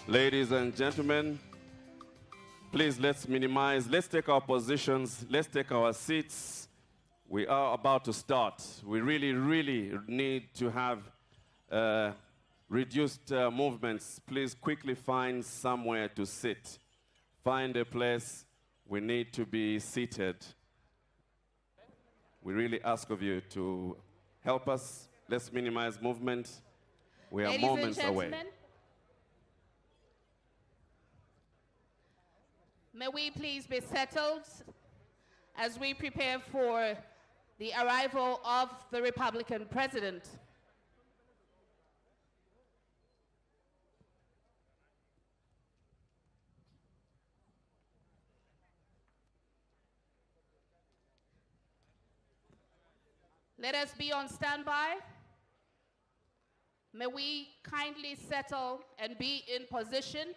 Ladies and gentlemen, please let's take our positions, let's take our seats. We are about to start. We really need to have reduced movements. Please quickly find somewhere to sit. Find a place. We need to be seated. We really ask of you to help us. Let's minimize movement. We are moments away. May we please be settled as we prepare for the arrival of the Republican President. Let us be on standby. May we kindly settle and be in position.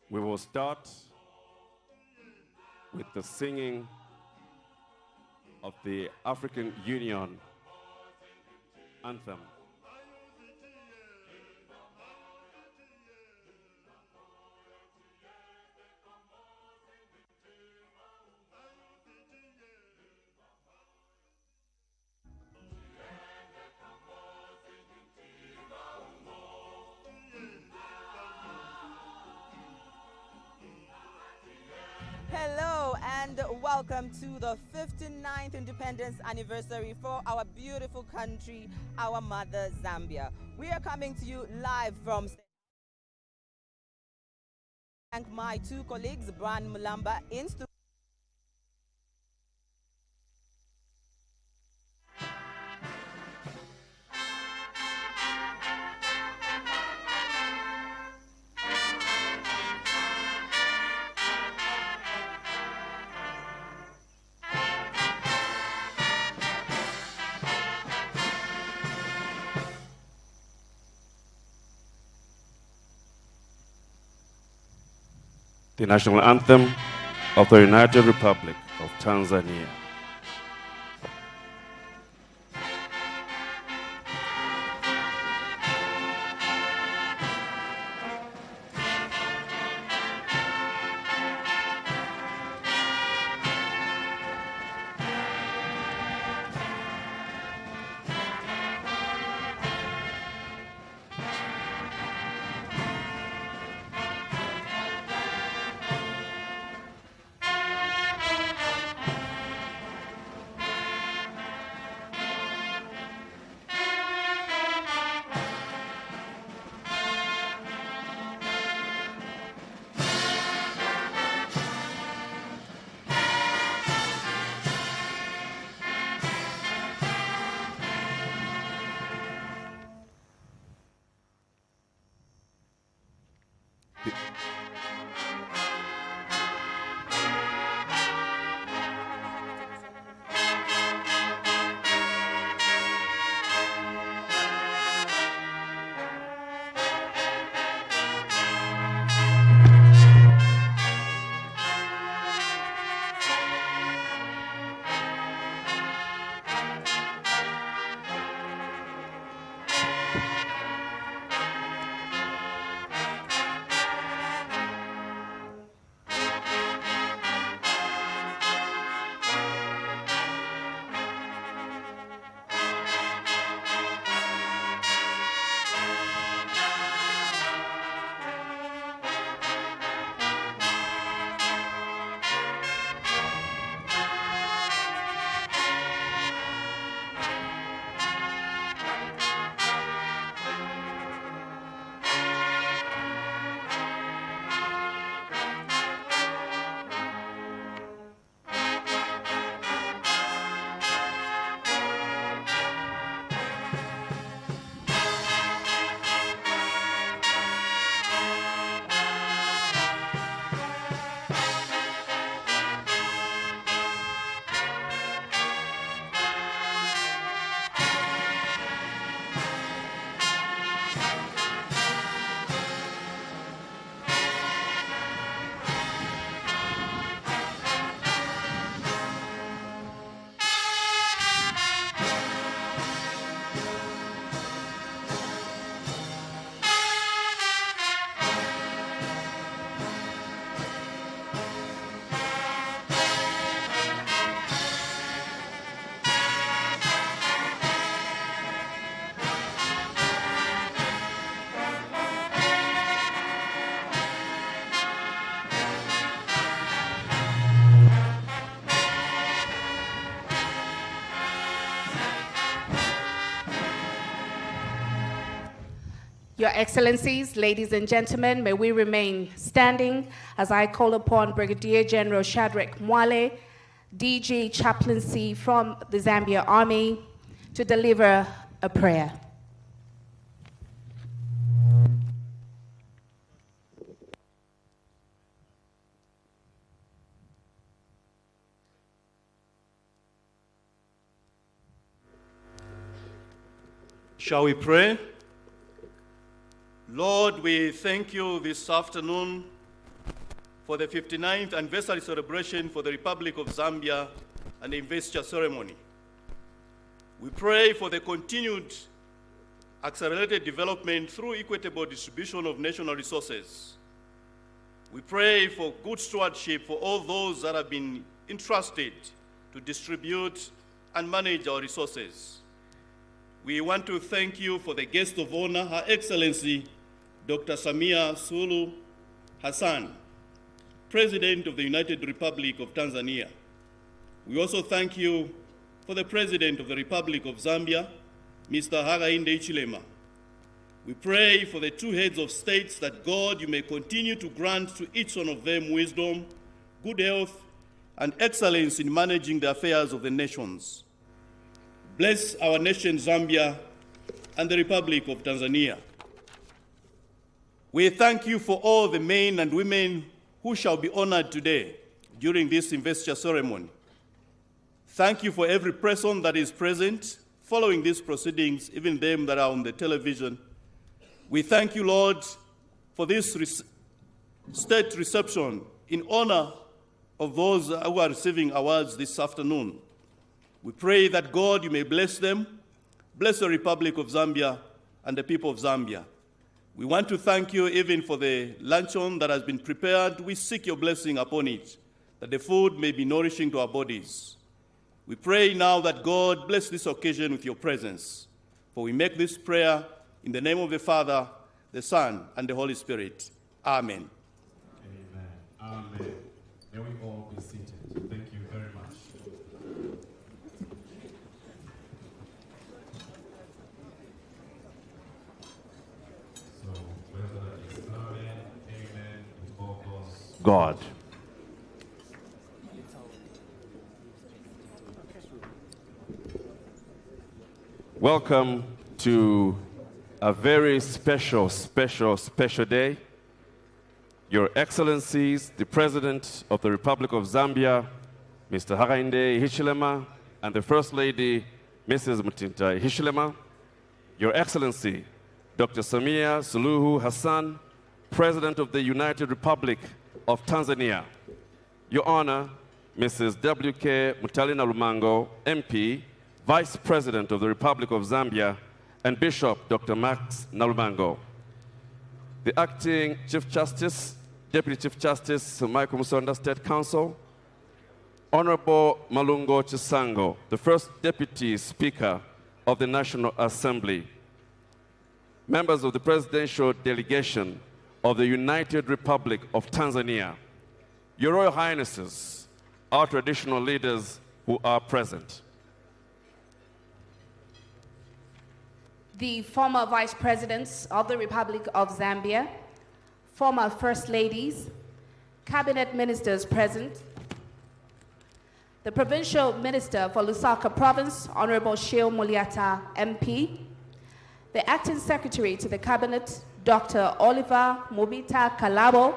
We will start with the singing of the African Union anthem. Hello and welcome to the 59th Independence Anniversary for our beautiful country, our mother Zambia. We are coming to you live from thank my two colleagues, Bran Mulamba in studio. The national anthem of the United Republic of Tanzania. Your Excellencies, ladies and gentlemen, may we remain standing as I call upon Brigadier General Shadrach Mwale, DG Chaplaincy from the Zambia Army, to deliver a prayer. Shall we pray? Lord, we thank you this afternoon for the 59th anniversary celebration for the Republic of Zambia and the investiture ceremony. We pray for the continued accelerated development through equitable distribution of national resources. We pray for good stewardship for all those that have been entrusted to distribute and manage our resources. We want to thank you for the guest of honor, Her Excellency, Dr. Samia Suluhu Hassan, President of the United Republic of Tanzania. We also thank you for the President of the Republic of Zambia, Mr. Hakainde Hichilema. We pray for the two heads of states that God, you may continue to grant to each one of them wisdom, good health, and excellence in managing the affairs of the nations. Bless our nation, Zambia, and the Republic of Tanzania. We thank you for all the men and women who shall be honored today during this investiture ceremony. Thank you for every person that is present following these proceedings, even them that are on the television. We thank you, Lord, for this state reception in honor of those who are receiving awards this afternoon. We pray that God, you may bless them, bless the Republic of Zambia and the people of Zambia. We want to thank you even for the luncheon that has been prepared. We seek your blessing upon it, that the food may be nourishing to our bodies. We pray now that God bless this occasion with your presence. For we make this prayer in the name of the Father, the Son, and the Holy Spirit. Amen. Amen. Amen. May we all be seated. Thank you very much. God. Welcome to a very special day. Your Excellencies, the President of the Republic of Zambia, Mr. Hakainde Hichilema, and the First Lady, Mrs. Mutinta Hichilema, Your Excellency, Dr. Samia Suluhu Hassan, President of the United Republic of Tanzania, Your Honor, Mrs. W.K. Mutalina Lumango, MP, Vice President of the Republic of Zambia, and Bishop Dr. Max Nalumango, the Acting Chief Justice, Deputy Chief Justice Michael Musonda State Council, Honorable Malungo Chisango, the First Deputy Speaker of the National Assembly, members of the Presidential Delegation of the United Republic of Tanzania, Your Royal Highnesses, our traditional leaders who are present. The former Vice Presidents of the Republic of Zambia, former First Ladies, Cabinet Ministers present, the Provincial Minister for Lusaka Province, Honorable Sheo Muliata, MP, the Acting Secretary to the Cabinet, Dr. Oliver Mubita Kalabo,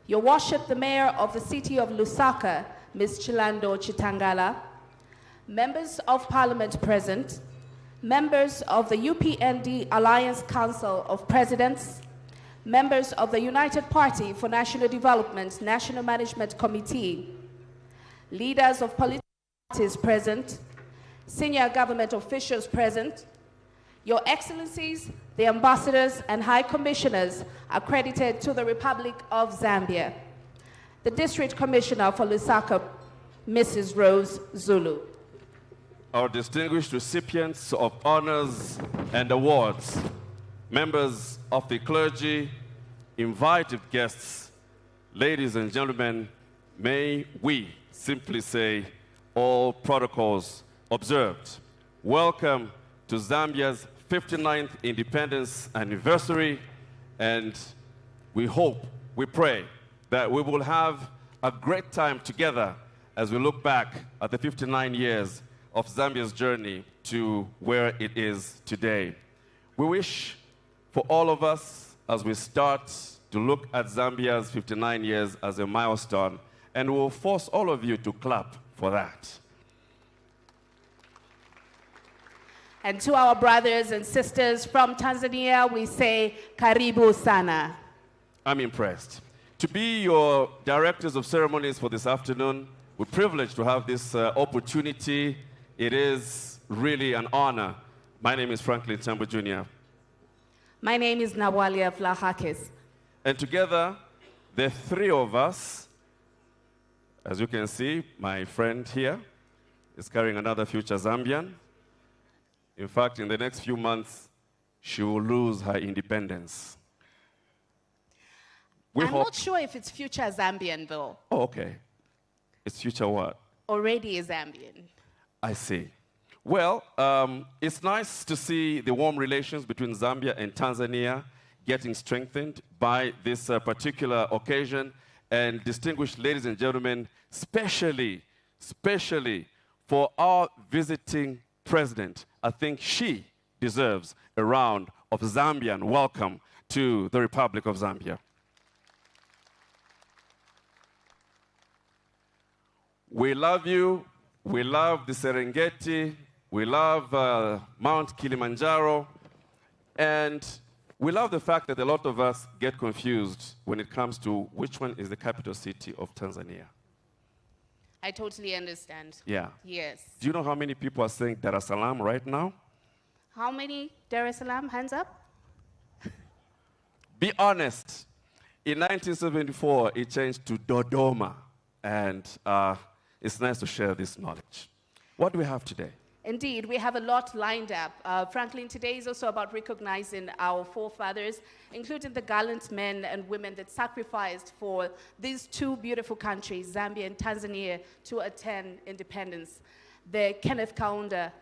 Your Worship, the Mayor of the City of Lusaka, Ms. Chilando Chitangala, members of Parliament present, members of the UPND Alliance Council of Presidents, members of the United Party for National Development National Management Committee, leaders of political parties present, senior government officials present, Your Excellencies, the ambassadors and high commissioners accredited to the Republic of Zambia, the District Commissioner for Lusaka, Mrs. Rose Zulu, our distinguished recipients of honors and awards, members of the clergy, invited guests, ladies and gentlemen, may we simply say all protocols observed. Welcome to Zambia's 59th independence anniversary, and we hope, we pray that we will have a great time together as we look back at the 59 years of Zambia's journey to where it is today. We wish for all of us, as we start to look at Zambia's 59 years as a milestone, and we'll force all of you to clap for that. And to our brothers and sisters from Tanzania, we say, Karibu sana. I'm impressed. To be your directors of ceremonies for this afternoon, we're privileged to have this opportunity. It is really an honor. My name is Franklin Tambo Jr. My name is Nawalia Vlahakis. And together, the three of us, as you can see, my friend here is carrying another future Zambian. In fact, in the next few months, she will lose her independence. I'm not sure if it's future Zambian, though. Oh, okay. It's future what? Already a Zambian. I see. Well, it's nice to see the warm relations between Zambia and Tanzania getting strengthened by this particular occasion. And distinguished ladies and gentlemen, especially for our visiting president, I think she deserves a round of Zambian welcome to the Republic of Zambia. We love you. We love the Serengeti. We love Mount Kilimanjaro. And we love the fact that a lot of us get confused when it comes to which one is the capital city of Tanzania. I totally understand. Yeah. Yes. Do you know how many people are saying Dar es Salaam right now? How many? Dar es Salaam, hands up. Be honest. In 1974, it changed to Dodoma. And it's nice to share this knowledge. What do we have today? Indeed, we have a lot lined up. Franklin, today is also about recognizing our forefathers, including the gallant men and women that sacrificed for these two beautiful countries, Zambia and Tanzania, to attain independence. The Kenneth Kaunda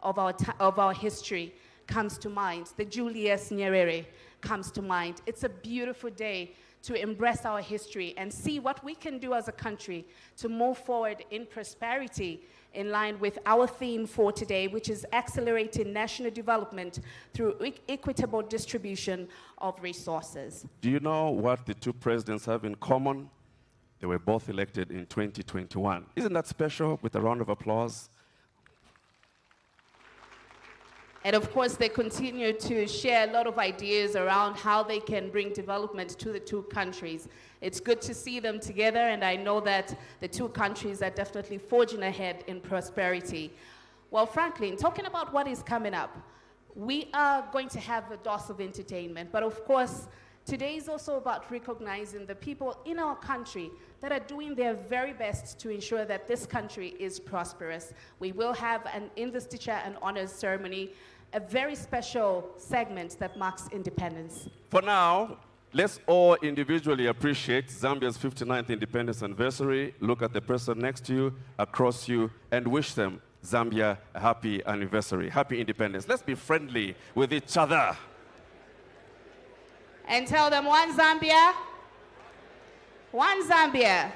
of our history comes to mind. The Julius Nyerere comes to mind. It's a beautiful day to embrace our history and see what we can do as a country to move forward in prosperity in line with our theme for today, which is accelerating national development through equitable distribution of resources. Do you know what the two presidents have in common? They were both elected in 2021. Isn't that special? With a round of applause. And of course, they continue to share a lot of ideas around how they can bring development to the two countries. It's good to see them together, and I know that the two countries are definitely forging ahead in prosperity. Well, Franklin, talking about what is coming up, we are going to have a dose of entertainment, but of course, today is also about recognizing the people in our country that are doing their very best to ensure that this country is prosperous. We will have an investiture and honors ceremony, a very special segment that marks independence. For now, let's all individually appreciate Zambia's 59th independence anniversary. Look at the person next to you, across you, and wish them, Zambia, a happy anniversary, happy independence. Let's be friendly with each other. And tell them one Zambia, one Zambia,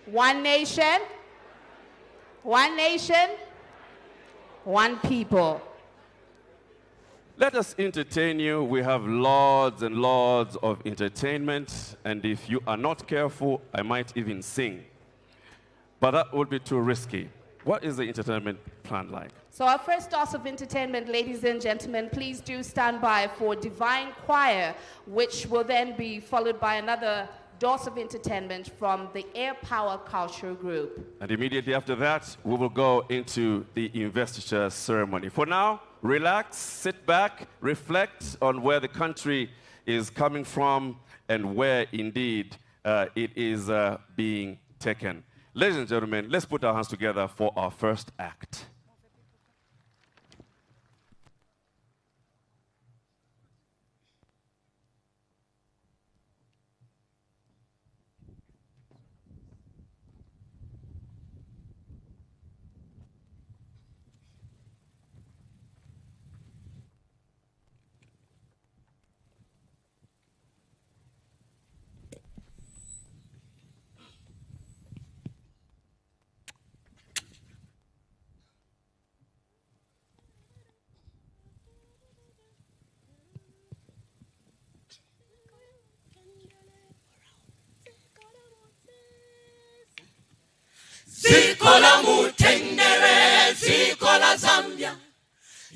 one nation, one people. Let us entertain you. We have loads and loads of entertainment, and if you are not careful, I might even sing. But that would be too risky. What is the entertainment plan like? So our first dose of entertainment, ladies and gentlemen, please do stand by for Divine Choir, which will then be followed by another dose of entertainment from the Air Power Cultural Group. And immediately after that, we will go into the investiture ceremony. For now, relax, sit back, reflect on where the country is coming from and where indeed it is being taken. Ladies and gentlemen, let's put our hands together for our first act.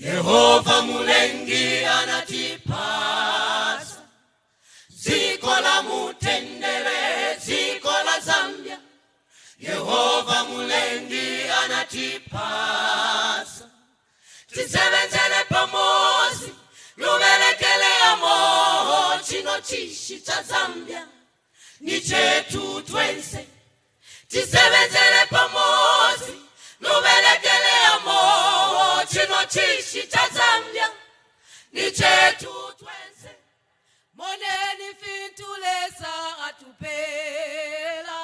Yehova mulengi anatipasa, ziko la mutendere, ziko la Zambia. Yehova mulengi anatipasa, tisebenzele pamozi, lumelekele amo, chino chishi cha Zambia, ni chetu twense. Tisebenzele pamozi, lumelekele amo, chino chishi cha Zambia, ni chetu twense. Moneni fintulesa atupela,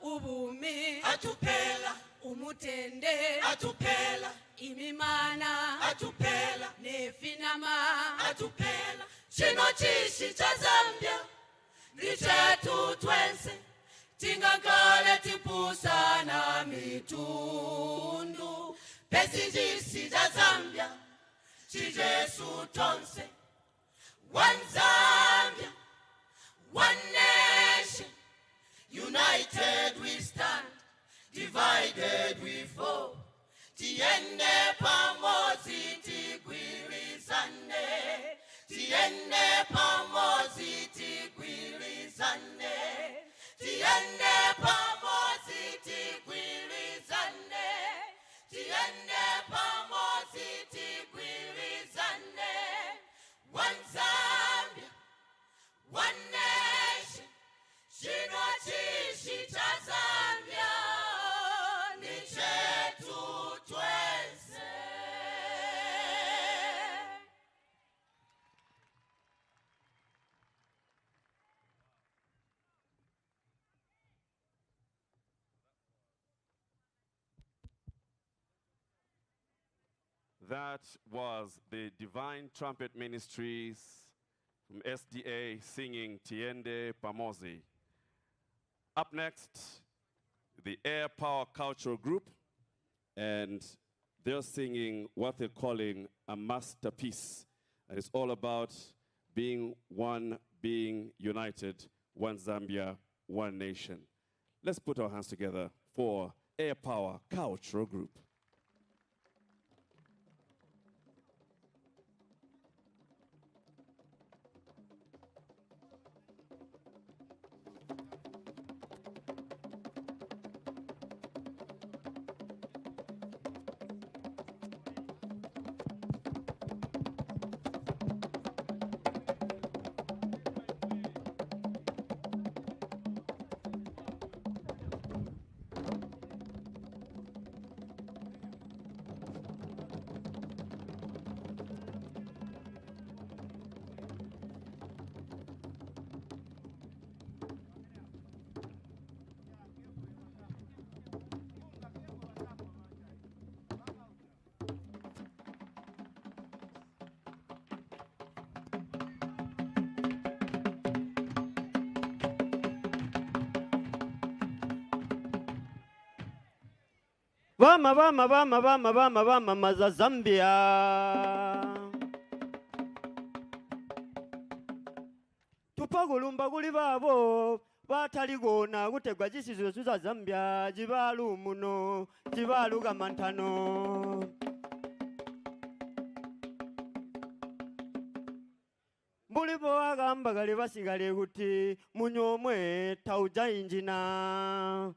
ubumi Atupela, umutende atupela, imimana atupela, nefinama atupela, chino chishi cha Zambia, ni chetu twense. tingakale tipusana mitundu Pesi jisi cha Zambia, chijesu tonse. One Zambia, one nation, united we stand, divided we fall. Tiende pamozi tigwirizane, tiende pamozi tigwirizane, tiende pamozi tigwirizane, tiende pamozi tigwirizane. One Zambia, one nation, chino chishi cha Zambia, ni chetu twense. That was the Divine Trumpet Ministries from SDA singing Tiende Pamozi. Up next, the Air Power Cultural Group, and they're singing what they're calling a masterpiece. And it's all about being one, being united, one Zambia, one nation. Let's put our hands together for Air Power Cultural Group. Vama maza Zambia. Tupagulumba kuli babo bataligona gutegwa jisizo za Zambia jibalu muno jibalu gamantano. Mbulibo agamba gali basigale kuti munyomwe tauja injina.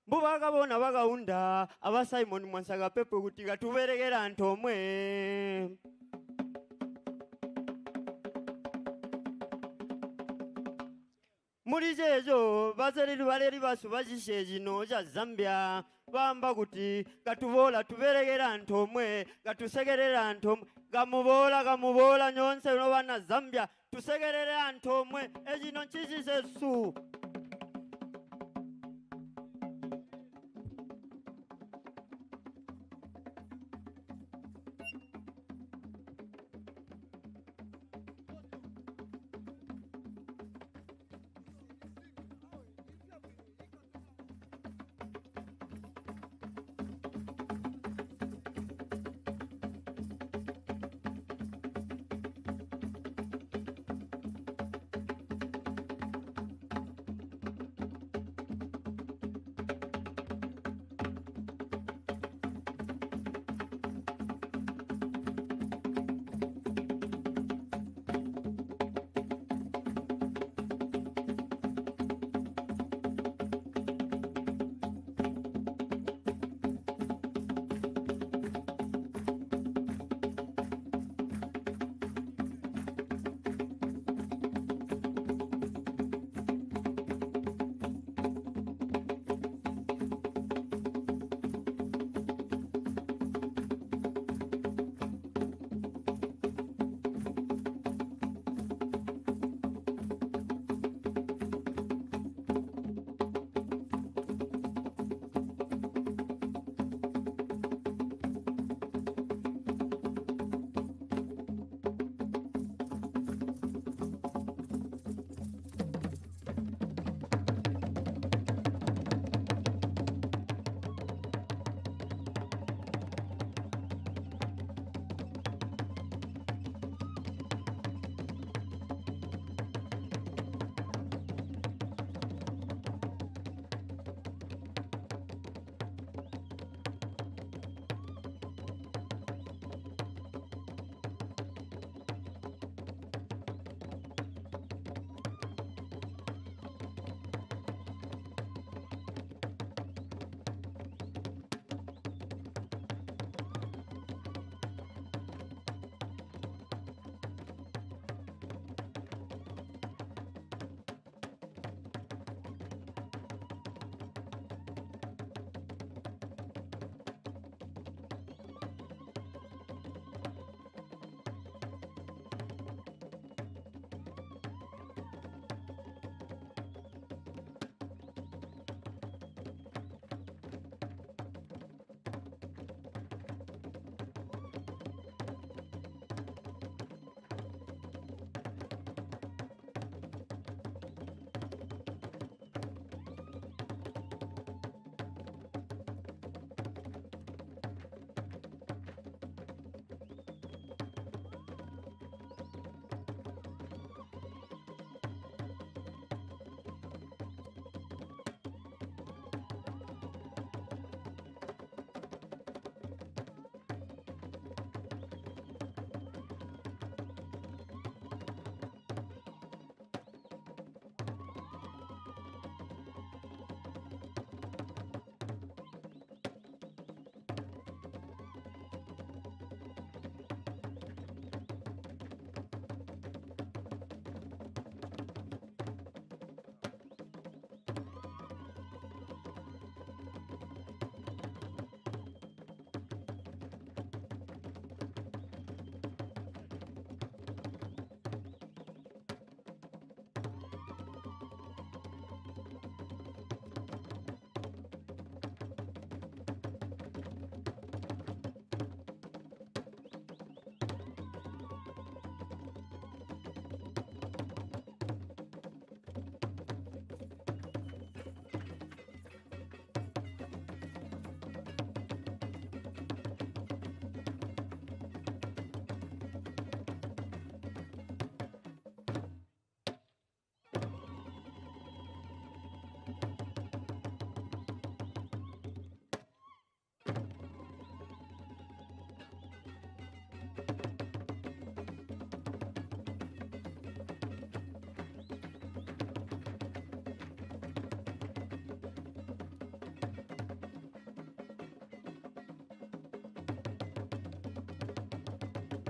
Bubagabona bagaunda aba Simon Mwansaga pepe kuti gatuberegera ntomwe. Muri jejo bazeri baleri basubajishe jino ja Zambia bamba kuti gatubola tuberegera ntomwe gatusegerera ntomwe gamubola nyonse no bana Zambia tusegerera ntomwe ejino nchizise su.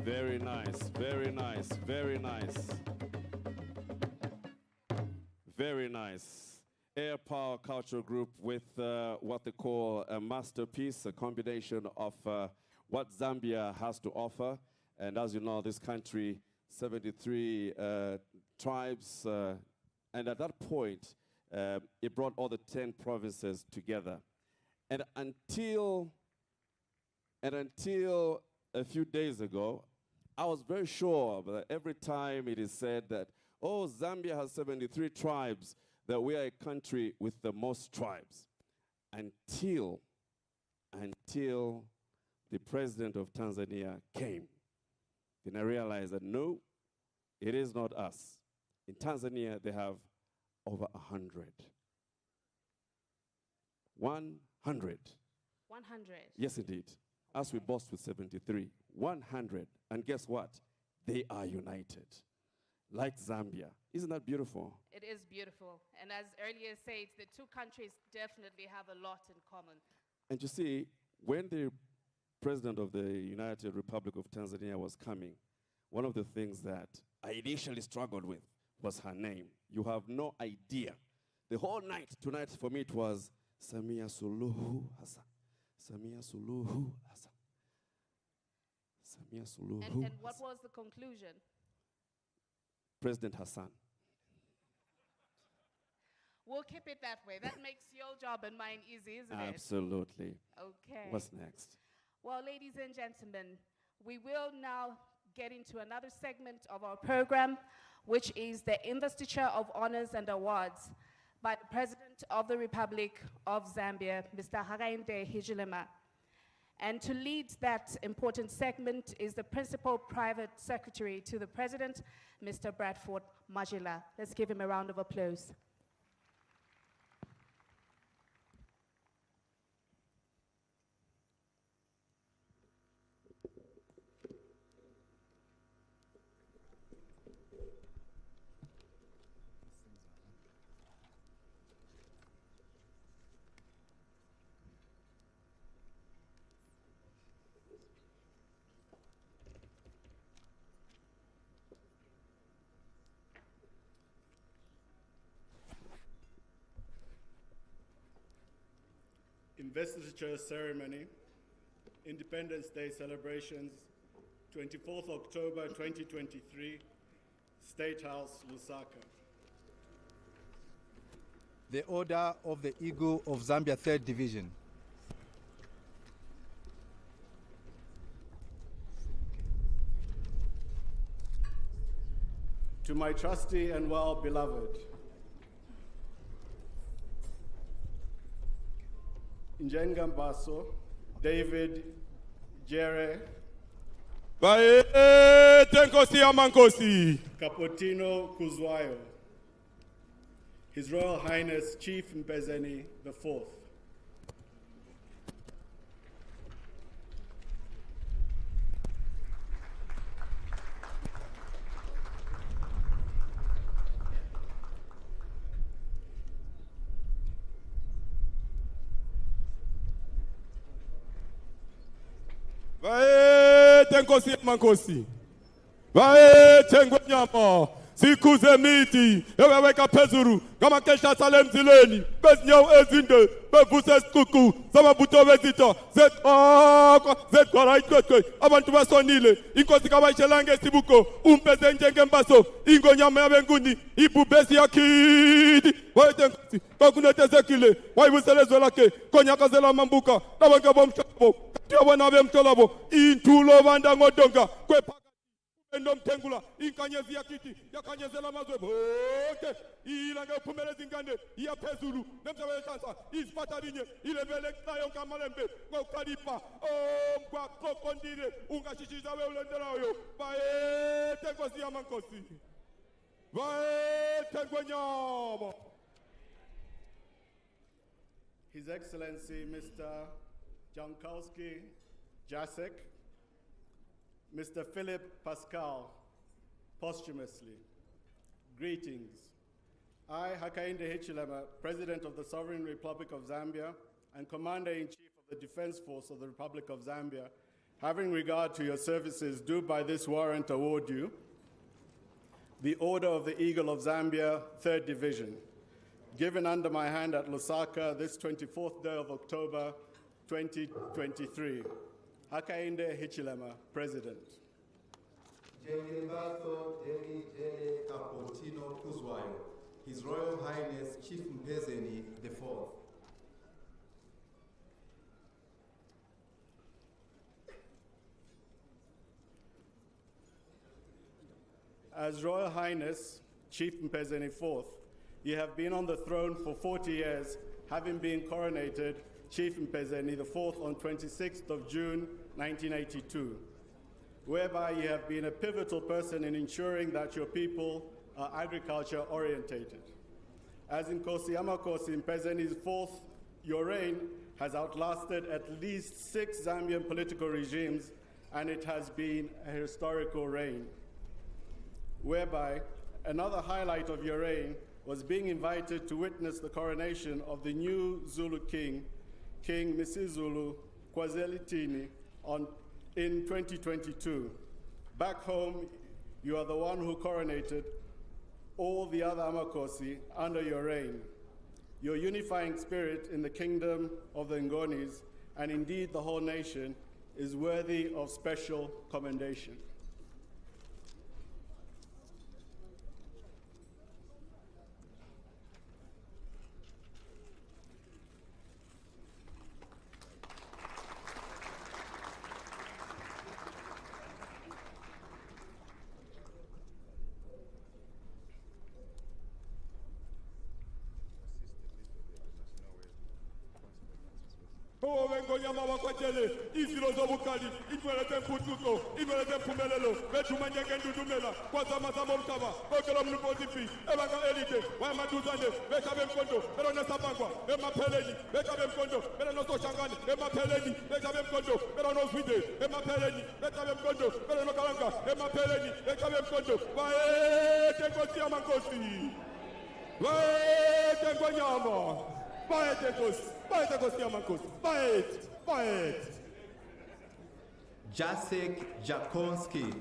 Very nice, very nice, very nice. Very nice. Air Power Cultural Group with what they call a masterpiece, a combination of what Zambia has to offer. And as you know, this country, 73 tribes, and at that point, it brought all the 10 provinces together. And until a few days ago, I was very sure that every time it is said that, oh, Zambia has 73 tribes, that we are a country with the most tribes. Until the president of Tanzania came. Then I realized that no, it is not us. In Tanzania, they have over 100. 100. 100. Yes, indeed. As we boast with 73. 100. And guess what? They are united. Like Zambia. Isn't that beautiful? It is beautiful. And as earlier said, the two countries definitely have a lot in common. And you see, when the president of the United Republic of Tanzania was coming, one of the things that I initially struggled with was her name. You have no idea. The whole night, tonight for me it was Samia Suluhu Hassan. Samia Suluhu Hassan. Samia Suluhu And what was the conclusion? President Hassan. We'll keep it that way. That makes your job and mine easy, isn't it? Absolutely. Okay. What's next? Well, ladies and gentlemen, we will now get into another segment of our program, which is the investiture of honors and awards by the President of the Republic of Zambia, Mr. Hakainde Hichilema. And to lead that important segment is the Principal Private Secretary to the President, Mr. Bradford Majila. Let's give him a round of applause. Investiture ceremony, Independence Day celebrations, 24th October 2023, State House, Lusaka. The Order of the Eagle of Zambia 3rd Division. To my trusty and well-beloved, Njengambaso David Jere Kapotino Kuzwayo, His Royal Highness Chief Mpezeni IV. Tenkosi mankosi. Vae tengwe nyama. Sikuze miti. Eweka pezuru. Kama kesha salem zileni. Beznyo ezinde. Bevuse skuku. Sama buto vezito. Zet kwa raitwetwe. Abantu basonile. Inkosi kawaishelange sibuko. Umpeze njenge mbaso. Ingo nyama ya benguni. Ibu besi ya kidi. Vae tenkosi. Kakunete zekile. Waibuselezo lake. Konyaka zela mambuka. Nawange bomshobo. Tiawana bemtolabo. Intulo vanda ngodonga. Kwepa. Endomtengula inkanyezi yakiti yakanyezela mazwe bonke ilanga uphumeleza ingane iyaphezulu nemsebenzi chansa isiphathalinye ilevele nayo ngamalembe ngokuqalipa omkwaqoqondile ungashishiza weulandelayo bayethe nkosi yamankosi bayethe ngwenyama. His Excellency Mr. Jankowski Jasek, Mr. Philip Pascal, posthumously. Greetings. I, Hakainde Hichilema, President of the Sovereign Republic of Zambia and Commander-in-Chief of the Defense Force of the Republic of Zambia, having regard to your services, do by this warrant award you the Order of the Eagle of Zambia, 3rd Division, given under my hand at Lusaka this 24th day of October 2023. Hakainde Hichilema, President. His Royal Highness Chief Mpezeni IV. As Royal Highness Chief Mpezeni IV, you have been on the throne for 40 years, having been coronated Chief Mpezeni IV on 26th of June 1982, whereby you have been a pivotal person in ensuring that your people are agriculture orientated. As in Nkosi Amakosi Mpezeni's fourth, your reign has outlasted at least 6 Zambian political regimes, and it has been a historical reign, whereby another highlight of your reign was being invited to witness the coronation of the new Zulu king, King Misizulu Kwazelitini, in 2022. Back home, you are the one who coronated all the other Amakosi under your reign. Your unifying spirit in the kingdom of the Ngonis, and indeed the whole nation, is worthy of special commendation. Ngonyama wakwatele izilo zobukali inwelete mputuko inwelete mpumelelo bethuma njengendudumela kwazama zamomhlaba konke lo mnuposifi ebanga elide wayamaduzane bechabe mkondo belona sabangwa emapheleni bechabe mkondo belona soshangane emapheleni bechabe mkondo belona zwide emapheleni bechabe mkondo belona kalanga emapheleni bechabe mkondo baete nkosi yamankosi baete ngonyama baete nkosi baete nkosi yamankosi baete Jacek Jakonski.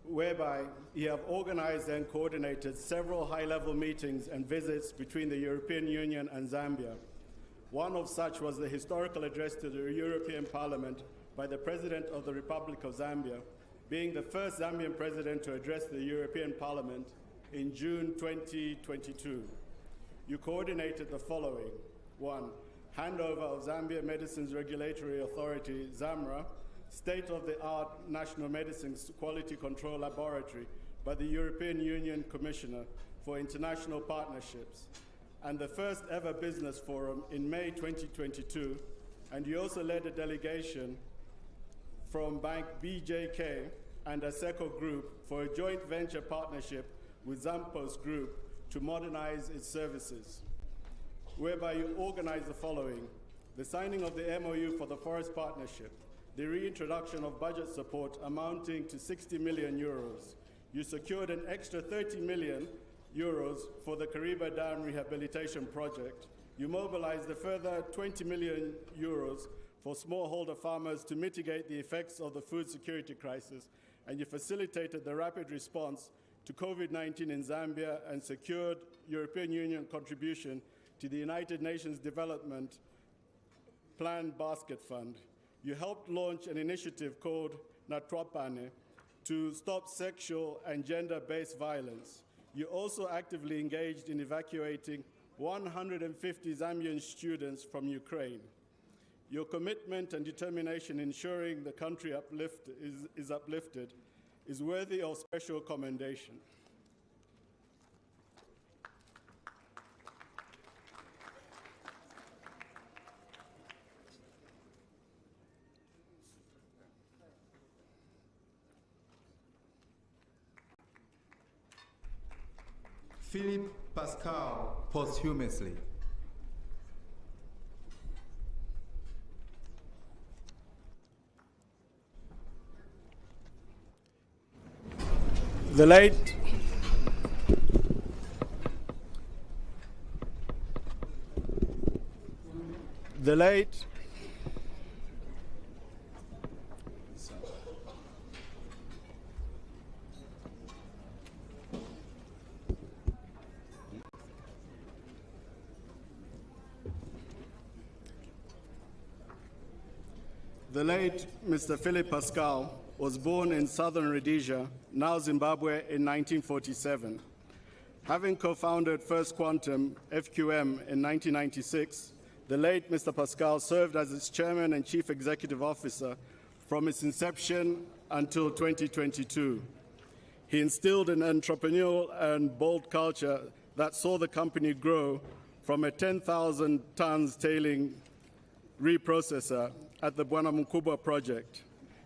Whereby you have organized and coordinated several high-level meetings and visits between the European Union and Zambia. One of such was the historical address to the European Parliament by the President of the Republic of Zambia, being the first Zambian president to address the European Parliament in June 2022. You coordinated the following. 1. Handover of Zambia Medicines Regulatory Authority, ZAMRA, state-of-the-art National Medicines Quality Control Laboratory by the European Union Commissioner for International Partnerships, and the first ever business forum in May 2022, and you also led a delegation from Bank BJK and ASECO Group for a joint venture partnership with Zampos Group to modernize its services, whereby you organized the following: the signing of the MOU for the Forest Partnership, the reintroduction of budget support amounting to 60 million euros. You secured an extra 30 million euros for the Kariba Dam Rehabilitation Project. You mobilized a further 20 million euros for smallholder farmers to mitigate the effects of the food security crisis, and you facilitated the rapid response to COVID-19 in Zambia and secured European Union contribution to the United Nations Development Plan Basket Fund. You helped launch an initiative called Natwapane to stop sexual and gender-based violence. You also actively engaged in evacuating 150 Zambian students from Ukraine. Your commitment and determination in ensuring the country is uplifted is worthy of special commendation. Philip Pascal posthumously. The late Mr. Philip Pascal was born in southern Rhodesia, now Zimbabwe, in 1947. Having co-founded First Quantum, FQM, in 1996, the late Mr. Pascal served as its chairman and chief executive officer from its inception until 2022. He instilled an entrepreneurial and bold culture that saw the company grow from a 10,000 tons tailing reprocessor at the Bwanamukubwa project.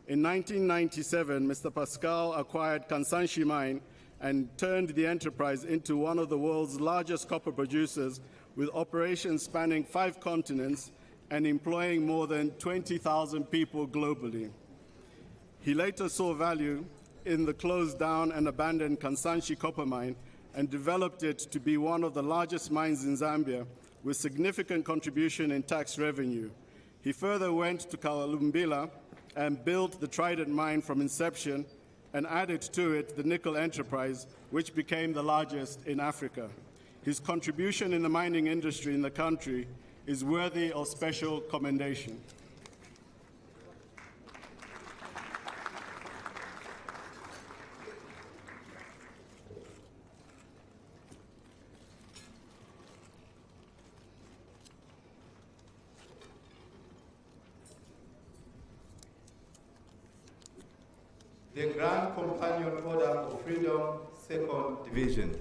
In 1997, Mr. Pascal acquired Kansanshi mine and turned the enterprise into one of the world's largest copper producers, with operations spanning 5 continents and employing more than 20,000 people globally. He later saw value in the closed down and abandoned Kansanshi copper mine and developed it to be one of the largest mines in Zambia, with significant contribution in tax revenue. He further went to Kalumbila and built the Trident mine from inception and added to it the nickel enterprise, which became the largest in Africa. His contribution in the mining industry in the country is worthy of special commendation. The Grand Companion Order of Freedom, 2nd Division.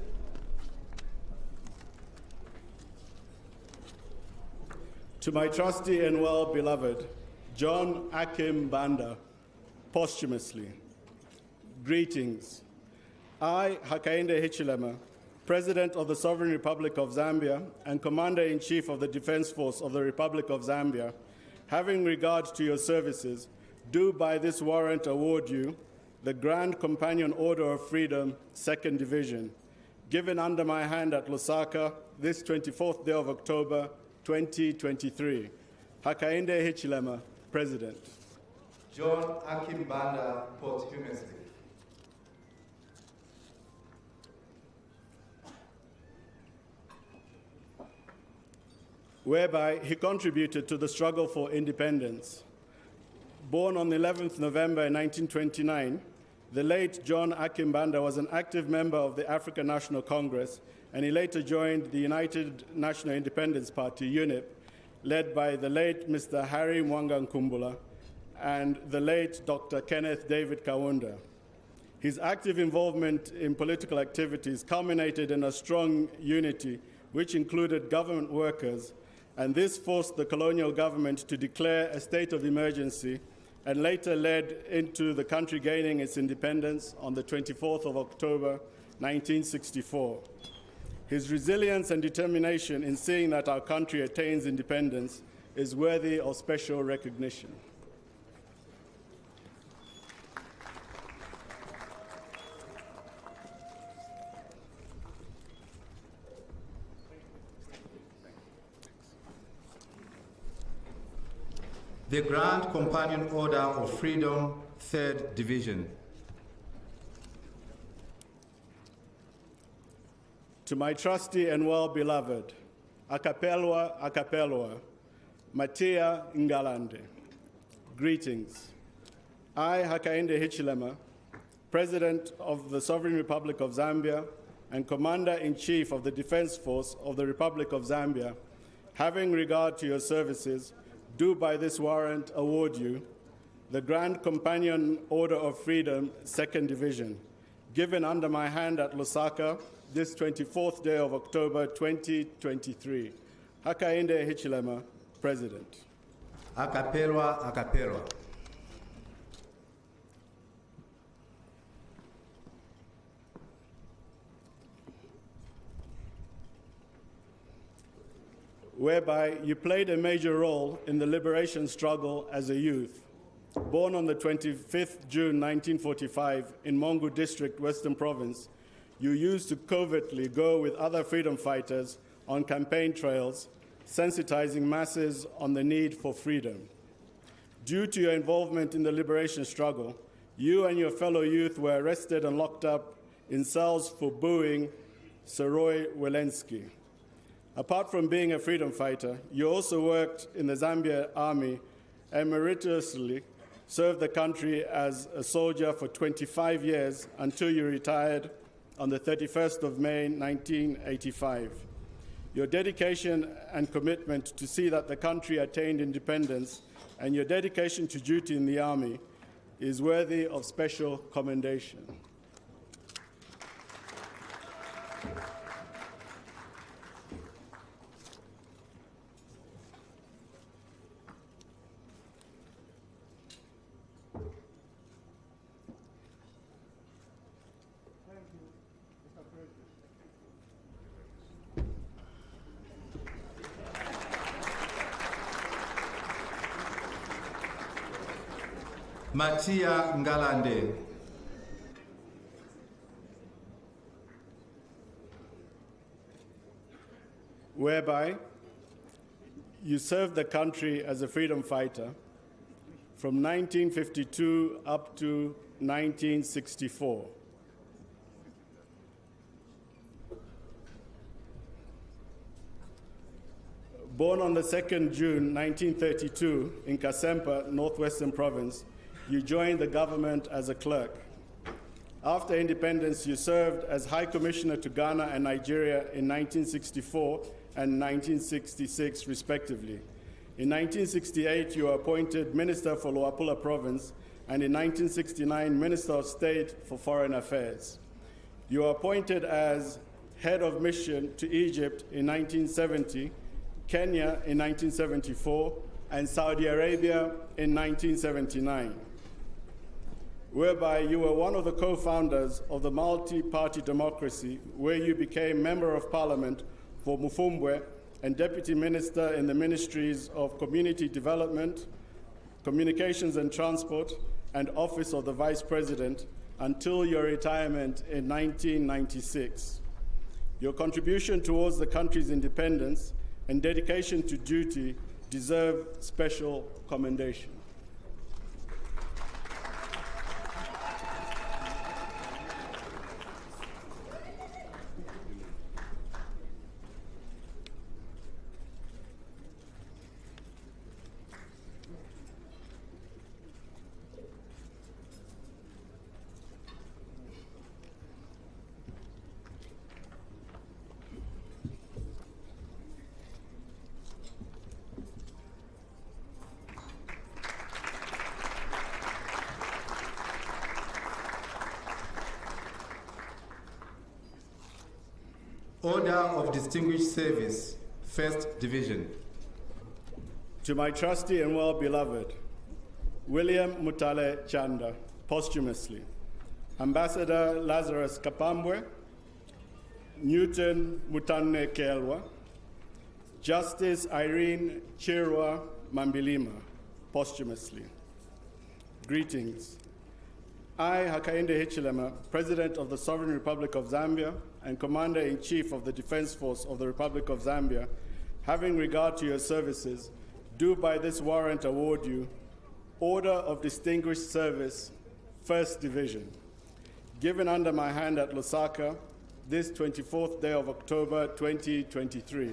To my trusty and well-beloved John Akim Banda, posthumously, greetings. I, Hakainde Hichilema, President of the Sovereign Republic of Zambia and Commander-in-Chief of the Defense Force of the Republic of Zambia, having regard to your services, do by this warrant award you the Grand Companion Order of Freedom, 2nd Division, given under my hand at Lusaka this 24th day of October, 2023. Hakainde Hichilema, President. John Akim Banda, posthumously. Whereby he contributed to the struggle for independence. Born on the 11th November 1929, the late John Akim Banda was an active member of the African National Congress, and he later joined the United National Independence Party, UNIP, led by the late Mr. Harry Mwanga Nkumbula and the late Dr. Kenneth David Kaunda. His active involvement in political activities culminated in a strong unity, which included government workers, and this forced the colonial government to declare a state of emergency and later led into the country gaining its independence on the 24th of October, 1964. His resilience and determination in seeing that our country attains independence is worthy of special recognition. The Grand Companion Order of Freedom, 3rd Division. To my trusty and well-beloved, Akapelwa, Matia Ngalande, greetings. I, Hakainde Hichilema, President of the Sovereign Republic of Zambia and Commander-in-Chief of the Defense Force of the Republic of Zambia, having regard to your services, do by this warrant award you the Grand Companion Order of Freedom, 2nd Division, given under my hand at Lusaka this 24th day of October 2023. Hakainde Hichilema, President. Akapelwa. Whereby you played a major role in the liberation struggle as a youth. Born on the 25th June 1945 in Mongu District, Western Province, you used to covertly go with other freedom fighters on campaign trails, sensitizing masses on the need for freedom. Due to your involvement in the liberation struggle, you and your fellow youth were arrested and locked up in cells for booing Seroy Welensky. Apart from being a freedom fighter, you also worked in the Zambia army and meritoriously served the country as a soldier for 25 years until you retired on the 31st of May, 1985. Your dedication and commitment to see that the country attained independence and your dedication to duty in the army is worthy of special commendation. Matia Ngalande. Whereby you served the country as a freedom fighter from 1952 up to 1964. Born on the 2nd June 1932 in Kasempa, Northwestern Province, you joined the government as a clerk. After independence, you served as High Commissioner to Ghana and Nigeria in 1964 and 1966, respectively. In 1968, you were appointed Minister for Luapula Province, and in 1969, Minister of State for Foreign Affairs. You were appointed as Head of Mission to Egypt in 1970, Kenya in 1974, and Saudi Arabia in 1979. Whereby you were one of the co-founders of the multi-party democracy, where you became Member of Parliament for Mufumbwe and Deputy Minister in the Ministries of Community Development, Communications and Transport, and Office of the Vice President until your retirement in 1996. Your contribution towards the country's independence and dedication to duty deserve special commendation. Order of Distinguished Service, 1st Division. To my trusty and well-beloved, William Mutale Chanda, posthumously, Ambassador Lazarus Kapambwe, Newton Mutane Kelwa, Justice Irene Chirwa Mambilima, posthumously. Greetings. I, Hakainde Hichilema, President of the Sovereign Republic of Zambia and Commander-in-Chief of the Defense Force of the Republic of Zambia, having regard to your services, do by this warrant award you Order of Distinguished Service, 1st Division, given under my hand at Lusaka this 24th day of October 2023.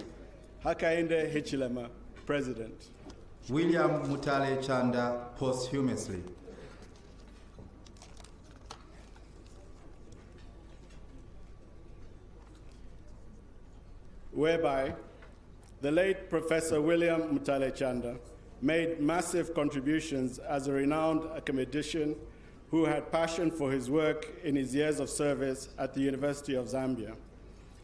Hakainde Hichilema, President. William Mutale Chanda, posthumously. Whereby the late Professor William Mutale Chanda made massive contributions as a renowned academician who had passion for his work in his years of service at the University of Zambia.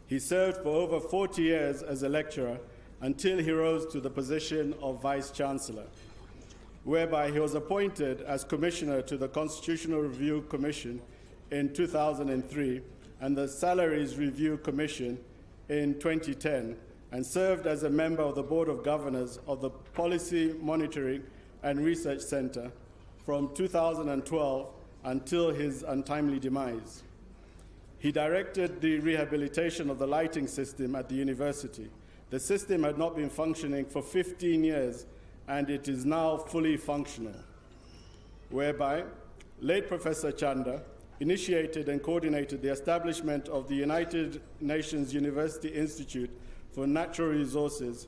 He served for over 40 years as a lecturer until he rose to the position of Vice Chancellor, whereby he was appointed as Commissioner to the Constitutional Review Commission in 2003 and the Salaries Review Commission in 2010, and served as a member of the Board of Governors of the Policy Monitoring and Research Center from 2012 until his untimely demise. He directed the rehabilitation of the lighting system at the university. The system had not been functioning for 15 years, and it is now fully functional, whereby late Professor Chanda initiated and coordinated the establishment of the United Nations University Institute for Natural Resources,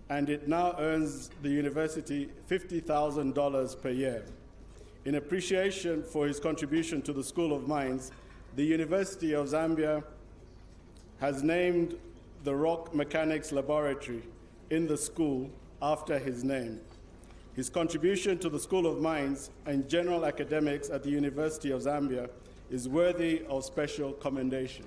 and it now earns the university $50,000 per year. In appreciation for his contribution to the School of Mines, the University of Zambia has named the Rock Mechanics Laboratory in the school after his name. His contribution to the School of Mines and general academics at the University of Zambia is worthy of special commendation.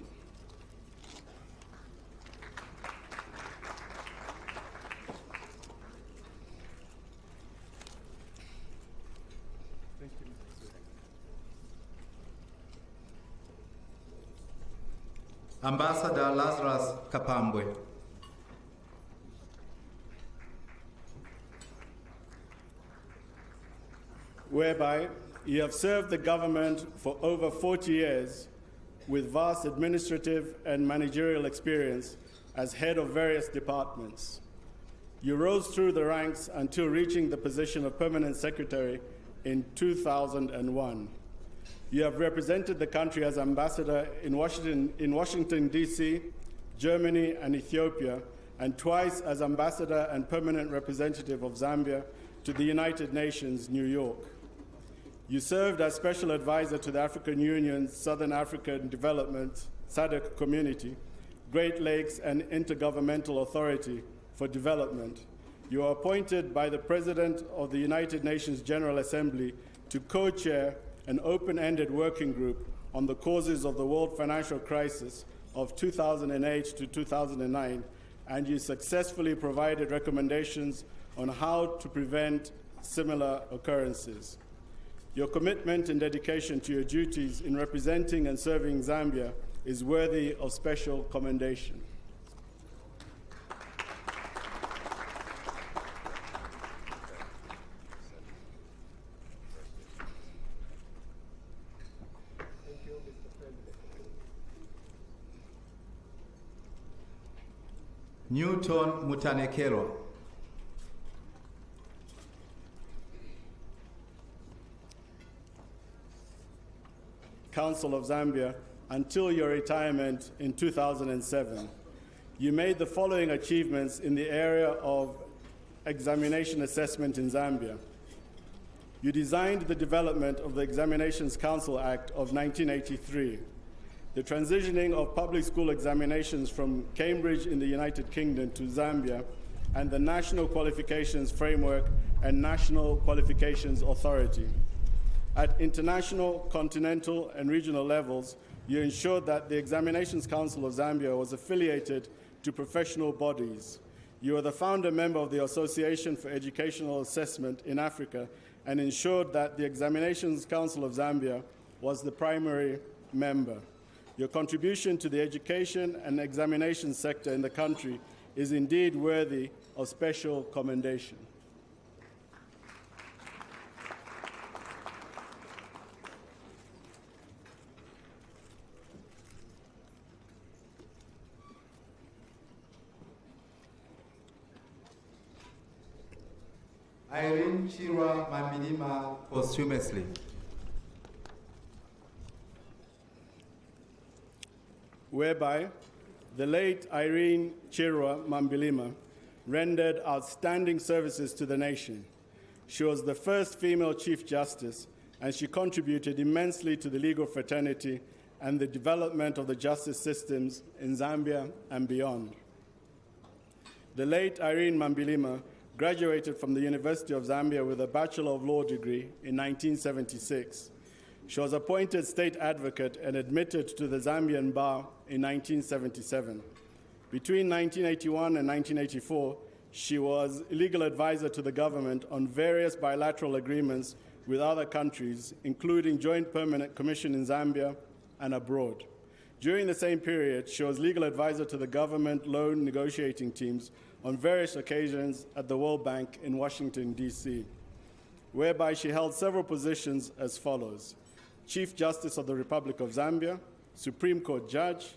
Ambassador Lazarus Kapambwe. Whereby you have served the government for over 40 years with vast administrative and managerial experience as head of various departments. You rose through the ranks until reaching the position of permanent secretary in 2001. You have represented the country as ambassador in Washington, D.C., Germany, and Ethiopia, and twice as ambassador and permanent representative of Zambia to the United Nations, New York. You served as special advisor to the African Union's Southern African Development, SADC Community, Great Lakes and Intergovernmental Authority for Development. You are appointed by the President of the United Nations General Assembly to co-chair an open-ended working group on the causes of the world financial crisis of 2008 to 2009, and you successfully provided recommendations on how to prevent similar occurrences. Your commitment and dedication to your duties in representing and serving Zambia is worthy of special commendation. Newton Mutanekelo. Council of Zambia until your retirement in 2007. You made the following achievements in the area of examination assessment in Zambia. You designed the development of the Examinations Council Act of 1983, the transitioning of public school examinations from Cambridge in the United Kingdom to Zambia, and the National Qualifications Framework and National Qualifications Authority. At international, continental, and regional levels, you ensured that the Examinations Council of Zambia was affiliated to professional bodies. You are the founder member of the Association for Educational Assessment in Africa and ensured that the Examinations Council of Zambia was the primary member. Your contribution to the education and examination sector in the country is indeed worthy of special commendation. Irene Chirwa Mamilima posthumously. Whereby the late Irene Chirwa Mambilima rendered outstanding services to the nation. She was the first female Chief Justice, and she contributed immensely to the legal fraternity and the development of the justice systems in Zambia and beyond. The late Irene Mambilima graduated from the University of Zambia with a Bachelor of Law degree in 1976. She was appointed state advocate and admitted to the Zambian bar in 1977. Between 1981 and 1984, she was legal advisor to the government on various bilateral agreements with other countries, including Joint Permanent Commission in Zambia and abroad. During the same period, she was legal advisor to the government loan negotiating teams on various occasions at the World Bank in Washington, D.C. whereby she held several positions as follows: Chief Justice of the Republic of Zambia, Supreme Court Judge,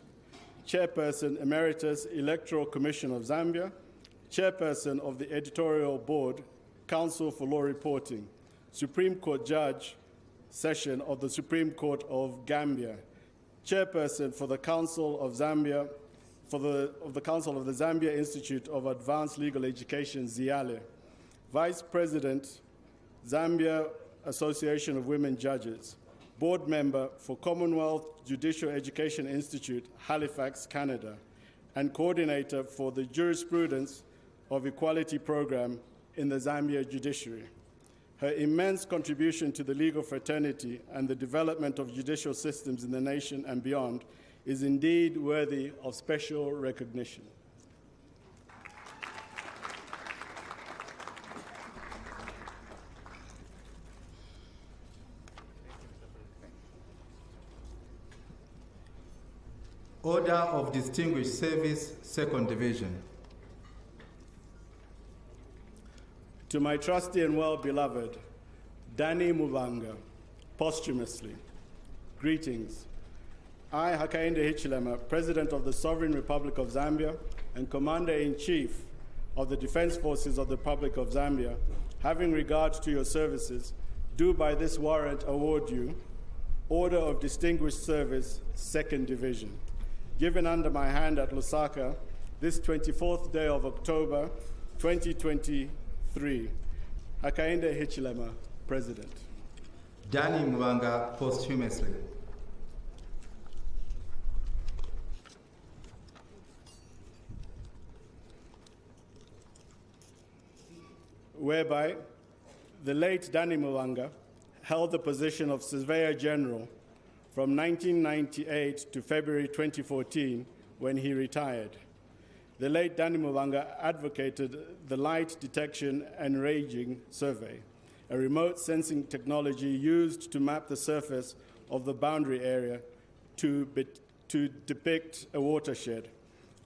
Chairperson Emeritus Electoral Commission of Zambia, Chairperson of the Editorial Board, Council for Law Reporting, Supreme Court Judge, Session of the Supreme Court of Gambia, Chairperson for the Council of Zambia, of the Council of the Zambia Institute of Advanced Legal Education, ZIALE, Vice President, Zambia Association of Women Judges, Board Member for Commonwealth Judicial Education Institute, Halifax, Canada, and Coordinator for the Jurisprudence of Equality Program in the Zambia Judiciary. Her immense contribution to the legal fraternity and the development of judicial systems in the nation and beyond is indeed worthy of special recognition. Order of Distinguished Service, 2nd Division. To my trusty and well-beloved, Danny Muvanga, posthumously, greetings. I, Hakainde Hichilema, President of the Sovereign Republic of Zambia and Commander-in-Chief of the Defense Forces of the Republic of Zambia, having regard to your services, do by this warrant award you Order of Distinguished Service, 2nd Division, given under my hand at Lusaka this 24th day of October, 2023. Hakainde Hichilema, President. Danny Mwanga, posthumously. Whereby the late Danny Mwanga held the position of Surveyor General from 1998 to February 2014 when he retired. The late Danny Mwanga advocated the Light Detection and Ranging Survey, a remote sensing technology used to map the surface of the boundary area to depict a watershed.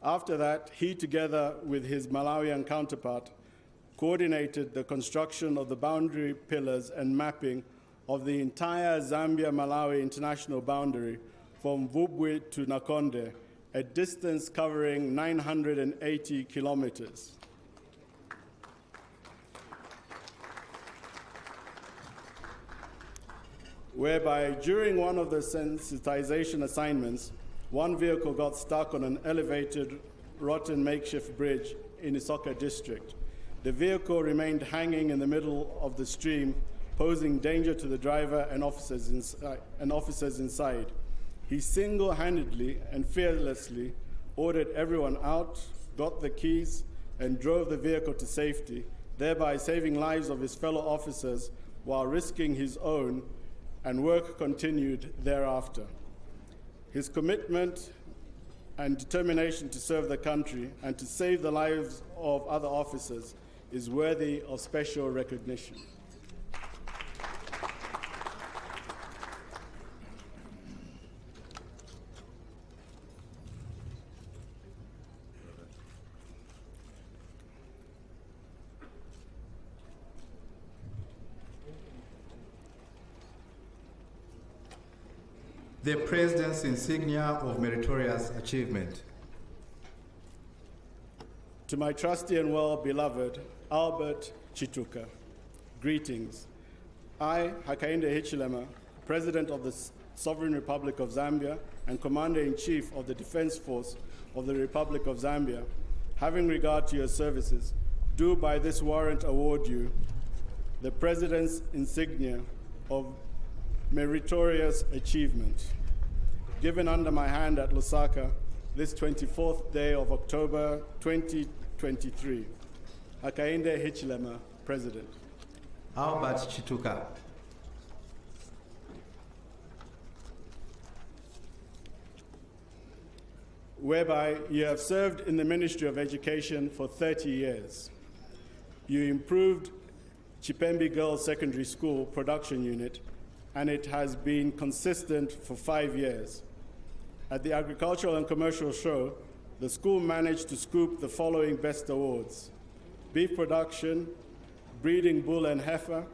After that, he, together with his Malawian counterpart, coordinated the construction of the boundary pillars and mapping of the entire Zambia-Malawi international boundary from Vubwi to Nakonde, a distance covering 980 kilometers. Whereby during one of the sensitization assignments, one vehicle got stuck on an elevated, rotten makeshift bridge in Isoka district. The vehicle remained hanging in the middle of the stream, posing danger to the driver and officers inside. He single-handedly and fearlessly ordered everyone out, got the keys, and drove the vehicle to safety, thereby saving lives of his fellow officers while risking his own, and work continued thereafter. His commitment and determination to serve the country and to save the lives of other officers is worthy of special recognition. The President's insignia of meritorious achievement. To my trusty and well-beloved Albert Chituka, greetings. I, Hakainde Hichilema, President of the Sovereign Republic of Zambia and Commander-in-Chief of the Defense Force of the Republic of Zambia, having regard to your services, do by this warrant award you the President's insignia of meritorious achievement, given under my hand at Lusaka this 24th day of October 2023. Hakainde Hichilema, President. Albert Chituka. Whereby you have served in the Ministry of Education for 30 years. You improved Chipembe Girls Secondary School production unit, and it has been consistent for 5 years. At the Agricultural and Commercial Show, the school managed to scoop the following best awards: beef production, breeding bull and heifer,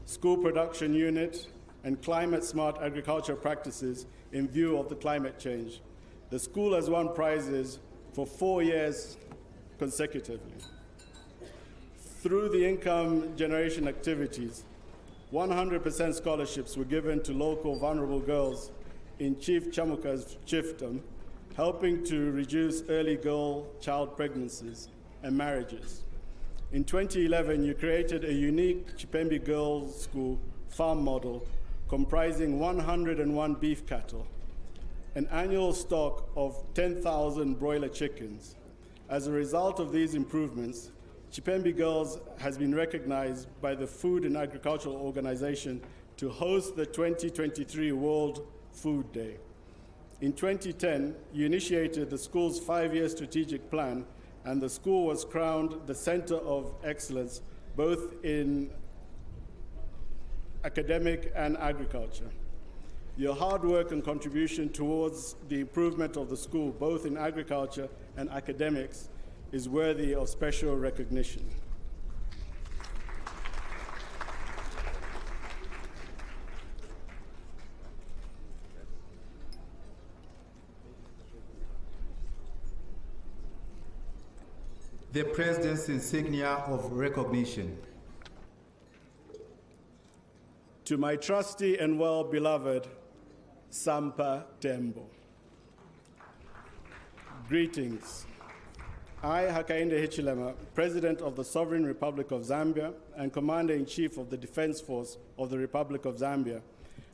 school production unit, and climate-smart agriculture practices in view of the climate change. The school has won prizes for 4 years consecutively. Through the income generation activities, 100% scholarships were given to local vulnerable girls in Chief Chamuka's chiefdom, helping to reduce early girl-child pregnancies and marriages. In 2011, you created a unique Chipembe Girls School farm model comprising 101 beef cattle, an annual stock of 10,000 broiler chickens. As a result of these improvements, Chipembe Girls has been recognized by the Food and Agricultural Organization to host the 2023 World Food Day. In 2010, you initiated the school's 5-year strategic plan, and the school was crowned the Center of Excellence, both in academic and agriculture. Your hard work and contribution towards the improvement of the school, both in agriculture and academics, is worthy of special recognition. The President's insignia of recognition. To my trusty and well-beloved Sampa Tembo. Greetings. I, Hakainde Hichilema, President of the Sovereign Republic of Zambia and Commander-in-Chief of the Defense Force of the Republic of Zambia,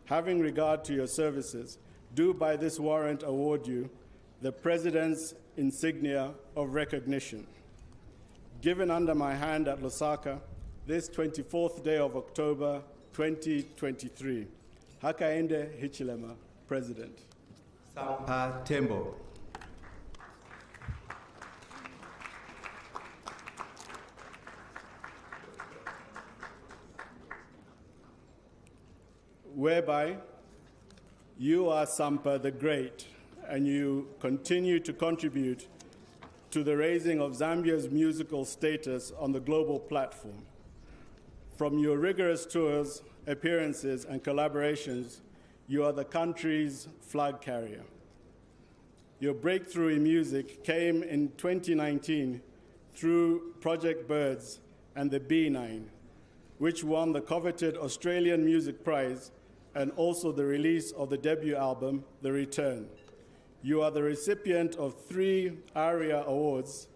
having regard to your services, do by this warrant award you the President's insignia of recognition. Given under my hand at Lusaka, this 24th day of October, 2023. Hakainde Hichilema, President. Sampa Tembo. Whereby you are Sampa the Great, and you continue to contribute to the raising of Zambia's musical status on the global platform. From your rigorous tours, appearances, and collaborations, you are the country's flag carrier. Your breakthrough in music came in 2019 through Project Birds and the B9, which won the coveted Australian Music Prize and also the release of the debut album, The Return. You are the recipient of 3 ARIA Awards,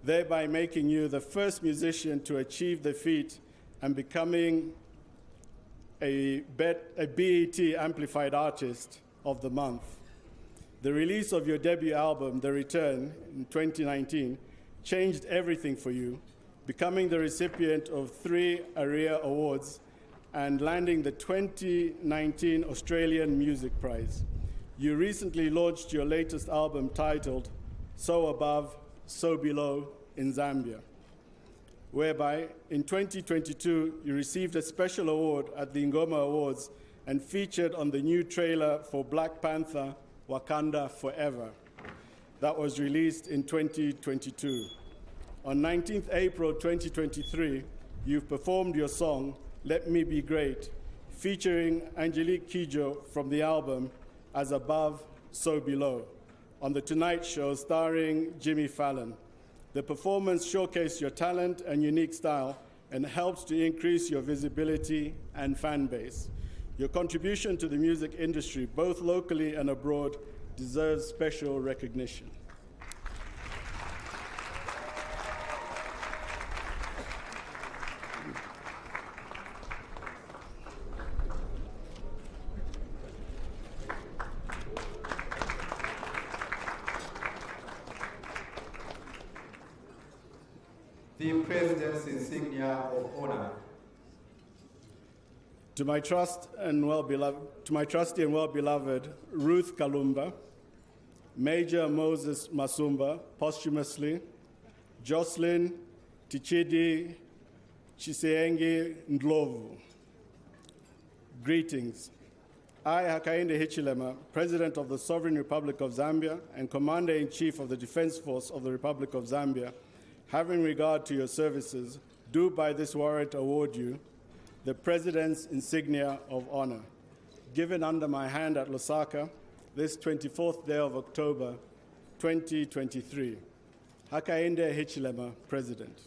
thereby making you the first musician to achieve the feat and becoming a BET Amplified Artist of the Month. The release of your debut album, The Return, in 2019, changed everything for you, becoming the recipient of 3 ARIA Awards and landing the 2019 Australian Music Prize. You recently launched your latest album titled So Above, So Below in Zambia, whereby in 2022 you received a special award at the Ngoma Awards and featured on the new trailer for Black Panther, Wakanda Forever, that was released in 2022. On 19th April 2023, you've performed your song, Let Me Be Great, featuring Angelique Kidjo from the album As Above, So Below, on The Tonight Show starring Jimmy Fallon. The performance showcased your talent and unique style and helped to increase your visibility and fan base. Your contribution to the music industry, both locally and abroad, deserves special recognition. The President's insignia of honor. To my trusty and well-beloved Ruth Kalumba, Major Moses Masumba, posthumously, Jocelyn Tichidi Chiseenge Ndlovu. Greetings. I, Hakainde Hichilema, President of the Sovereign Republic of Zambia and Commander-in-Chief of the Defense Force of the Republic of Zambia, having regard to your services, do by this warrant award you the President's insignia of honor, given under my hand at Lusaka this 24th day of October, 2023. Hakainde Hichilema, President.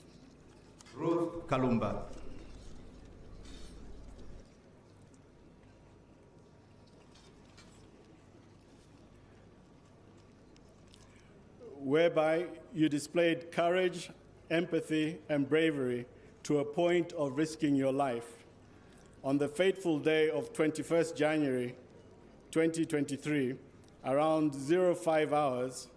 Ruth Kalumba. Whereby you displayed courage, empathy, and bravery to a point of risking your life. On the fateful day of 21st January 2023, around 05 hours,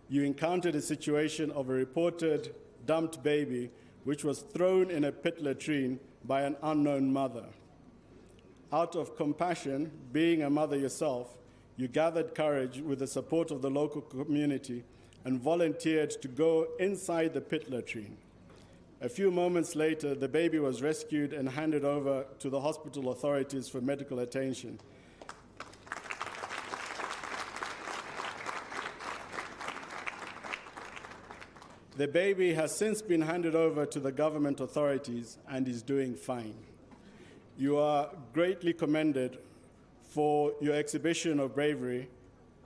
you encountered a situation of a reported dumped baby which was thrown in a pit latrine by an unknown mother. Out of compassion, being a mother yourself, you gathered courage with the support of the local community and volunteered to go inside the pit latrine. A few moments later, the baby was rescued and handed over to the hospital authorities for medical attention. The baby has since been handed over to the government authorities and is doing fine. You are greatly commended for your exhibition of bravery,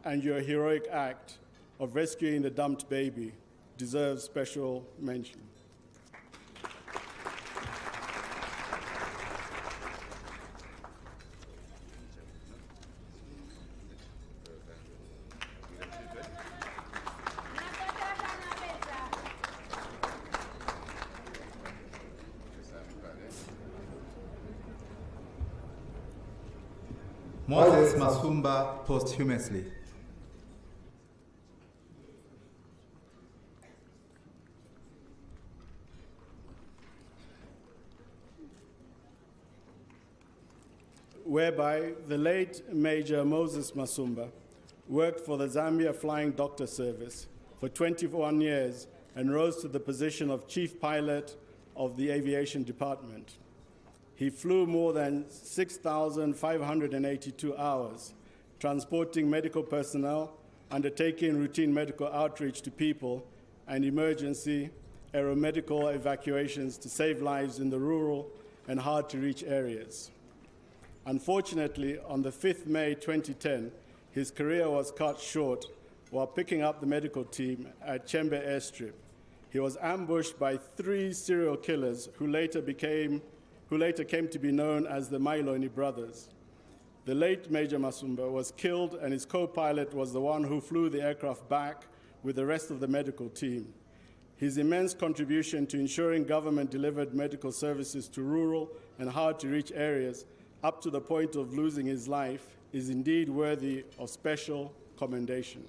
and your heroic act of rescuing the dumped baby deserves special mention. Moses Masumba posthumously. Whereby the late Major Moses Masumba worked for the Zambia Flying Doctor Service for 21 years and rose to the position of Chief Pilot of the Aviation Department. He flew more than 6,582 hours, transporting medical personnel, undertaking routine medical outreach to people, and emergency aeromedical evacuations to save lives in the rural and hard-to-reach areas. Unfortunately, on the 5th May 2010, his career was cut short while picking up the medical team at Chembe Airstrip. He was ambushed by 3 serial killers who later came to be known as the Mailoni brothers. The late Major Masumba was killed, and his co-pilot was the one who flew the aircraft back with the rest of the medical team. His immense contribution to ensuring government-delivered medical services to rural and hard-to-reach areas up to the point of losing his life is indeed worthy of special commendation.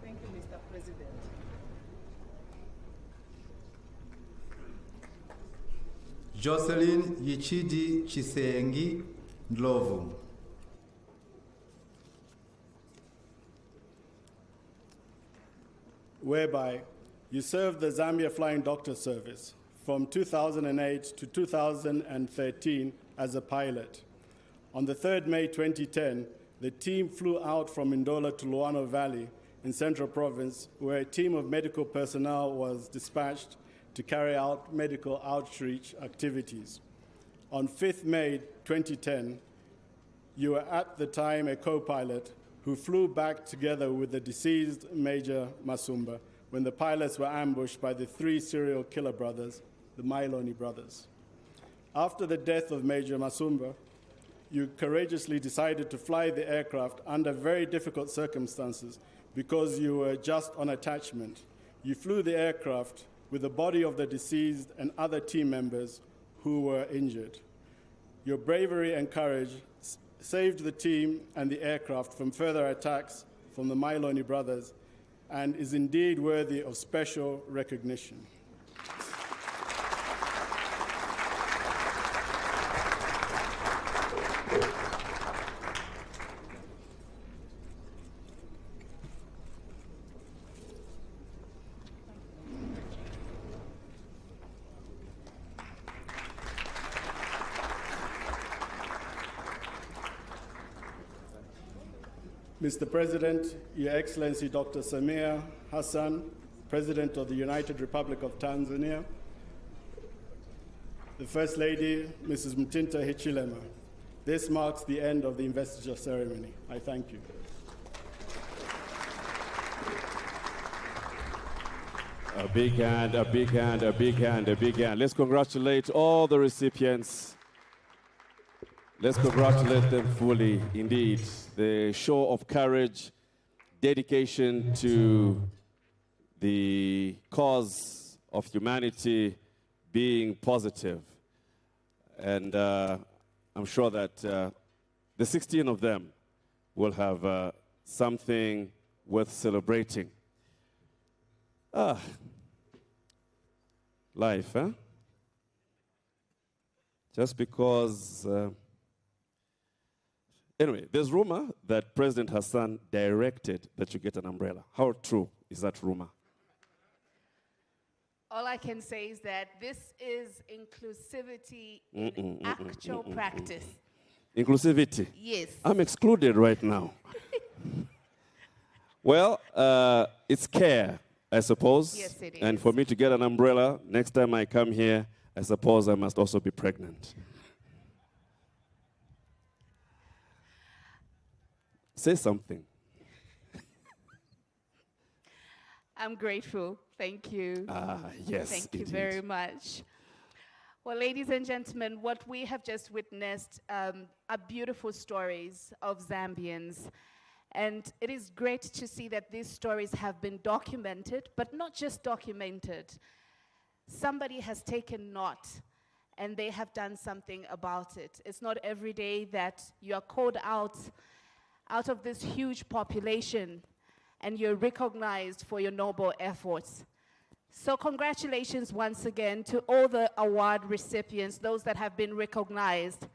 Thank you, Mr. President. Jocelyn Yichidi Chisengi Ndlovu. Whereby you served the Zambia Flying Doctor Service from 2008 to 2013 as a pilot. On the 3rd May 2010, the team flew out from Ndola to Luano Valley in Central Province, where a team of medical personnel was dispatched to carry out medical outreach activities. On 5th May 2010, you were at the time a co-pilot who flew back together with the deceased Major Masumba when the pilots were ambushed by the 3 serial killer brothers, the Mailoni brothers. After the death of Major Masumba, you courageously decided to fly the aircraft under very difficult circumstances because you were just on attachment. You flew the aircraft with the body of the deceased and other team members who were injured. Your bravery and courage saved the team and the aircraft from further attacks from the Mailoni brothers and is indeed worthy of special recognition. Mr. President, Your Excellency Dr. Samia Hassan, President of the United Republic of Tanzania, the First Lady, Mrs. Mtinta Hichilema. This marks the end of the investiture ceremony. I thank you. A big hand, a big hand, a big hand, a big hand. Let's congratulate all the recipients. Let's congratulate them fully, indeed. The show of courage, dedication to the cause of humanity being positive. And I'm sure that the 16 of them will have something worth celebrating. Life, huh? Just because... Anyway, there's rumor that President Hassan directed that you get an umbrella. How true is that rumor? All I can say is that this is inclusivity in actual practice. Inclusivity? Yes. I'm excluded right now. Well, it's care, I suppose. Yes, it And is. for me to get an umbrella, next time I come here, I suppose I must also be pregnant. Say something. I'm grateful. Thank you. Yes, Thank you indeed. very much. Well, ladies and gentlemen, what we have just witnessed are beautiful stories of Zambians. And it is great to see that these stories have been documented, but not just documented. Somebody has taken note, and they have done something about it. It's not every day that you are called out of this huge population and you're recognized for your noble efforts. So congratulations once again to all the award recipients, those that have been recognized.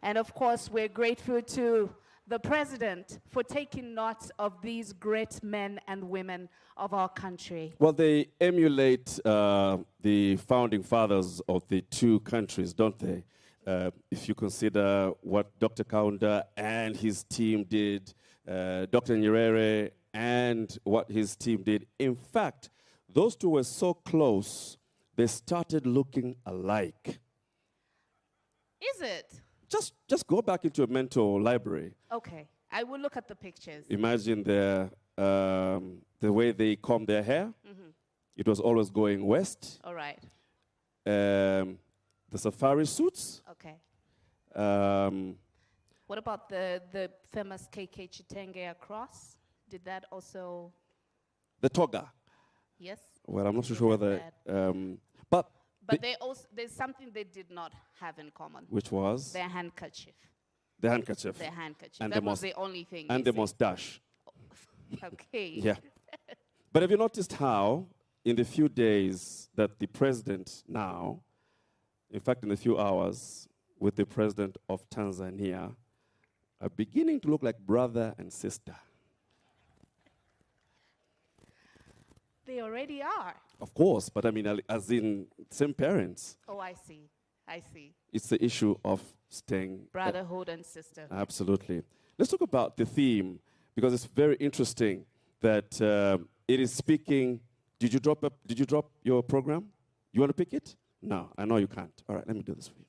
And of course, we're grateful to the President for taking note of these great men and women of our country. Well, they emulate the founding fathers of the two countries, don't they? If you consider what Dr. Kaunda and his team did, Dr. Nyerere and what his team did. In fact, those two were so close, they started looking alike. Is it? Just go back into a mental library. Okay, I will look at the pictures. Imagine the way they comb their hair. It was always going west. All right. The safari suits. Okay. Um, What about the famous KK Chitenge cross? Did that also? the toga. Yes. Well, I'm not so sure whether, but there's something they did not have in common. which was Their handkerchief. the handkerchief. Their handkerchief. And That the was mus- the only thing. and the missing. mustache. Okay. Yeah. But have you noticed how, in the few days that the president now, in fact, in a few hours, with the president of Tanzania, are beginning to look like brother and sister? They already are. Of course, but I mean, as in same parents. Oh, I see. I see. It's the issue of staying. Brotherhood and sister. Absolutely. Let's talk about the theme, because it's very interesting that it is speaking. Did you drop your program? You want to pick it? No, I know you can't. All right, let me do this for you.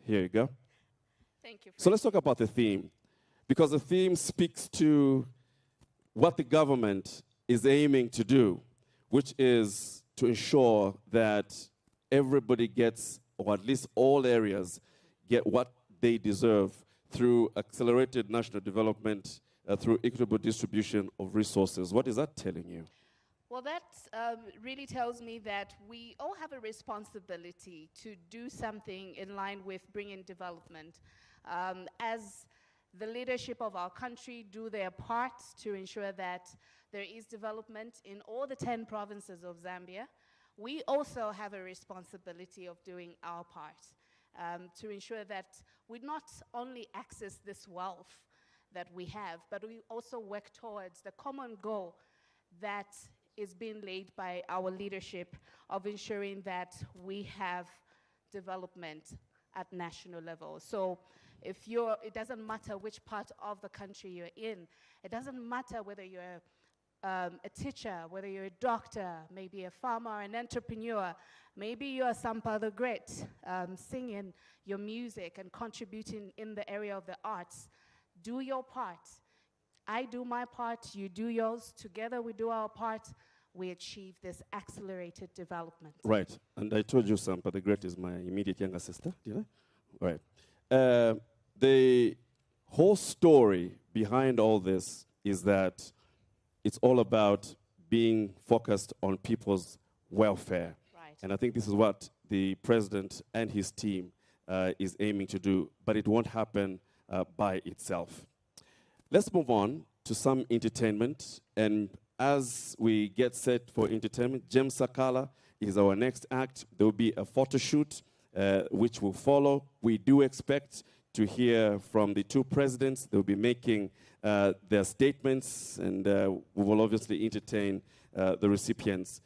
Here you go. Thank you. So let's talk about the theme, because the theme speaks to what the government is aiming to do, which is to ensure that everybody gets, or at least all areas, get what they deserve through accelerated national development, through equitable distribution of resources. What is that telling you? Well, that really tells me that we all have a responsibility to do something in line with bringing development. As the leadership of our country do their part to ensure that there is development in all the 10 provinces of Zambia, we also have a responsibility of doing our part to ensure that we not only access this wealth that we have, but we also work towards the common goal that is being laid by our leadership of ensuring that we have development at national level. So if it doesn't matter which part of the country you're in. It doesn't matter whether you're a teacher, whether you're a doctor, maybe a farmer, an entrepreneur, maybe you're Sampa the Great, singing your music and contributing in the area of the arts. Do your part. I do my part, you do yours. Together we do our part. We achieve this accelerated development. Right. And I told you Sampa the Great is my immediate younger sister, did I? Right. The whole story behind all this is that it's all about being focused on people's welfare. Right. And I think this is what the president and his team is aiming to do, but it won't happen by itself. Let's move on to some entertainment. And as we get set for entertainment, James Sakala is our next act. There will be a photo shoot which will follow. We do expect to hear from the two presidents. They'll be making their statements, and we will obviously entertain the recipients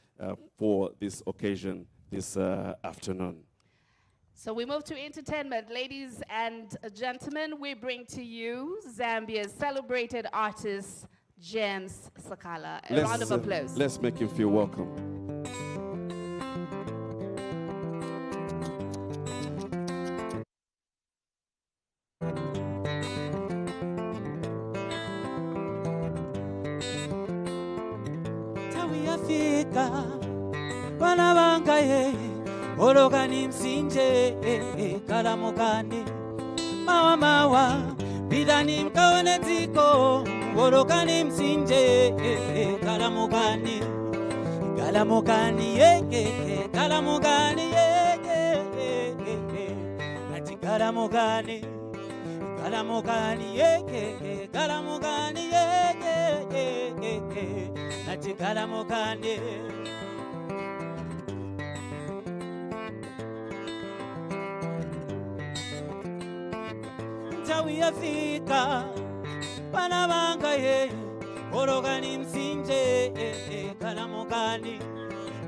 for this occasion this afternoon. So we move to entertainment. Ladies and gentlemen, we bring to you Zambia's celebrated artist, James Sakala. A round of applause. Let's make him feel welcome. Ologani msinje kalamukane mawa mawa bidani mkaone tiko ologani msinje kalamukane kalamukani kalamukani ati kalamukani kalamukani kalamukani ati kalamukani. Yafika bana banga ye ologani msinje kalamukani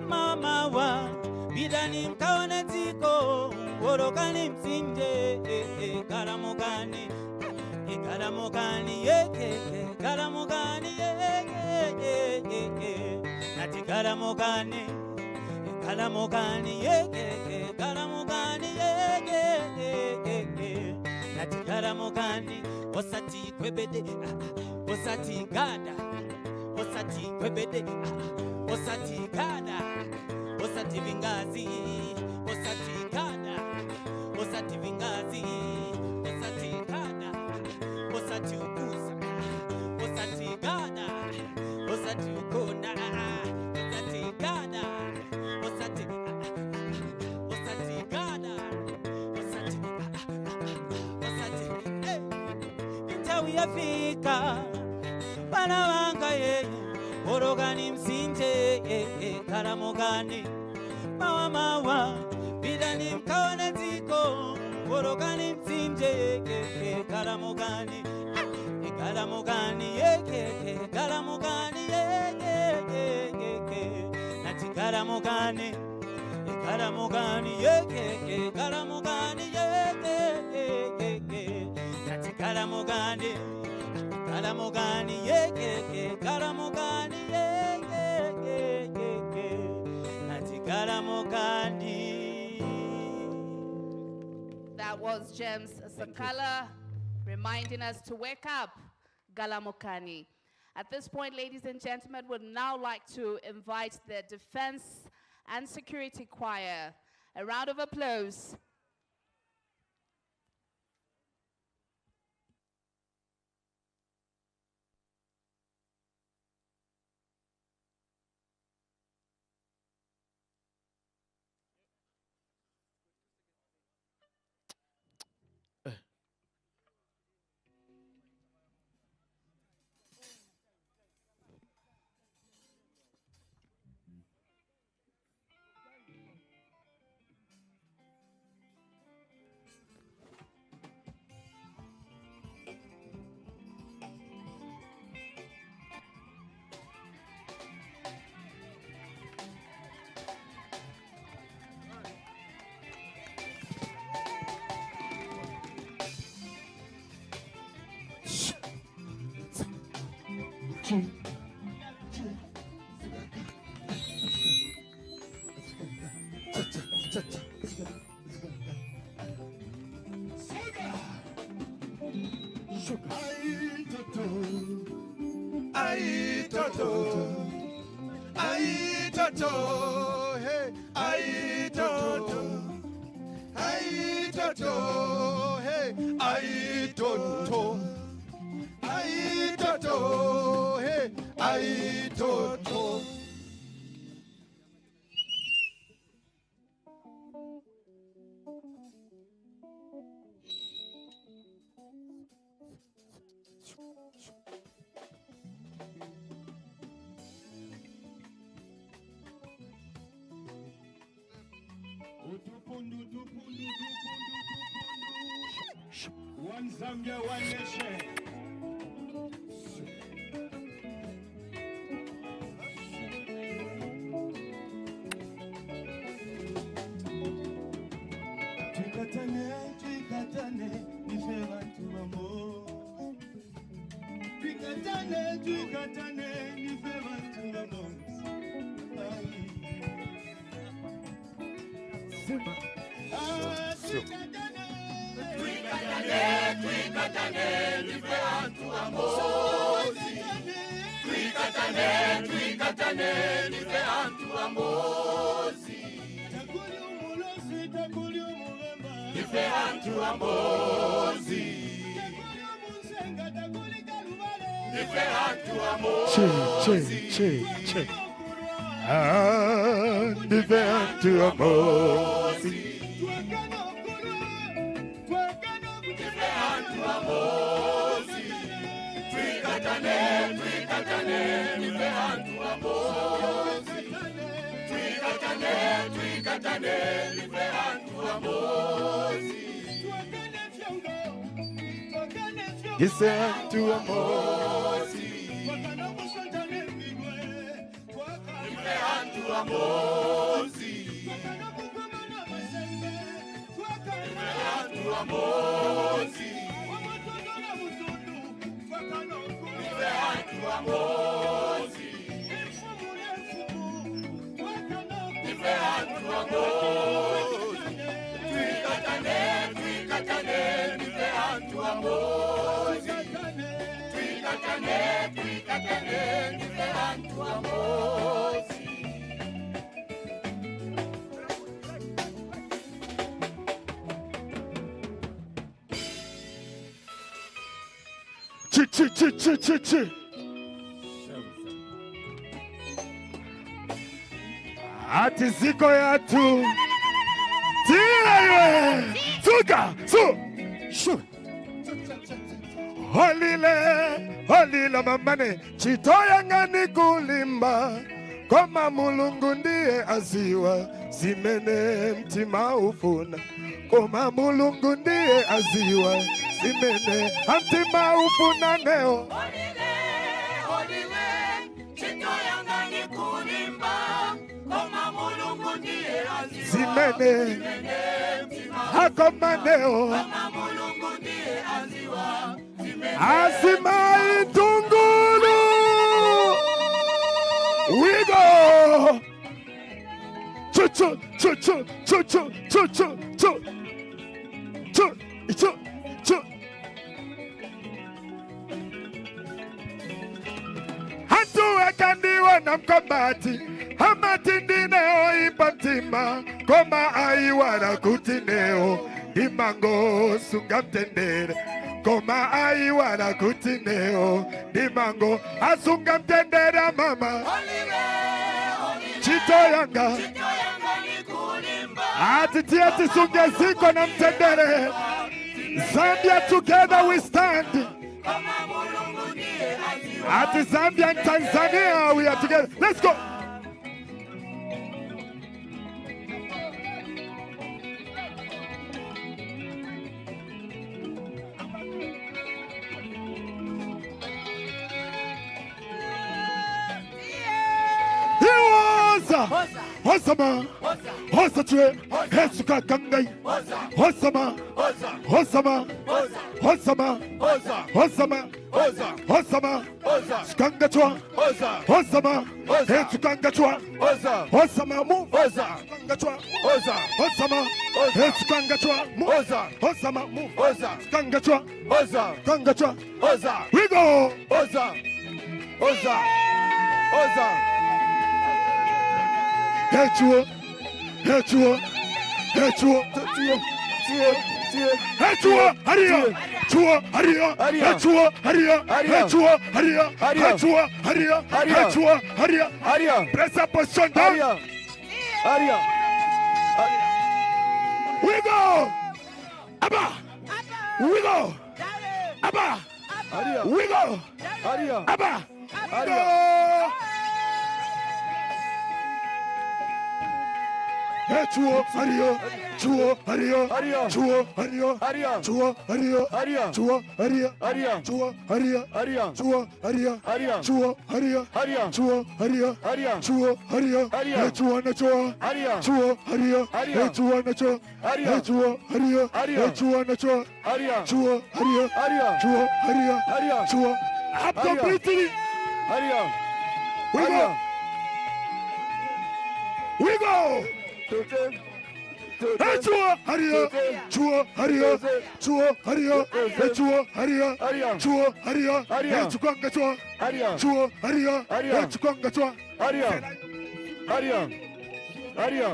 mama wa bidani mkaone tiko ologani msinje kalamukani kalamukani kalamukani nati kalamukani kalamukani kalamukani Kalamukani, osati kwebede, osati gada, osati kwebede, osati gada, osati vingazi, osati gada, osati vingazi, osati gada, osati ukusa, osati gada, osati ukona, osati gada, osati gada, yafika bana banga ye ologani msinje kalamukani mawa mawa bidani mkaone tiko ologani msinje kalamukani kalamukani kalamukani nati kalamukani kalamukani kalamukani nati kalamukani kalamukani kalamukani nati kalamukani. That was James Sakala reminding us to wake up, Galamukani. At this point, ladies and gentlemen, would now like to invite the Defense and Security Choir. A round of applause. Ay toto, ay toto, hey, ay toto, ay toto, hey, ay toto, ay toto, hey, ay toto. One Zambia, one nation. Twikatane, twikatane, nife bantu bamo. Twikatane, twikatane, nife bantu bamo. Simba. Twikatane, nife bantu amozi. Twikatane, twikatane, nife bantu amozi. Nife bantu amozi. Nife bantu amozi. Che. Ah, nife bantu amozi. Twikatane, twikatane, nife bantu amozi. Twikatane, twikatane, nife bantu amozi. Nife bantu amozi. Nife bantu amozi. Nife bantu amozi. Twikatane, twikatane, nife bantu amozi. Twikatane, twikatane, nife bantu amozi. Chi. Ati ziko yatu tiwe suka shu holile mamane chitoya ngani kulimba koma mulungu ndiye aziwa zimene mtima ufuna koma mulungu ndiye aziwa zimene mtima ufuna neo Holile, chitoya ngani kulimba koma mulungu ndiye aziwa zimene hakomaneo koma mulungu ndiye aziwa zimene Asima itungulu we go chu hatu wakandiwa na mkombati hamati ndineo ipatima koma aiwara kutineo dimango sunga mtendere koma aiwara kutineo dimango asunga mtendere mama chito yanga ati sunge ziko na mtendere Zambia together we stand ati Zambia and Tanzania we are together. Let's go. Hosama, Hosatre, Hesuka Gangai, Hosama, Hosama, Hosama, Hosama, Oza. Osama. Oza. Skangachwa. Oza. Osama. Oza. Skangachwa. Oza. Osama. Move. Oza. Skangachwa. Oza. Osama. Oza. Skangachwa. Oza. Osama. Move. Oza. Skangachwa. Oza. Skangachwa. Oza. We go. Oza. Oza. Oza. Hechuo. Hechuo. Hechuo. Hechuo. Haria. Chuo. Haria. Hechuo. Haria. Hechuo. Haria. Hechuo. Haria. Hechuo. Haria. Haria. Press up position down. Haria. We go. Abba. We go. Abba. We go. Abba. Go. Chuo, Haria, Chuo, Haria, Chuo, Haria, Chuo, Haria, Chuo, Haria, Chuo, Haria, Chuo, Haria, Chuo, Haria, Chuo, Haria, Chuo, Haria, Chuo, Nacho, Chuo, Haria, Chuo, Nacho, Chuo, Haria, Chuo, Nacho, Chuo, Haria, Chuo, up completely. We go. We go. Chuo Haria, Chuo Haria, Chuo Haria, Chuo Haria, Chuo Haria, Chukanga Chua, Chuo Haria, Chukanga Chua, Haria, Chuo Haria,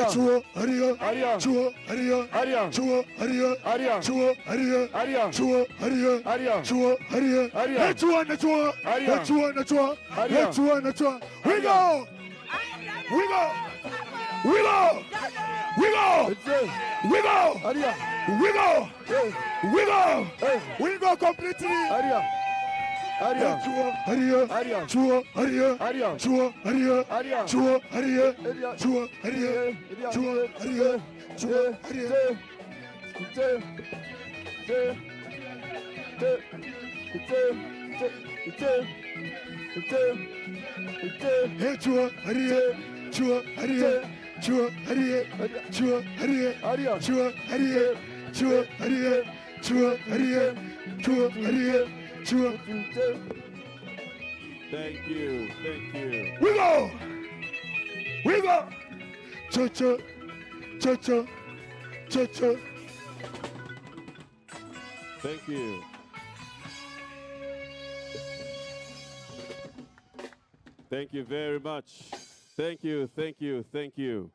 Chuo Haria, Chuo Haria, Chuo Haria, Chuo Haria, Chuo Haria, Chuo Nachua, Chuo Nachua, Chuo Nachua. We go. We go! We go! We go! We go! We go! We go! We go completely! Chuo Haria, Chuo Haria, Chuo Haria, Chuo Haria, Chuo Haria, Chuo Haria, Chuo Haria. Chuo Haria, Chuo Haria, Chuo Haria, Chuo Haria, Chuo Haria, Chuo Haria, Chuo Haria, Chuo Haria, Chuo. Thank you, thank you. We go! We go! Cho-cho, cho-cho, cho-cho. Thank you. Thank you very much. Thank you, thank you, thank you.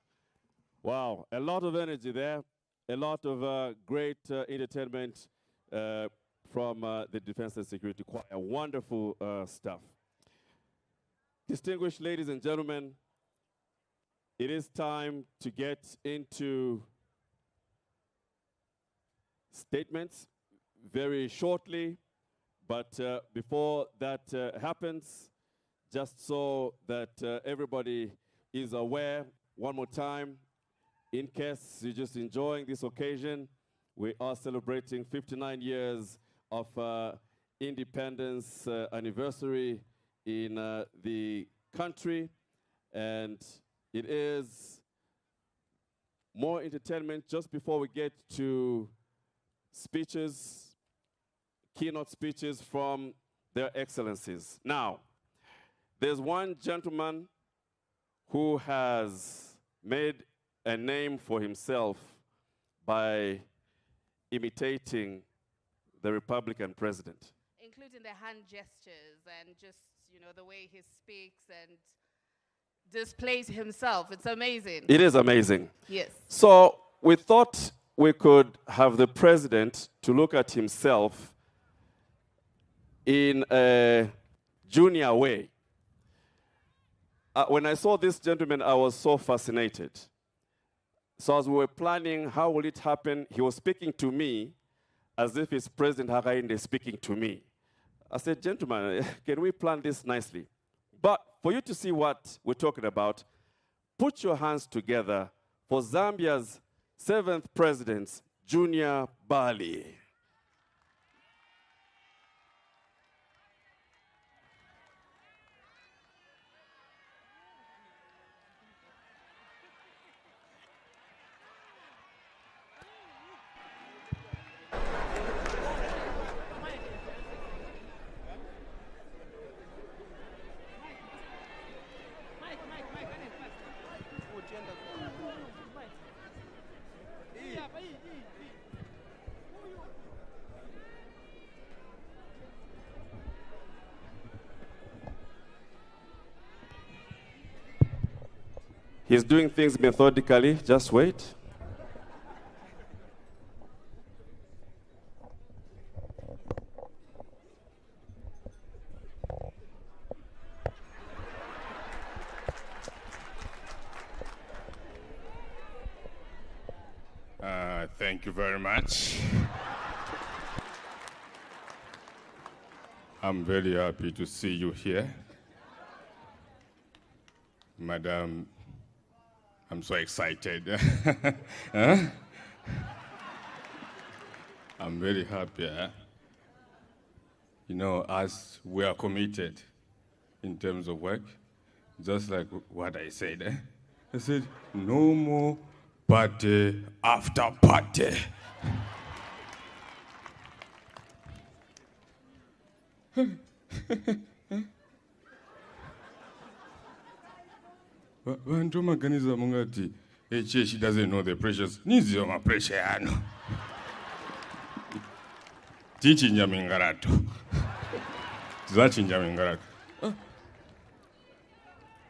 Wow, a lot of energy there, a lot of great entertainment from the Defense and Security Choir. Wonderful stuff. Distinguished ladies and gentlemen, it is time to get into statements very shortly, but before that happens, just so that everybody is aware, one more time, in case you're just enjoying this occasion, we are celebrating 59 years of independence anniversary in the country, and it is more entertainment just before we get to speeches, keynote speeches from their excellencies. Now, there's one gentleman who has made a name for himself by imitating the Republican president. Including the hand gestures and just, you know, the way he speaks and displays himself. It's amazing. It is amazing. Yes. So we thought we could have the president to look at himself in a junior way. When I saw this gentleman, I was so fascinated. So as we were planning, how will it happen? He was speaking to me as if it's President Hakainde speaking to me. I said, gentlemen, can we plan this nicely? But for you to see what we're talking about, put your hands together for Zambia's 7th President, Junior Bali. He's doing things methodically. Just wait. Thank you very much. I'm very happy to see you here. Madam, I'm so excited. Huh? I'm very happy. Huh? You know, as we are committed in terms of work, just like what I said. I said, no more party after party. Vantu maganiza mungati, she doesn't know the pressures. Nizio ma pressure ano. Tichinja mingarato. Zachinja mingarato.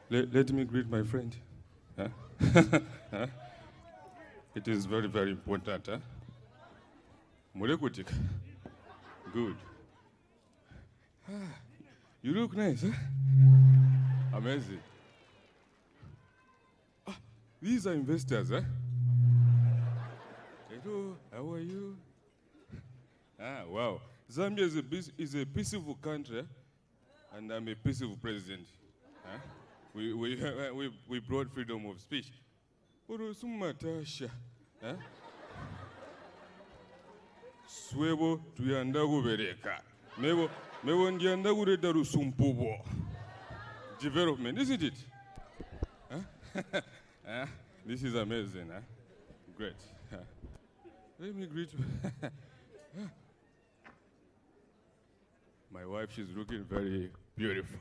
Let me greet my friend. Huh? Huh? It is very, very important. Huh? Mulekutika. Good. You look nice, huh? Amazing. These are investors, huh? Hello, how are you? Wow. Zambia is a peaceful country, and I'm a peaceful president. Huh? We brought freedom of speech. Matasha. Huh? Swebo tuyandagu bereka. Mebo ndiyandagu redaru sumpubo. Development, isn't it? Huh? This is amazing, huh? Great. Let me greet you. My wife, she's looking very beautiful.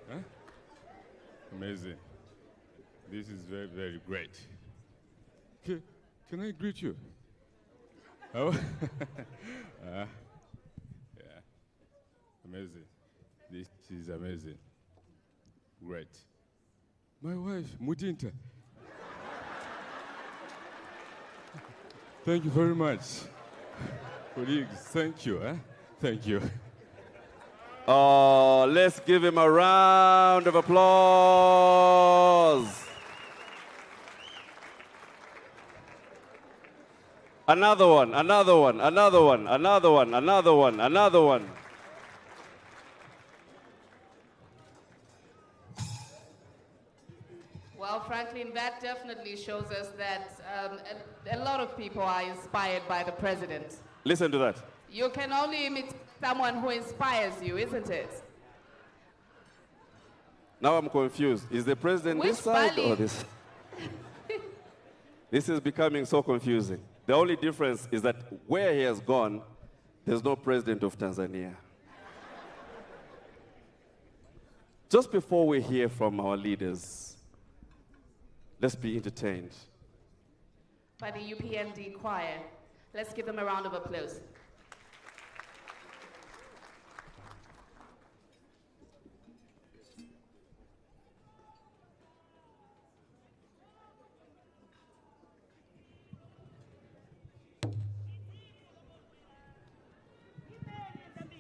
Huh? Amazing. This is very, very great. Can I greet you? Oh? Yeah. Amazing. This is amazing. Great. My wife, Mutinta. Thank you very much. Colleagues, thank you. Huh? Thank you. Oh, let's give him a round of applause. Another one, another one, another one, another one, another one, another one. Well, Franklin, that definitely shows us that a lot of people are inspired by the president. Listen to that. You can only imitate someone who inspires you, isn't it? Now I'm confused. Is the president this side or this? This is becoming so confusing. The only difference is that where he has gone, there's no president of Tanzania. Just before we hear from our leaders, let's be entertained by the UPND choir. Let's give them a round of applause.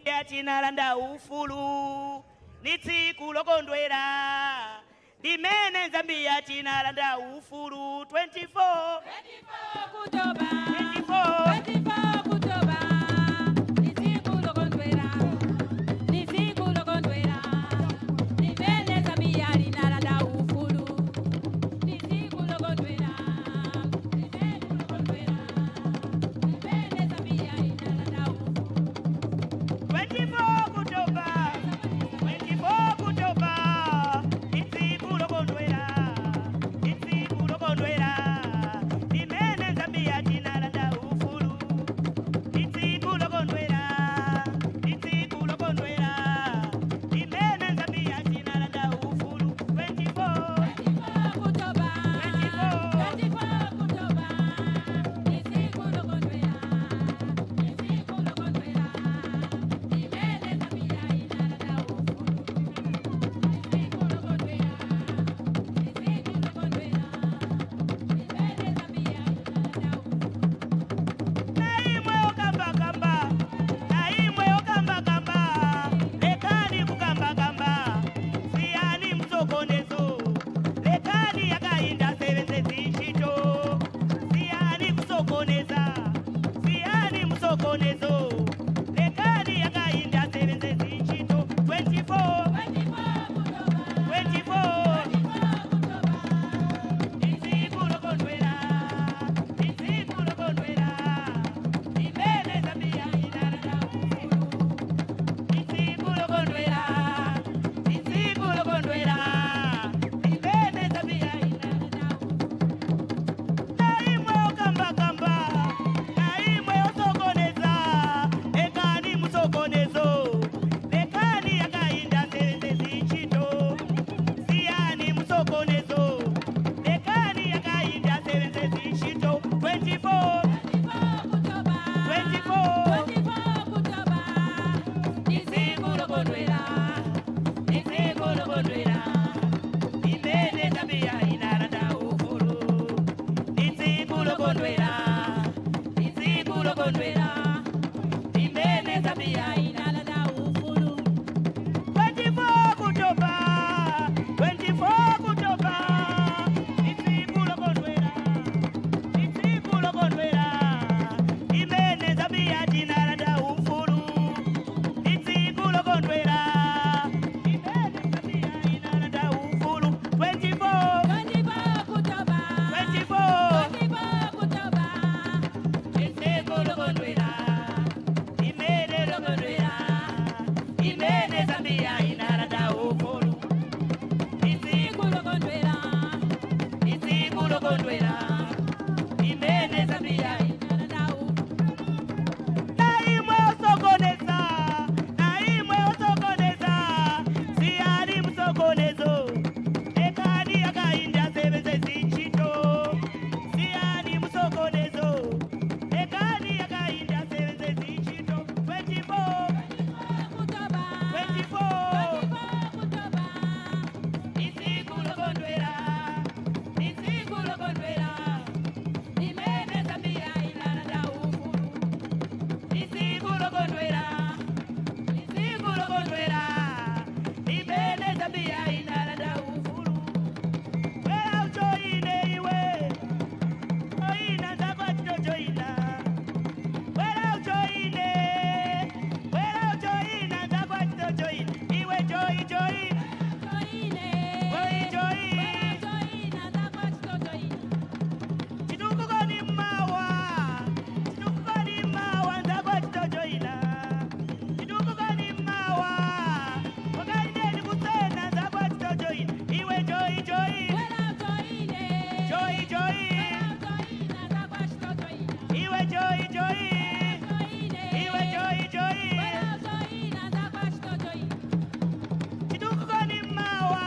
Yatinalanda ufulu nitsiku lokondwera dimene Zambia tinalanda ufulu 24 Oktoba 24 Oktoba nitsiku lokondwera dimene Zambia tinalanda ufulu nitsiku lokondwera dimene Zambia tinalanda ufulu 24 Oktoba 24 Oktoba nitsiku lokondwera dimene Zambia tinalanda ufulu nitsiku lokondwera dimene Zambia tinalanda ufulu 24 Oktoba 24 Oktoba nitsiku lokondwera dimene Zambia tinalanda ufulu kondwela imene Zambia naimwe osokoneza siyali musokonezo ekadi akainda sebenze zinchito siyali musokonezo ekadi akainda sebenze zinchito 24 Oktoba 24 Oktoba isikulo kondwela imene Zambia inalanda uhuru isikulo kondwela imene Zambia inalanda uhuru wela ujoine iwe oina zakwatito joina wela ujoina zakwatito joina iwe joi chitukukoni mawa zakwatito joina chitukukoni mawa wakaineni kusena zakwatito joina iwe joi iwe joi chitukukoni mawa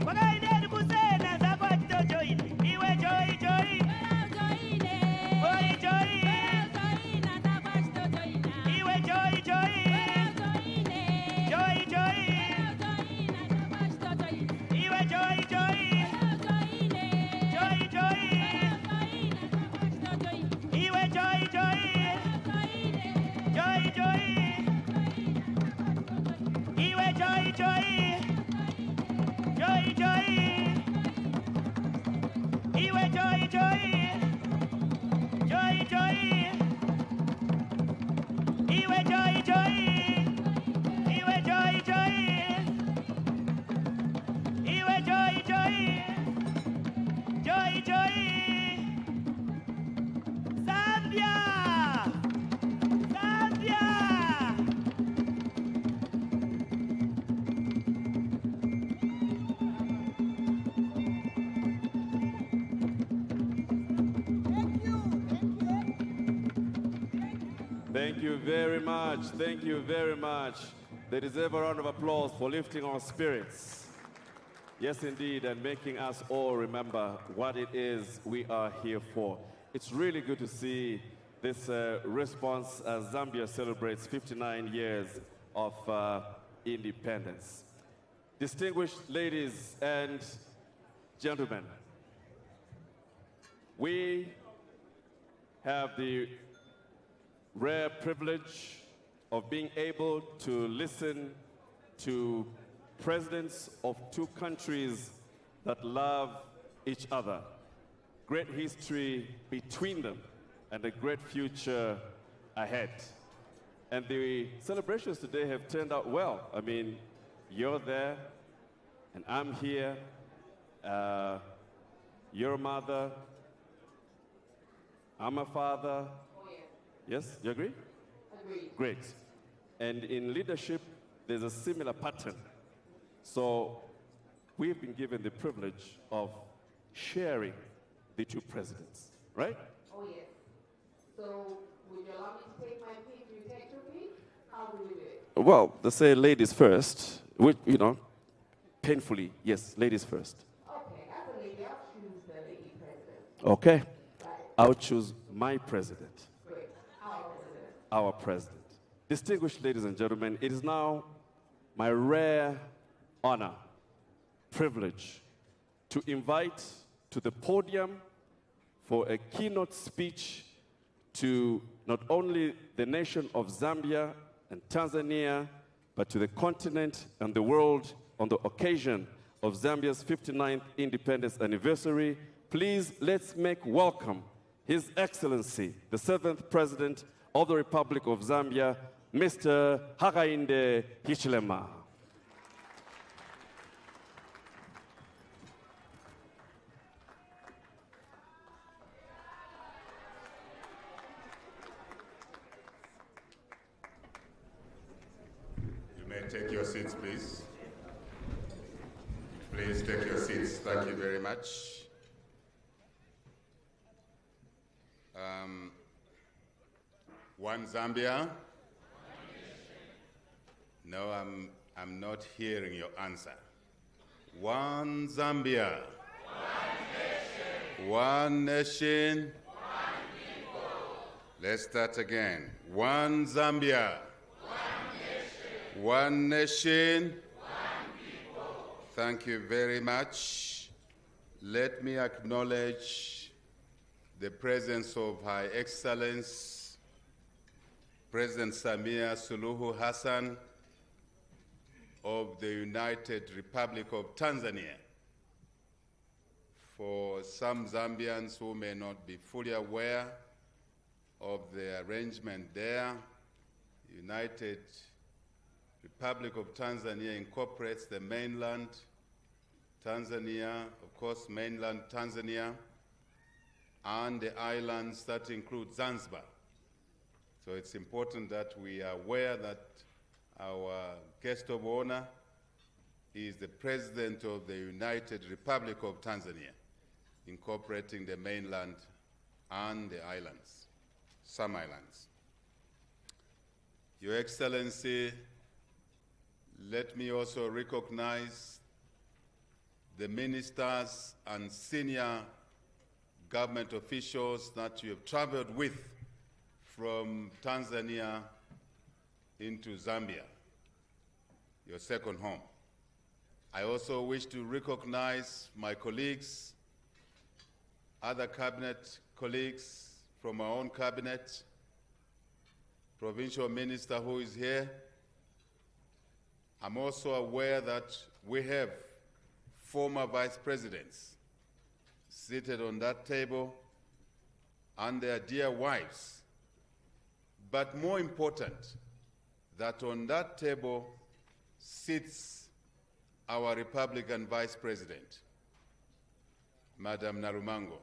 wakaineni kusena zakwatito joina iwe joi iwe Thank you very much. Thank you very much. They deserve a round of applause for lifting our spirits. Yes, indeed, and making us all remember what it is we are here for. It's really good to see this response as Zambia celebrates 59 years of independence. Distinguished ladies and gentlemen, we have the rare privilege of being able to listen to presidents of two countries that love each other. Great history between them and a great future ahead. And the celebrations today have turned out well. I mean, you're there, and I'm here. You're a mother. I'm a father. Yes, you agree? Agree. Great. And in leadership, there's a similar pattern. So we've been given the privilege of sharing the two presidents, right? Oh, yes. So, would you allow me to take my pick? You take your pick? How do we do it? Well, they say ladies first, which, you know, painfully, yes, ladies first. Okay, as a lady, I'll choose the lady president. Okay. Right. I'll choose my president. Great. Our president. Our president. Distinguished ladies and gentlemen, it is now my rare honor, privilege, to invite to the podium for a keynote speech to not only the nation of Zambia and Tanzania, but to the continent and the world on the occasion of Zambia's 59th independence anniversary. Please, let's make welcome His Excellency, the 7th President of the Republic of Zambia, Mr. Hakainde Hichilema. You may take your seats, please. Please take your seats. Thank you very much. One Zambia? No, I'm not hearing your answer. One Zambia. One nation. One people. Let's start again. One Zambia. One nation. One people. Thank you very much. Let me acknowledge the presence of Her Excellency President Samia Suluhu Hassan of the United Republic of Tanzania. For some Zambians who may not be fully aware of the arrangement there, United Republic of Tanzania incorporates the mainland Tanzania, of course, mainland Tanzania, and the islands that include Zanzibar. So it's important that we are aware that our guest of honor is the President of the United Republic of Tanzania, incorporating the mainland and the islands, some islands. Your Excellency, let me also recognize the ministers and senior government officials that you have traveled with from Tanzania into Zambia, your second home. I also wish to recognize my colleagues, other cabinet colleagues from our own cabinet, provincial minister who is here. I'm also aware that we have former vice presidents seated on that table and their dear wives. But more important, that on that table sits our Republican Vice President, Madam Narumango.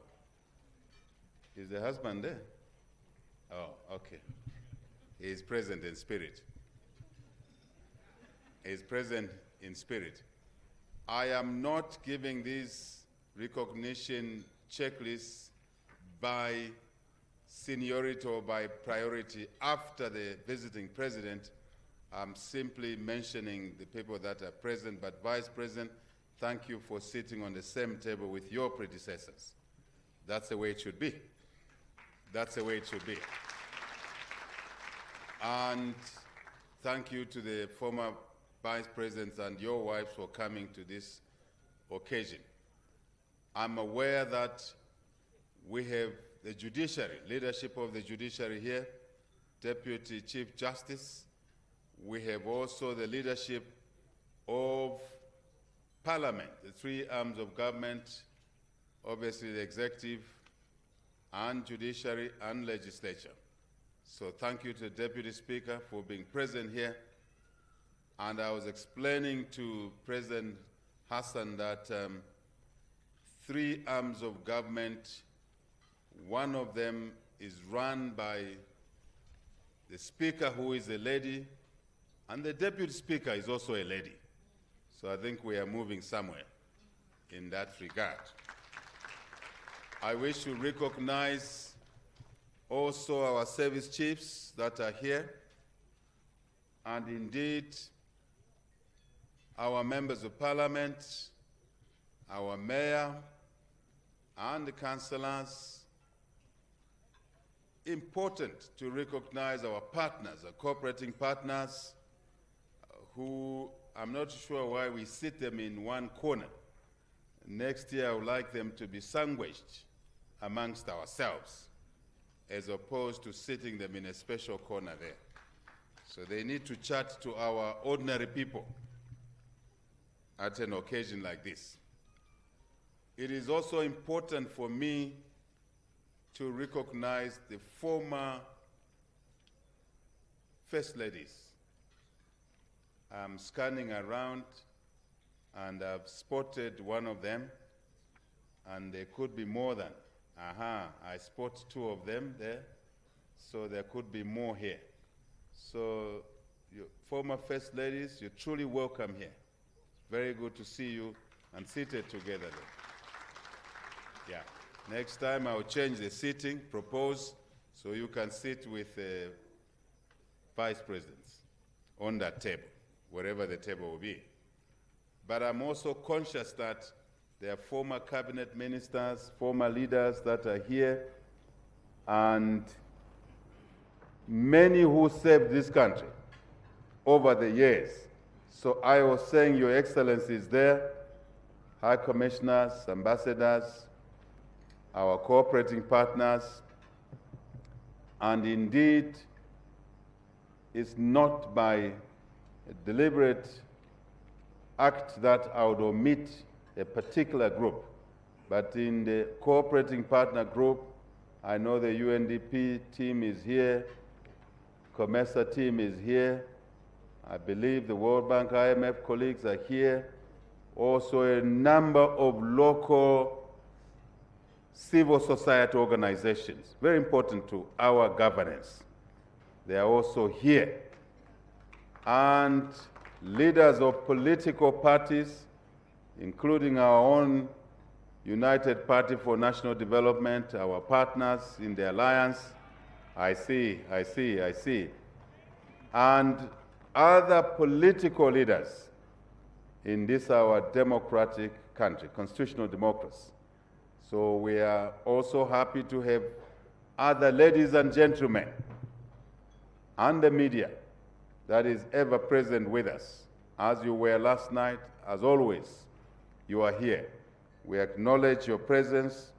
Is the husband there? Oh, okay. He is present in spirit. He is present in spirit. I am not giving these recognition checklists by seniority or by priority after the visiting president. I'm simply mentioning the people that are present, but Vice President, thank you for sitting on the same table with your predecessors. That's the way it should be. That's the way it should be. And thank you to the former Vice Presidents and your wives for coming to this occasion. I'm aware that we have the judiciary, leadership of the judiciary here, Deputy Chief Justice. We have also the leadership of Parliament, the three arms of government, obviously the executive and judiciary and legislature. So thank you to the Deputy Speaker for being present here. And I was explaining to President Hassan that three arms of government, one of them is run by the Speaker, who is a lady, and the Deputy Speaker is also a lady. So I think we are moving somewhere in that regard. I wish to recognize also our service chiefs that are here, and indeed our members of parliament, our mayor, and the councillors. Important to recognize our partners, our cooperating partners, who I'm not sure why we sit them in one corner. Next year, I would like them to be sandwiched amongst ourselves, as opposed to sitting them in a special corner there. So they need to chat to our ordinary people at an occasion like this. It is also important for me to recognize the former First Ladies. I'm scanning around and I've spotted one of them, and there could be more than. I spot two of them there, so there could be more here. So, you former First Ladies, you're truly welcome here. Very good to see you and seated together there. Yeah. Next time I'll change the seating, propose, so you can sit with vice presidents on that table, wherever the table will be. But I'm also conscious that there are former cabinet ministers, former leaders that are here, and many who served this country over the years. So I was saying Your Excellency is there, High Commissioners, ambassadors, our cooperating partners, and indeed, it's not by a deliberate act that I would omit a particular group, but in the cooperating partner group, I know the UNDP team is here, COMESA team is here, I believe the World Bank, IMF colleagues are here, also a number of local civil society organizations, very important to our governance. They are also here. And leaders of political parties, including our own United Party for National Development, our partners in the alliance, I see. And other political leaders in this our democratic country, constitutional democracy. So we are also happy to have other ladies and gentlemen and the media that is ever present with us. As you were last night, as always, you are here. We acknowledge your presence.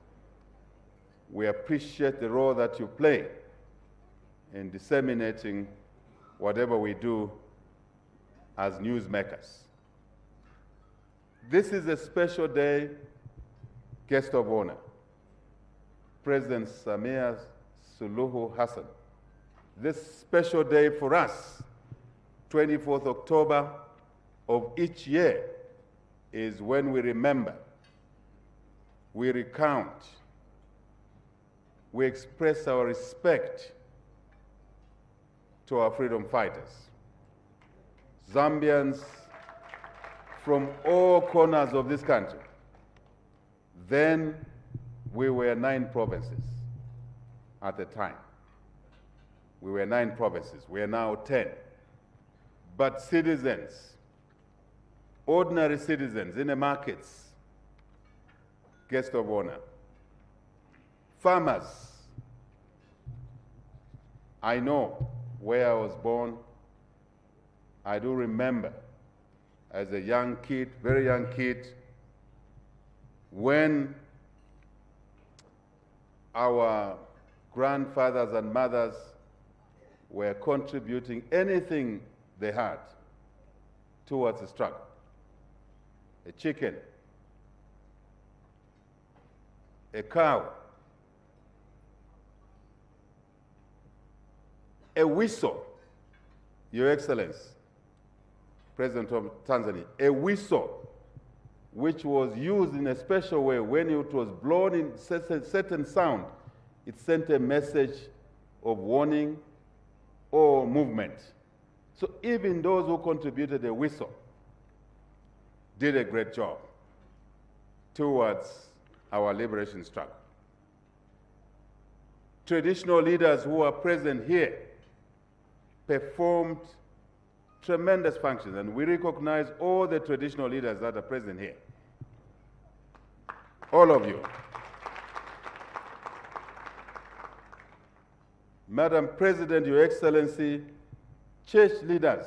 We appreciate the role that you play in disseminating whatever we do as newsmakers. This is a special day, guest of honor, President Samia Suluhu Hassan. This special day for us, 24th October of each year, is when we remember, we recount, we express our respect to our freedom fighters. Zambians from all corners of this country. Then we were 9 provinces at the time. We were 9 provinces. We are now 10. But citizens, ordinary citizens in the markets, guest of honor, farmers. I know where I was born. I do remember as a young kid, very young kid, when our grandfathers and mothers were contributing anything they had towards the struggle. A chicken, a cow, a whistle, Your Excellency, President of Tanzania, a whistle which was used in a special way. When it was blown in certain sound, it sent a message of warning or movement. So even those who contributed a whistle did a great job towards our liberation struggle. Traditional leaders who are present here performed tremendous functions, and we recognize all the traditional leaders that are present here. All of you. Madam President, Your Excellency, church leaders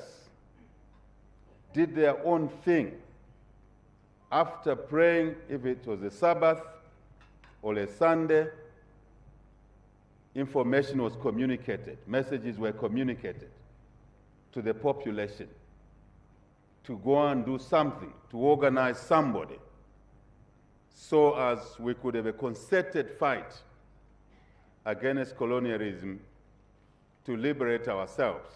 did their own thing. After praying, if it was a Sabbath or a Sunday, information was communicated, messages were communicated to the population to go and do something, to organize somebody, so as we could have a concerted fight against colonialism to liberate ourselves.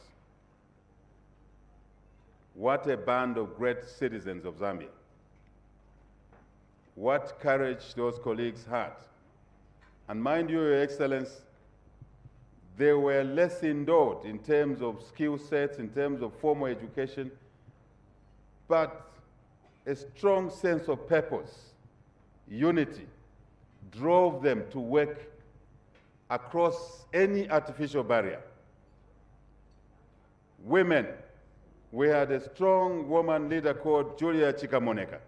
What a band of great citizens of Zambia. What courage those colleagues had. And mind you, Your Excellency, they were less endowed in terms of skill sets, in terms of formal education, but a strong sense of purpose, unity, drove them to work across any artificial barrier. Women, we had a strong woman leader called Julia Chikamoneka,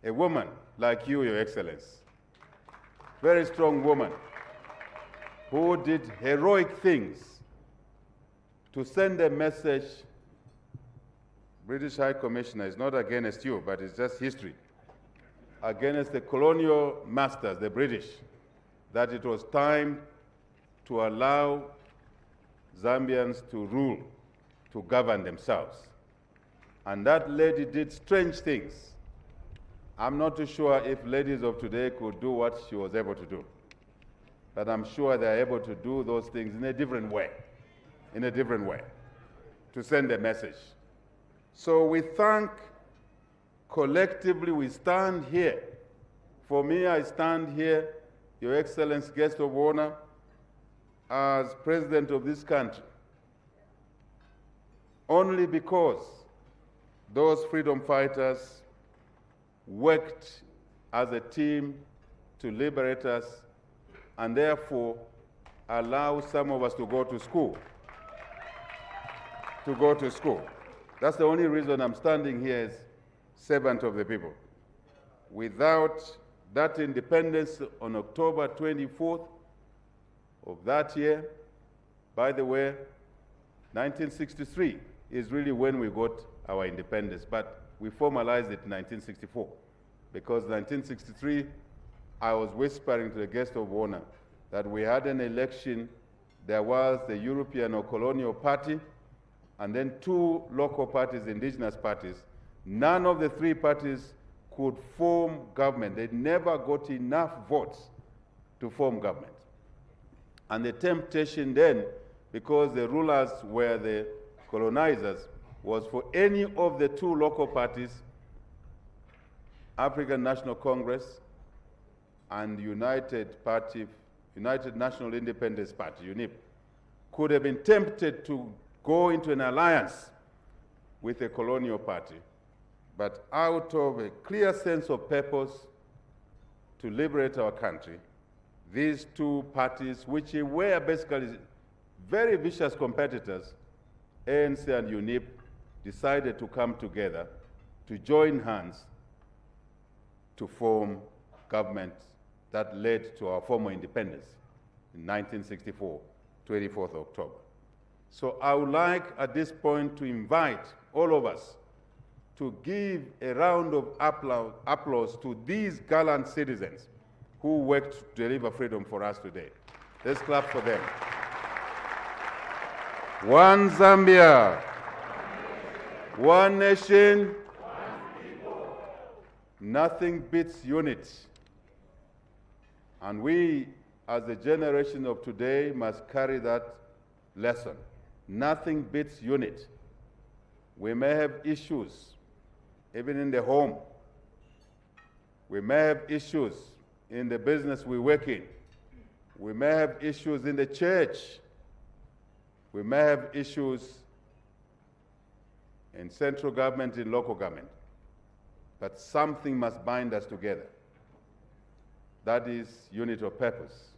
a woman like you, Your Excellency, very strong woman who did heroic things to send a message. British High Commissioner is not against you, but it's just history, against the colonial masters, the British, that it was time to allow Zambians to rule, to govern themselves. And that lady did strange things. I'm not too sure if ladies of today could do what she was able to do. But I'm sure they're able to do those things in a different way, to send a message. So we thank, collectively, we stand here. For me, I stand here, Your Excellency, guest of honor, as president of this country, only because those freedom fighters worked as a team to liberate us and therefore allow some of us to go to school. That's the only reason I'm standing here as servant of the people. Without that independence on October 24th of that year, by the way, 1963 is really when we got our independence, but we formalized it in 1964, because 1963, I was whispering to the guest of honor that we had an election. There was the European or Colonial Party, and then two local parties, indigenous parties. None of the three parties could form government. They never got enough votes to form government. And the temptation then, because the rulers were the colonizers, was for any of the two local parties, African National Congress and United National Independence Party, UNIP, could have been tempted to go into an alliance with a colonial party. But out of a clear sense of purpose to liberate our country, these two parties, which were basically very vicious competitors, ANC and UNIP, decided to come together, to join hands, to form government that led to our formal independence in 1964, 24th October. So I would like at this point to invite all of us to give a round of applause to these gallant citizens who worked to deliver freedom for us today. Let's clap for them. One Zambia, one nation, nothing beats unity. And we, as the generation of today, must carry that lesson. Nothing beats unity. We may have issues, even in the home. We may have issues in the business we work in. We may have issues in the church. We may have issues in central government, in local government. But something must bind us together. That is unity of purpose.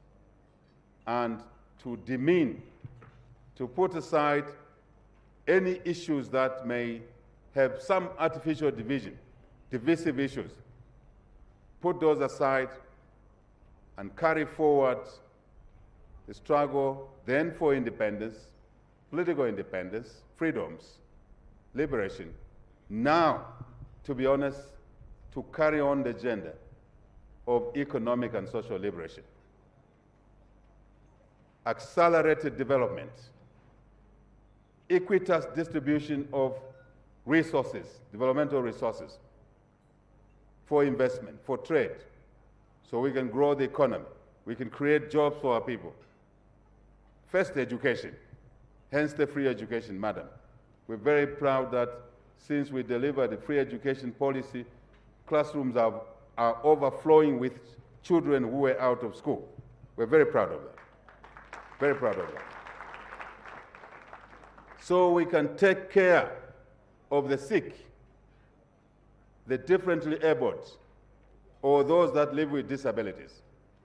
And to demean, to put aside any issues that may have some artificial division, divisive issues, put those aside and carry forward the struggle then for independence, political independence, freedoms, liberation. Now, to be honest, to carry on the agenda of economic and social liberation. Accelerated development, equitous distribution of resources, developmental resources, for investment, for trade, so we can grow the economy, we can create jobs for our people. First, education, hence the free education, madam. We're very proud that since we delivered the free education policy, classrooms are overflowing with children who were out of school. We're very proud of that. Very proud of that. So we can take care of the sick, the differently abled, or those that live with disabilities.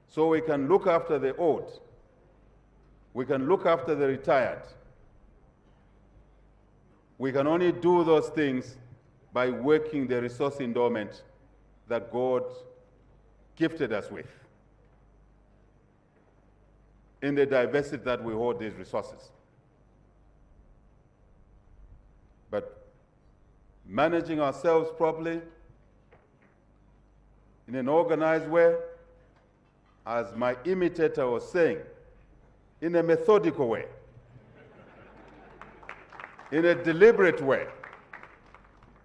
So we can look after the old. We can look after the retired. We can only do those things by working the resource endowment that God gifted us with in the diversity that we hold these resources. But managing ourselves properly in an organized way, as my imitator was saying, in a methodical way, in a deliberate way,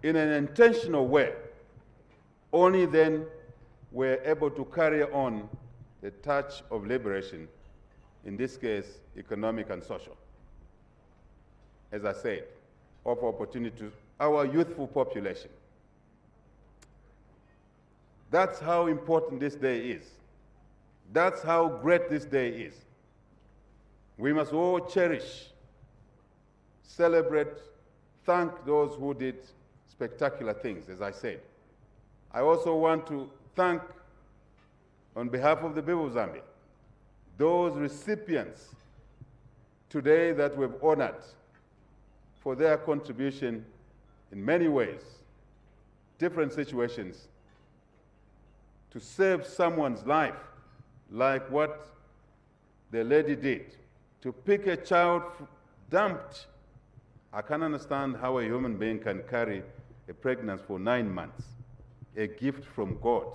in an intentional way, only then we're able to carry on the touch of liberation, in this case, economic and social. As I said, offer opportunity to our youthful population. That's how important this day is. That's how great this day is. We must all cherish, celebrate, thank those who did spectacular things, as I said. I also want to thank, on behalf of the people of Zambia, those recipients today that we've honored for their contribution in many ways, different situations, to save someone's life, like what the lady did, to pick a child dumped. I can't understand how a human being can carry a pregnancy for 9 months, a gift from God.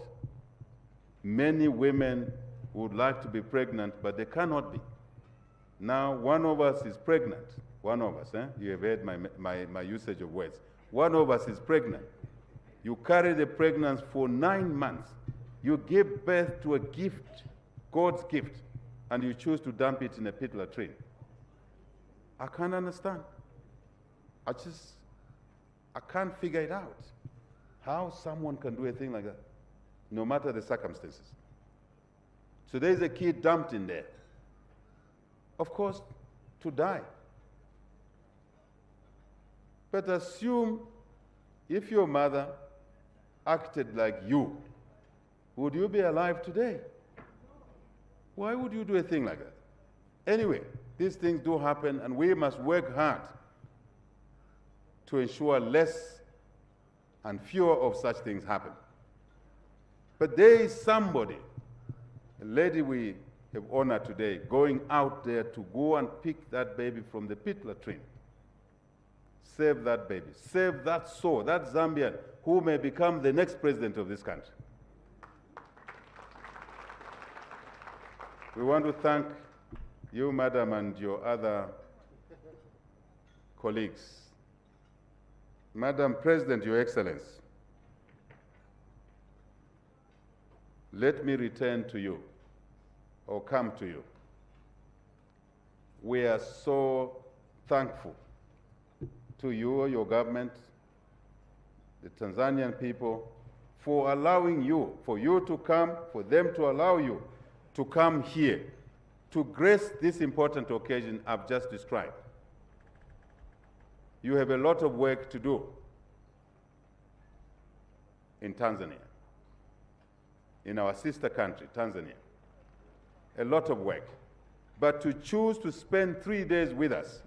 Many women would like to be pregnant, but they cannot be. Now, one of us is pregnant. One of us, you have heard my usage of words. One of us is pregnant. You carry the pregnancy for 9 months. You give birth to a gift, God's gift, and you choose to dump it in a pit latrine. I can't understand. I can't figure it out. How someone can do a thing like that, no matter the circumstances. So there's a kid dumped in there. Of course, to die. But assume if your mother acted like you, would you be alive today? Why would you do a thing like that? Anyway, these things do happen, and we must work hard to ensure less and fewer of such things happen. But there is somebody, a lady we have honored today, going out there to go and pick that baby from the pit latrine. Save that baby. Save that soul, that Zambian who may become the next president of this country. We want to thank you, madam, and your other colleagues. Madam President, Your Excellency, let me return to you, or come to you. We are so thankful to you, your government, the Tanzanian people, for allowing you, for you to come, for them to allow you to come here to grace this important occasion I've just described. You have a lot of work to do in Tanzania, in our sister country, Tanzania. A lot of work. But to choose to spend 3 days with us,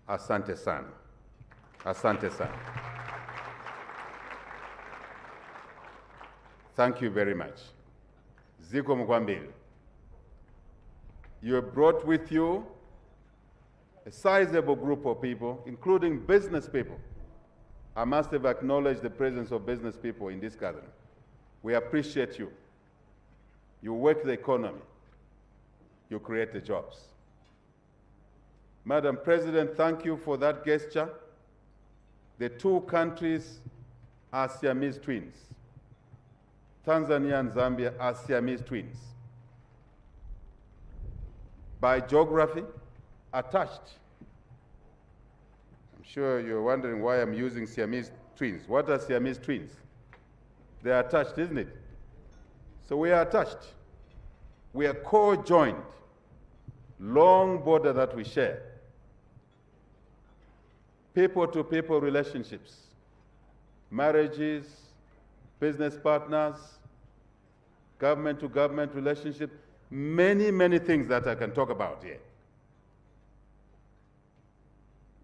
asante sana. Asante sana. Thank you very much. Ziko Mkwambili. You have brought with you a sizable group of people, including business people. I must have acknowledged the presence of business people in this gathering. We appreciate you. You work the economy. You create the jobs. Madam President, thank you for that gesture. The two countries are Siamese twins. Tanzania and Zambia are Siamese twins. By geography, attached. I'm sure you're wondering why I'm using Siamese twins. What are Siamese twins? They are attached, isn't it? So we are attached. We are co-joined. Long border that we share. People-to-people relationships, marriages, business partners, government-to-government relationship, many, many things that I can talk about here.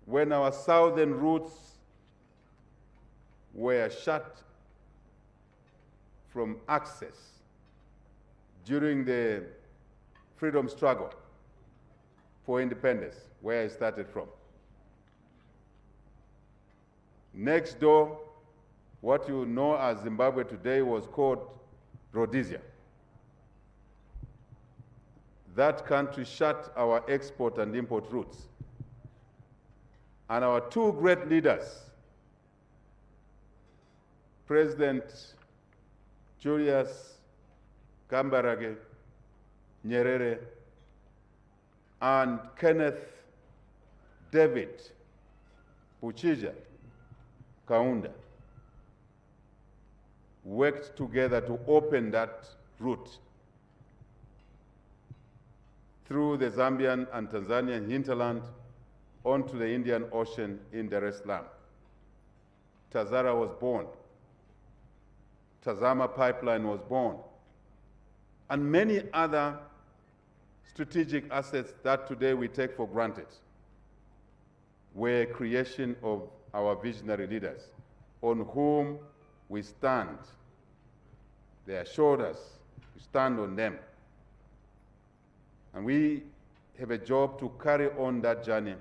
When our southern routes were shut from access during the freedom struggle for independence, where I started from. Next door, what you know as Zimbabwe today was called Rhodesia. That country shut our export and import routes. And our two great leaders, President Julius Kambarage Nyerere and Kenneth David Buchija Kaunda, worked together to open that route through the Zambian and Tanzanian hinterland onto the Indian Ocean in Dar es Salaam. Tazara was born. Tazama pipeline was born. And many other strategic assets that today we take for granted were creation of our visionary leaders on whom we stand. They assured us we stand on them. And we have a job to carry on that journey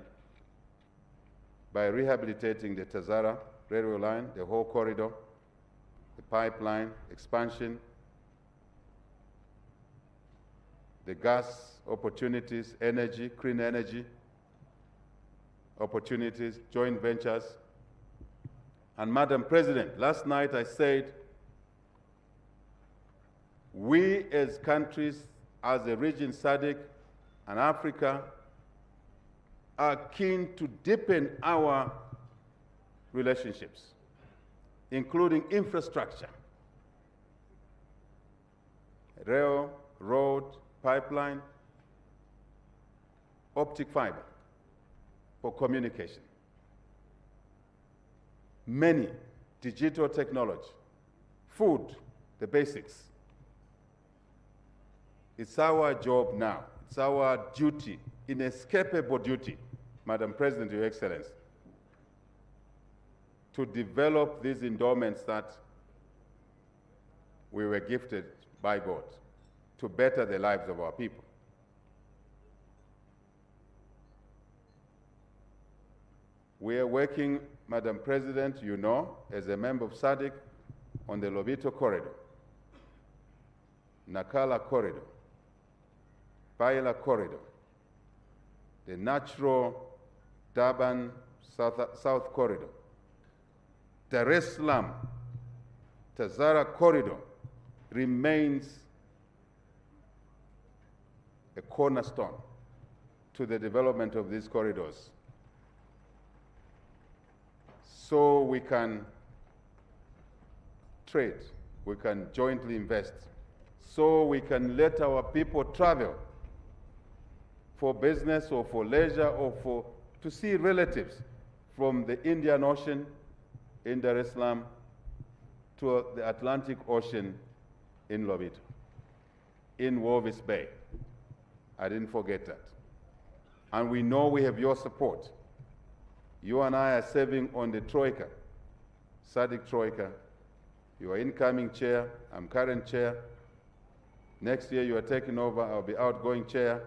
by rehabilitating the Tazara railway line, the whole corridor, the pipeline, expansion, the gas opportunities, energy, clean energy opportunities, joint ventures. And Madam President, last night I said, we as countries, as a region, SADC and Africa, are keen to deepen our relationships, including infrastructure, rail, road, pipeline, optic fiber for communication. Many, digital technology, food, the basics. It's our job now. It's our duty, inescapable duty, Madam President, Your Excellency, to develop these endowments that we were gifted by God to better the lives of our people. We are working, Madam President, you know, as a member of SADC on the Lobito corridor, Nakala corridor, Baila corridor, the natural Durban South corridor, Dar es Salaam, Tazara corridor remains a cornerstone to the development of these corridors, so we can trade, we can jointly invest, so we can let our people travel for business or for leisure or to see relatives from the Indian Ocean in Dar es Salaam to the Atlantic Ocean in Lobito, in Walvis Bay. I didn't forget that. And we know we have your support. You and I are serving on the Troika, SADC Troika. You are incoming chair, I'm current chair. Next year you are taking over, I'll be outgoing chair.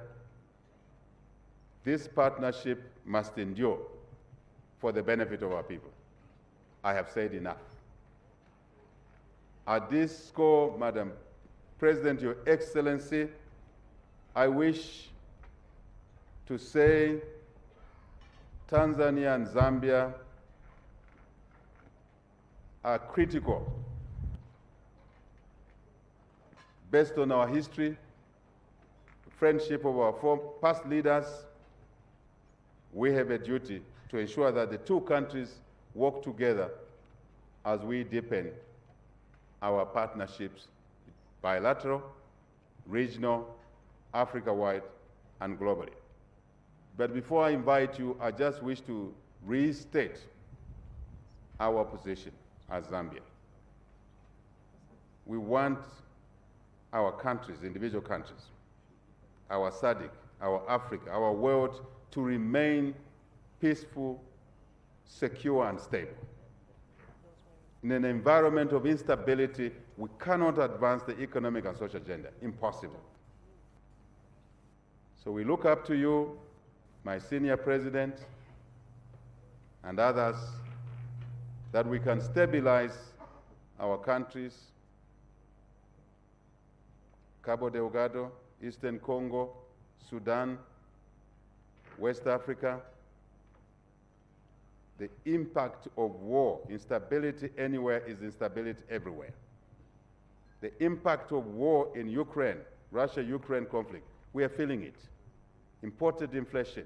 This partnership must endure for the benefit of our people. I have said enough. At this score, Madam President, Your Excellency, I wish to say Tanzania and Zambia are critical. Based on our history, friendship of our past leaders, we have a duty to ensure that the two countries work together as we deepen our partnerships, bilateral, regional, Africa-wide, and globally. But before I invite you, I just wish to restate our position as Zambia. We want our countries, individual countries, our SADC, our Africa, our world to remain peaceful, secure, and stable. In an environment of instability, we cannot advance the economic and social agenda. Impossible. So we look up to you, my senior president, and others, that we can stabilize our countries, Cabo Delgado, Eastern Congo, Sudan, West Africa. The impact of war, instability anywhere is instability everywhere. The impact of war in Ukraine, Russia-Ukraine conflict, we are feeling it. Imported inflation,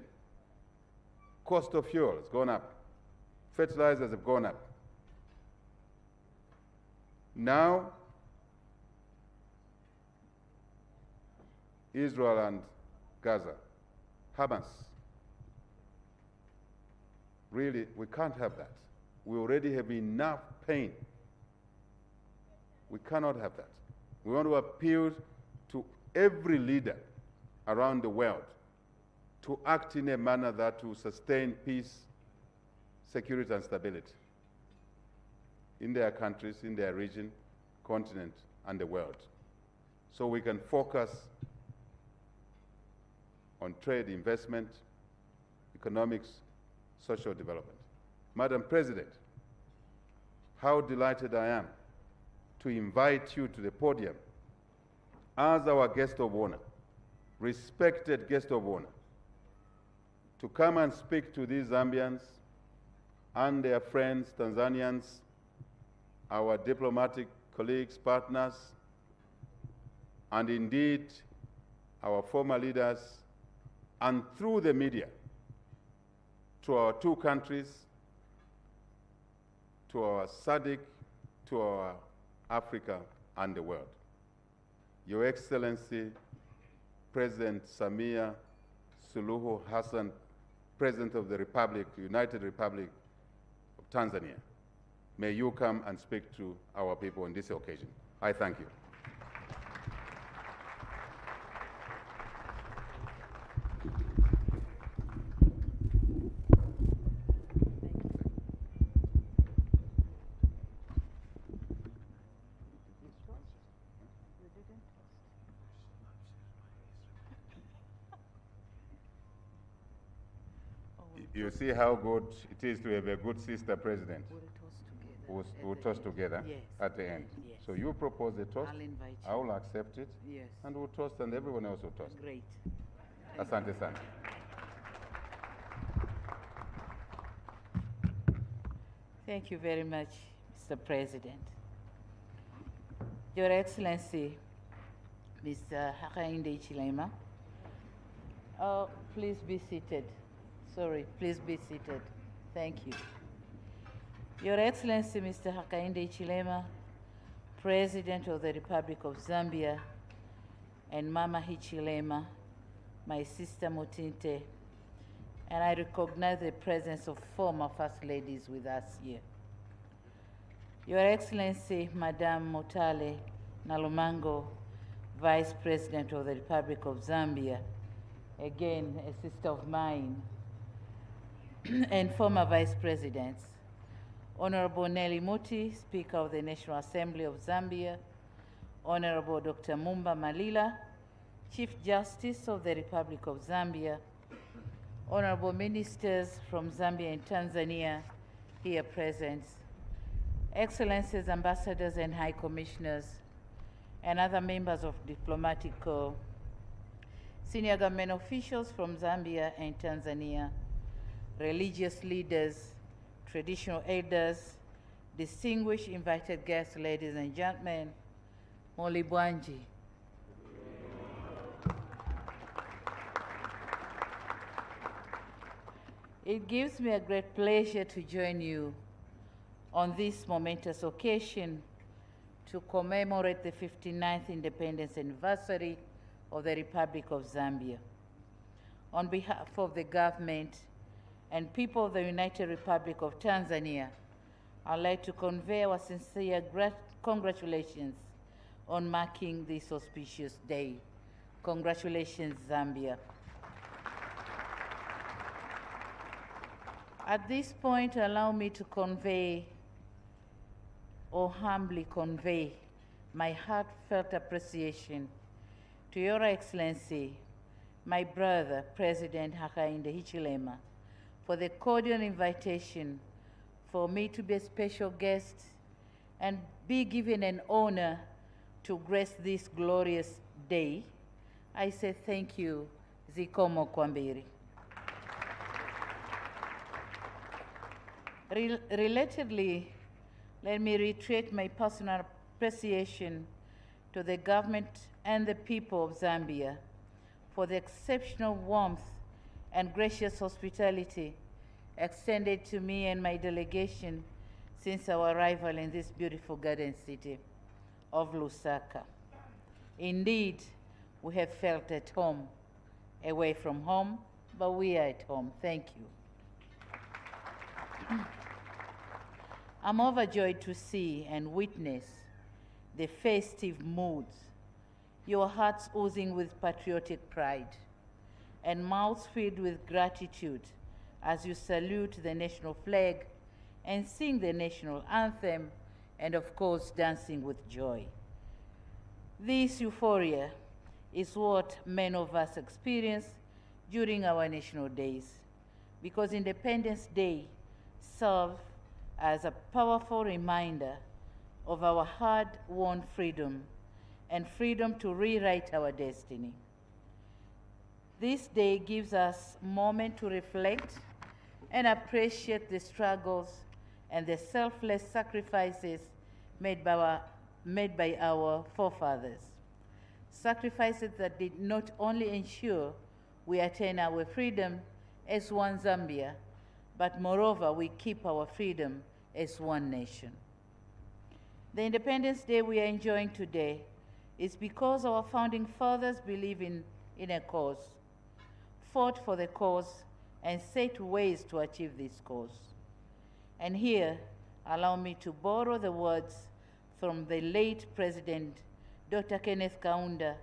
cost of fuel has gone up, fertilizers have gone up. Now, Israel and Gaza, Hamas. Really, we can't have that. We already have enough pain. We cannot have that. We want to appeal to every leader around the world to act in a manner that will sustain peace, security, and stability in their countries, in their region, continent, and the world. So we can focus on trade, investment, economics, social development. Madam President, how delighted I am to invite you to the podium as our guest of honor, respected guest of honor, to come and speak to these Zambians and their friends, Tanzanians, our diplomatic colleagues, partners, and indeed our former leaders, and through the media, to our two countries, to our SADC, to our Africa and the world. Your Excellency, President Samia Suluhu Hassan, President of the Republic, United Republic of Tanzania, may you come and speak to our people on this occasion. I thank you. You see how good it is to have a good sister president who toast together Yes. at the end. Yes. So you propose a toast, I'll invite you. I will accept it, Yes. and we'll toast, and everyone else will toast. Great. Asante sana. Thank you very much, Mr. President. Your Excellency, Mr. Hakainde Chilema, please be seated. Sorry, please be seated. Thank you. Your Excellency, Mr. Hakainde Chilema, President of the Republic of Zambia, and Mama Hichilema, my sister Mutinte, and I recognize the presence of former First Ladies with us here. Your Excellency, Madame Motale Nalumango, Vice President of the Republic of Zambia, again, a sister of mine, and former Vice Presidents, Honorable Nelly Muti, Speaker of the National Assembly of Zambia, Honorable Dr. Mumba Malila, Chief Justice of the Republic of Zambia, Honorable Ministers from Zambia and Tanzania here present, Excellencies, Ambassadors and High Commissioners, and other members of diplomatic corps, senior government officials from Zambia and Tanzania, religious leaders, traditional elders, distinguished invited guests, ladies and gentlemen, Moli Bwanji. It gives me a great pleasure to join you on this momentous occasion to commemorate the 59th independence anniversary of the Republic of Zambia. On behalf of the government and people of the United Republic of Tanzania, I'd like to convey our sincere congratulations on marking this auspicious day. Congratulations, Zambia. At this point, allow me to convey, or humbly convey, my heartfelt appreciation to Your Excellency, my brother, President Hakainde Hichilema, for the cordial invitation for me to be a special guest and be given an honor to grace this glorious day. I say thank you, Zikomo Kwambiri. Relatedly, let me reiterate my personal appreciation to the government and the people of Zambia for the exceptional warmth and gracious hospitality extended to me and my delegation since our arrival in this beautiful garden city of Lusaka. Indeed, we have felt at home, away from home, but we are at home. Thank you. I'm overjoyed to see and witness the festive moods, your hearts oozing with patriotic pride, and mouths filled with gratitude as you salute the national flag and sing the national anthem, and of course, dancing with joy. This euphoria is what many of us experience during our national days, because Independence Day serves as a powerful reminder of our hard-won freedom and freedom to rewrite our destiny. This day gives us a moment to reflect and appreciate the struggles and the selfless sacrifices made by our forefathers. Sacrifices that did not only ensure we attain our freedom as one Zambia, but moreover, we keep our freedom as one nation. The Independence Day we are enjoying today is because our founding fathers believed in a cause, fought for the cause, and set ways to achieve this cause. And here, allow me to borrow the words from the late President, Dr. Kenneth Kaunda,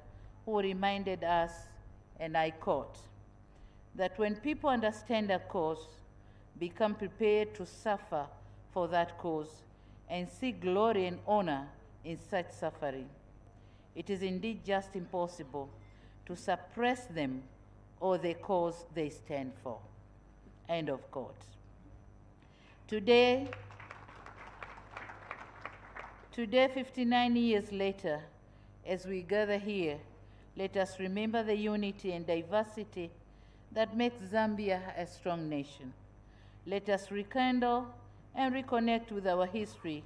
who reminded us, and I quote, that when people understand a cause, become prepared to suffer for that cause, and seek glory and honor in such suffering, it is indeed just impossible to suppress them or the cause they stand for. End of quote. Today, 59 years later, as we gather here, let us remember the unity and diversity that makes Zambia a strong nation. Let us rekindle and reconnect with our history.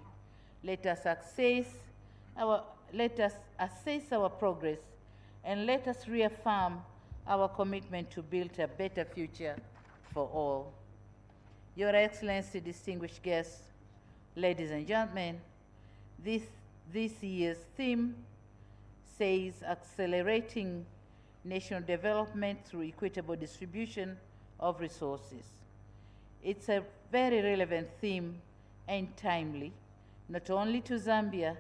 Let us assess our progress, and let us reaffirm our commitment to build a better future for all. Your Excellency, distinguished guests, ladies and gentlemen, this year's theme says accelerating national development through equitable distribution of resources. It's a very relevant theme and timely, not only to Zambia,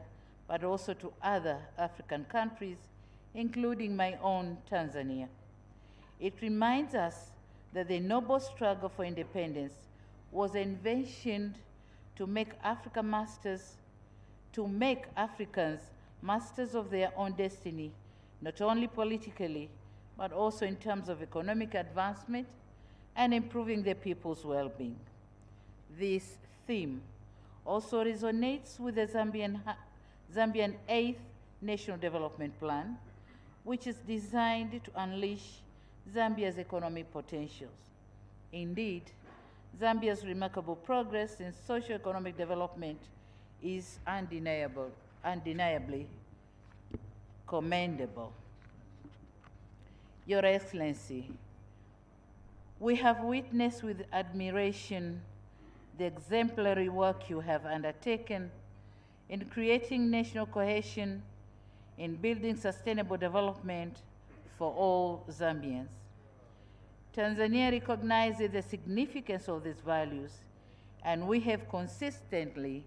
but also to other African countries, including my own Tanzania. It reminds us that the noble struggle for independence was envisioned to make Africans masters of their own destiny, not only politically, but also in terms of economic advancement and improving the people's well-being. This theme also resonates with the Zambian 8th National Development Plan, which is designed to unleash Zambia's economic potentials. Indeed, Zambia's remarkable progress in socio-economic development is undeniably commendable. Your Excellency, we have witnessed with admiration the exemplary work you have undertaken in creating national cohesion, in building sustainable development for all Zambians. Tanzania recognizes the significance of these values, and we have consistently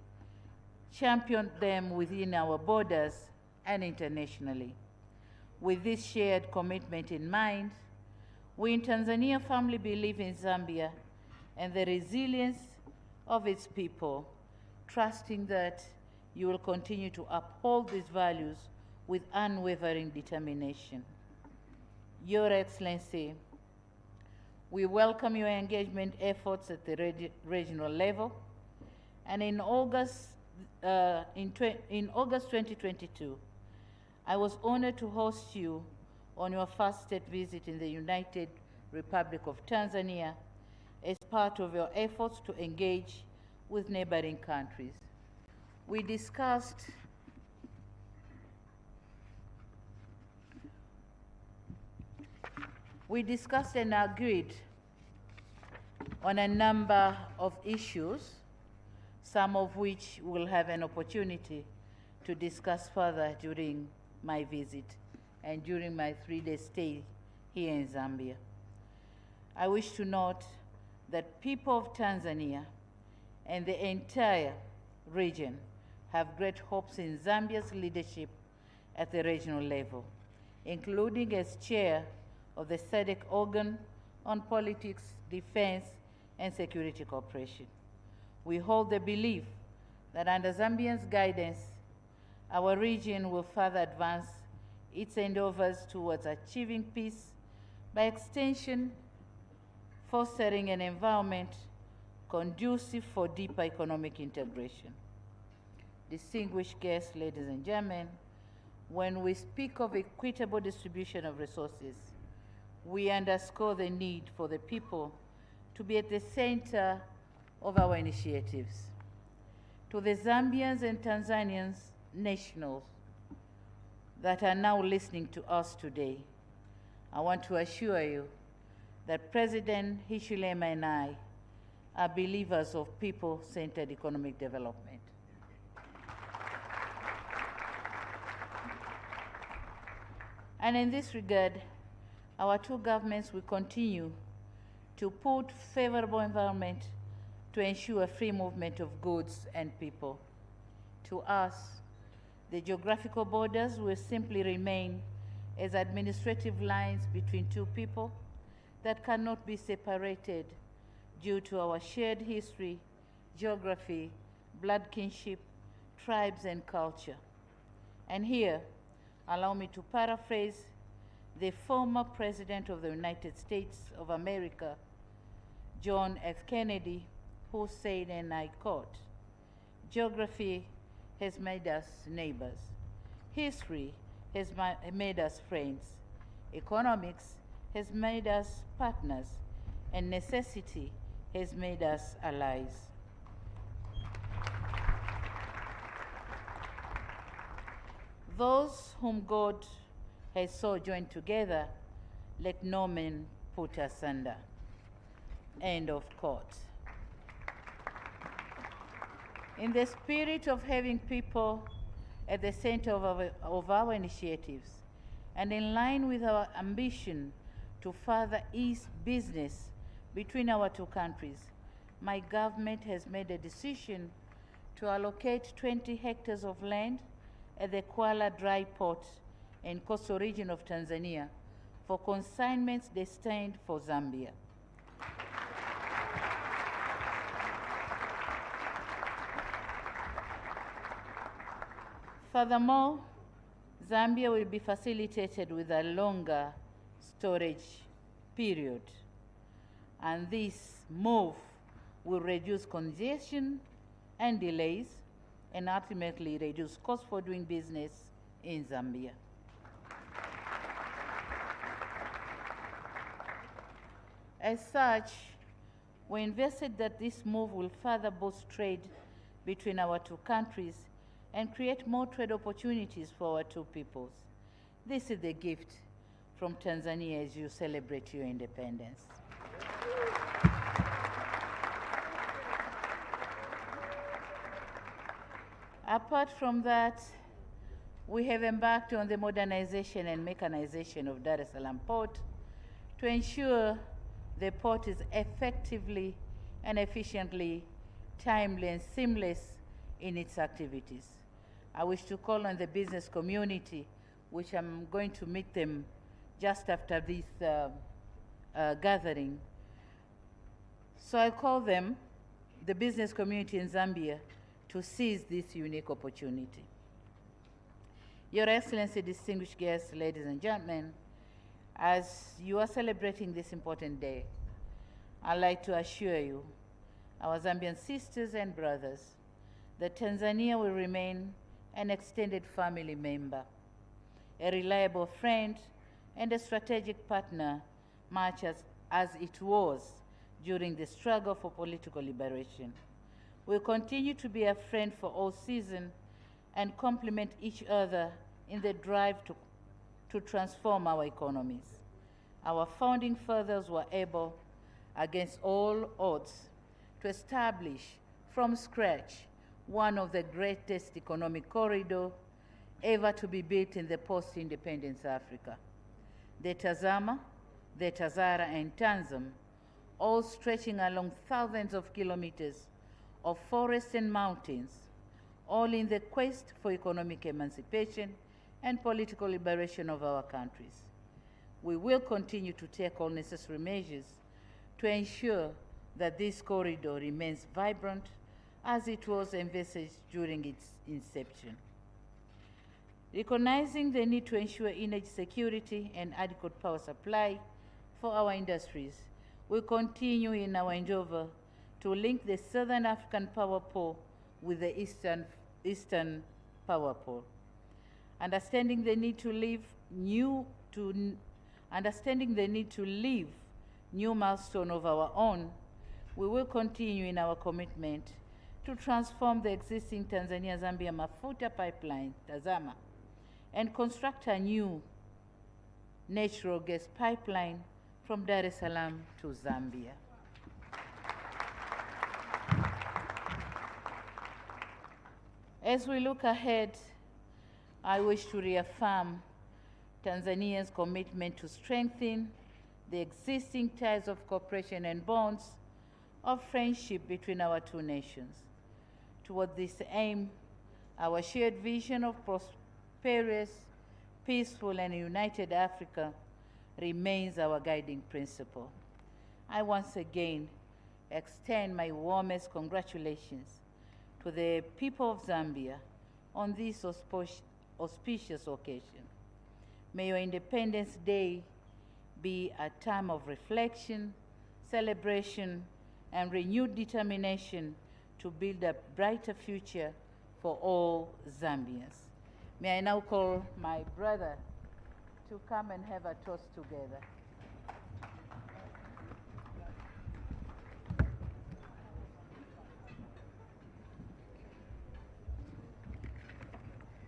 championed them within our borders and internationally. With this shared commitment in mind, we in Tanzania firmly believe in Zambia and the resilience of its people, trusting that you will continue to uphold these values with unwavering determination. Your Excellency, we welcome your engagement efforts at the regional level, and in August 2022, I was honored to host you on your first state visit in the United Republic of Tanzania as part of your efforts to engage with neighboring countries. We discussed and agreed on a number of issues, some of which we'll have an opportunity to discuss further during my visit and during my 3-day stay here in Zambia. I wish to note that people of Tanzania and the entire region have great hopes in Zambia's leadership at the regional level, including as chair of the SADC organ on politics, defense, and security cooperation. We hold the belief that under Zambians' guidance, our region will further advance its endeavors towards achieving peace, by extension, fostering an environment conducive for deeper economic integration. Distinguished guests, ladies and gentlemen, when we speak of equitable distribution of resources, we underscore the need for the people to be at the center of our initiatives. To the Zambians and Tanzanians nationals that are now listening to us today, I want to assure you that President Hichilema and I are believers of people-centered economic development. And in this regard, our two governments will continue to put favorable environment to ensure free movement of goods and people. To us, the geographical borders will simply remain as administrative lines between two people that cannot be separated due to our shared history, geography, blood kinship, tribes, and culture. And here, allow me to paraphrase the former President of the United States of America, John F. Kennedy, who said, and I quote, "Geography has made us neighbors. History has made us friends. Economics has made us partners, and necessity has made us allies." Those whom God has so joined together, let no man put asunder. End of quote. In the spirit of having people at the center of our initiatives, and in line with our ambition to further ease business between our two countries, my government has made a decision to allocate 20 hectares of land at the Kwala Dry Port in coastal region of Tanzania for consignments destined for Zambia. Furthermore, Zambia will be facilitated with a longer storage period, and this move will reduce congestion and delays and ultimately reduce costs for doing business in Zambia. As such, we invested that this move will further boost trade between our two countries and create more trade opportunities for our two peoples. This is the gift from Tanzania as you celebrate your independence. Apart from that, we have embarked on the modernization and mechanization of Dar es Salaam Port to ensure the port is effectively and efficiently, timely and seamless in its activities. I wish to call on the business community, which I'm going to meet them just after this gathering. So I call them, the business community in Zambia, to seize this unique opportunity. Your Excellency, distinguished guests, ladies and gentlemen, as you are celebrating this important day, I'd like to assure you, our Zambian sisters and brothers, that Tanzania will remain an extended family member, a reliable friend, and a strategic partner, much as it was during the struggle for political liberation. We'll continue to be a friend for all seasons and complement each other in the drive to transform our economies. Our founding fathers were able, against all odds, to establish from scratch one of the greatest economic corridors ever to be built in the post-independence Africa. The Tazama, the Tazara, and Tanzam, all stretching along thousands of kilometers of forests and mountains, all in the quest for economic emancipation and political liberation of our countries. We will continue to take all necessary measures to ensure that this corridor remains vibrant as it was envisaged during its inception. Recognizing the need to ensure energy security and adequate power supply for our industries, we continue in our endeavor to link the Southern African power pool with the Eastern power pool. Understanding the need to leave new milestone of our own, we will continue in our commitment to transform the existing Tanzania-Zambia Mafuta pipeline, Tazama, and construct a new natural gas pipeline from Dar es Salaam to Zambia. As we look ahead, I wish to reaffirm Tanzania's commitment to strengthen the existing ties of cooperation and bonds of friendship between our two nations. Toward this aim, our shared vision of prosperous, peaceful, and united Africa remains our guiding principle. I once again extend my warmest congratulations to the people of Zambia on this auspicious occasion. May your Independence Day be a time of reflection, celebration, and renewed determination to build a brighter future for all Zambians. May I now call my brother to come and have a toast together.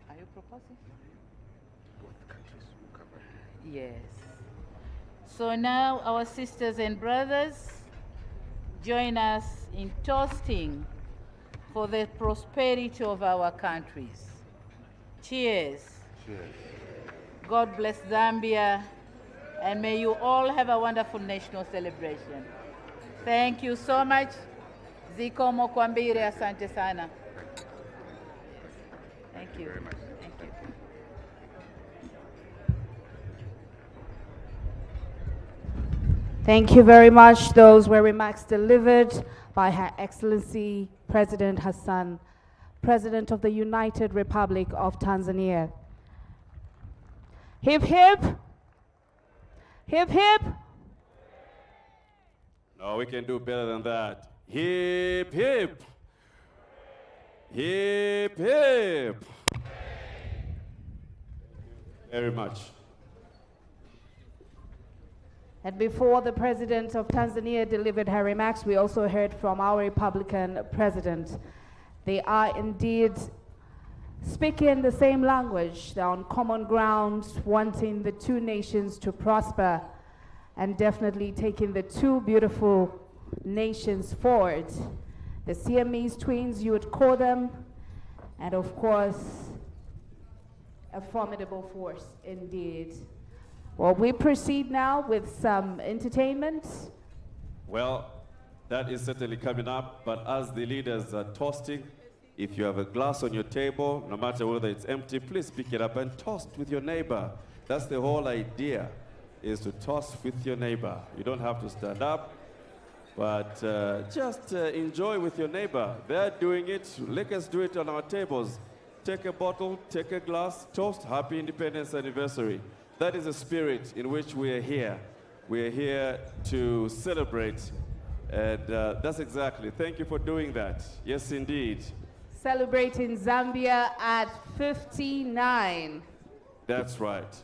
Are you proposing? Both countries will cover. Yes. So now our sisters and brothers, join us in toasting for the prosperity of our countries. Cheers. Cheers. God bless Zambia, and may you all have a wonderful national celebration. Thank you so much. Zikomo kwambire, asante sana. Thank you. Very much. Thank you. Thank you very much. Those were remarks delivered by Her Excellency President Hassan, President of the United Republic of Tanzania. Hip, hip. Hip, hip. No, we can do better than that. Hip, hip. Hip, hip. Very much. And before the President of Tanzania delivered her remarks, we also heard from our Republican President. They are indeed speaking the same language. They're on common ground, wanting the two nations to prosper and definitely taking the two beautiful nations forward. The Siamese twins, you would call them, and of course, a formidable force indeed. Well, we proceed now with some entertainment. Well, that is certainly coming up, but as the leaders are toasting, If you have a glass on your table, no matter whether it's empty, please pick it up and toast with your neighbor. That's the whole idea, is to toast with your neighbor. You don't have to stand up, but just enjoy with your neighbor. They're doing it. Let us do it on our tables. Take a bottle, take a glass, toast, happy Independence Anniversary. That is the spirit in which we are here. We are here to celebrate, and that's exactly. Thank you for doing that. Yes, indeed. Celebrating Zambia at 59. That's right.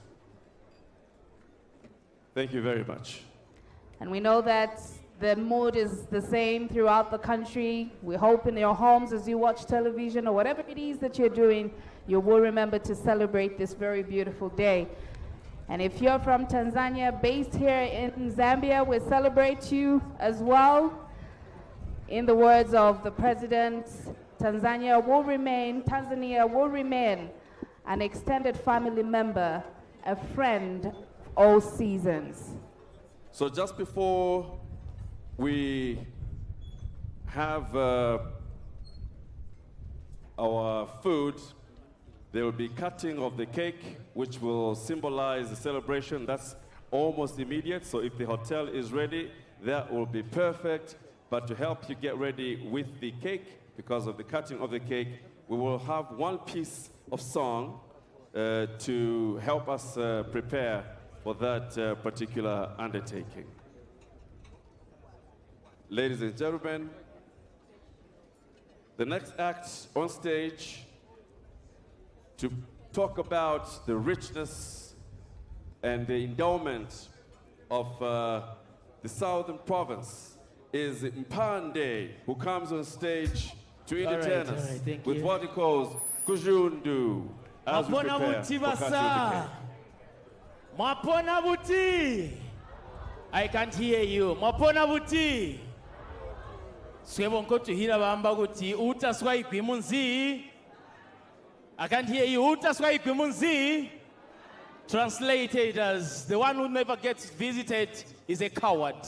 Thank you very much. And we know that the mood is the same throughout the country. We hope in your homes as you watch television or whatever it is that you're doing, you will remember to celebrate this very beautiful day. And if you're from Tanzania, based here in Zambia, we celebrate you as well. In the words of the president, Tanzania will remain an extended family member, a friend all seasons. So just before we have our food, there will be cutting of the cake, which will symbolize the celebration. That's almost immediate, so if the hotel is ready, that will be perfect. But to help you get ready with the cake, because of the cutting of the cake, we will have one piece of song to help us prepare for that particular undertaking. Ladies and gentlemen, the next act on stage to talk about the richness and the endowment of the southern province is Mpande, who comes on stage to entertain us with what he calls Kujundu as we prepare for Kajundu. Mwapona buti. I can't hear you. Mwapona buti. Swebonko tuhira bamba guti utaswa ikwimunzi. I can't hear you. Utaswa ikwimunzi. Translated as the one who never gets visited is a coward.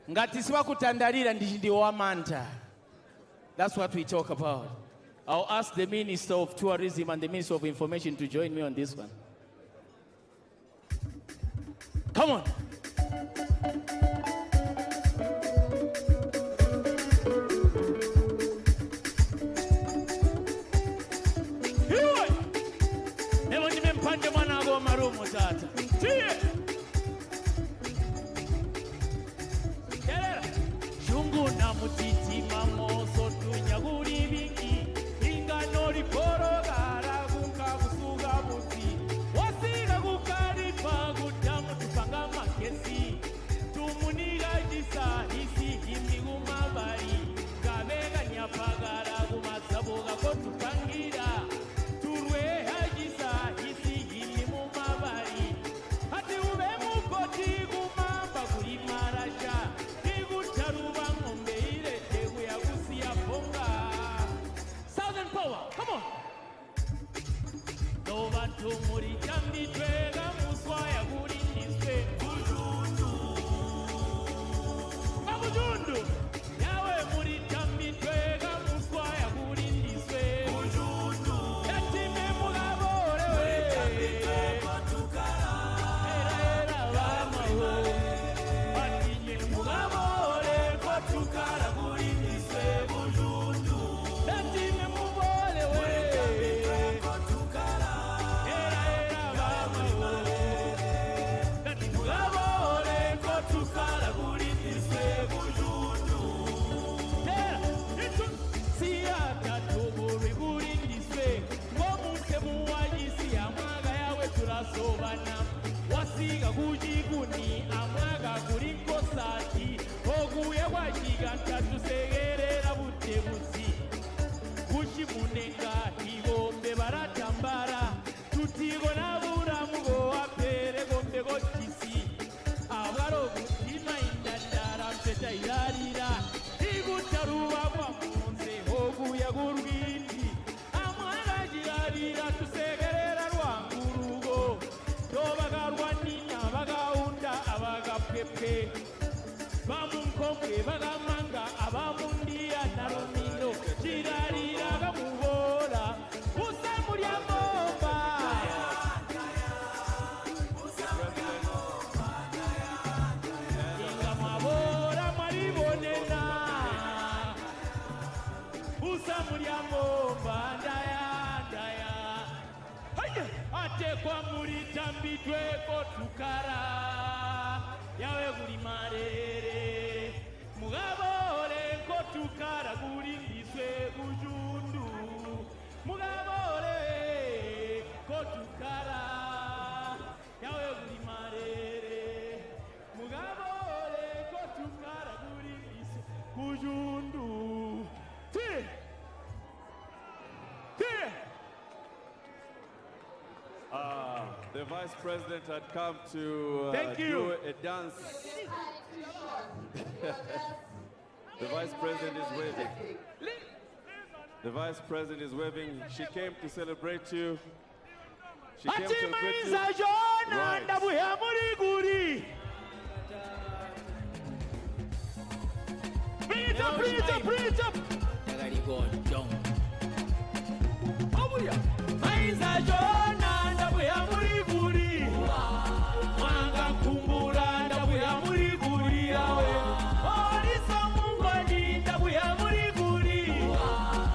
Ngatiswa kutandarira ndi wamanta. That's what we talk about. I'll ask the Minister of Tourism and the Minister of Information to join me on this one. Come on. Here. Never even pande mwana go marumo tata. Tie. Shungu na mutiti mamoso tunyaguri bingi. Inga nori poro gara kunka kusuga buti. Wasiga kukari pagu damu tupanga makesi. Tumuniga jisa isi imigu mabari. Kabega nyapagara kumazabuga kotupangira. Turwe hajisa isi imigu mabari. Hati ube mukoti kumamba kulimarasha. Southern power, come on. No one to muri jambi twega muswaya guri niswe bujundu. Bujundu. Yawe muri jambi twega muswaya guri niswe bujundu. Yatime mugabore we. Jambi twega tukara. Era bama we. Atinye mugabore kwa tukara guri niswe bujundu. Yatime mugabore we. Jambi twega tukara. Era bama we. Yatime mugabore kwa tukara guri niswe bujundu. Era itu siata tuburi guri niswe. Wamute muwajisi amaga yawe turasobana. Wasiga kujiguni amaga kuri kosati. Oguye wajiganta tusegerera butebuzi. Kushimunenga igombe baratambara. Tutigo nabura mugo apere gombe gotisi. Abaro gutima indandara mpeta irarira. Igutaruba kwa munze oguye gurwindi. Amara jirarira tusegerera rwangurugo. Tobagarwa nina bagaunda abagapepe. Bamunkombe bagamanga abamundia narumino. Jira atekwa muri tambidweko tukara yawe kuli marere mugabole kotukara kuli ndiswe kujundu mugabole kotukara yawe kuli marere mugabole kotukara kuli ndiswe kujundu The Vice President had come to Thank you. do a dance. The Vice President is waving. The Vice President is waving. She came to celebrate you. She came to celebrate you. Right. Bring it up, bring it up, bring it up. Maiza Jona ndabuya muri guri Mwanga kumbura ndabuya muri guri yawe Olisa mungoni ndabuya muri guri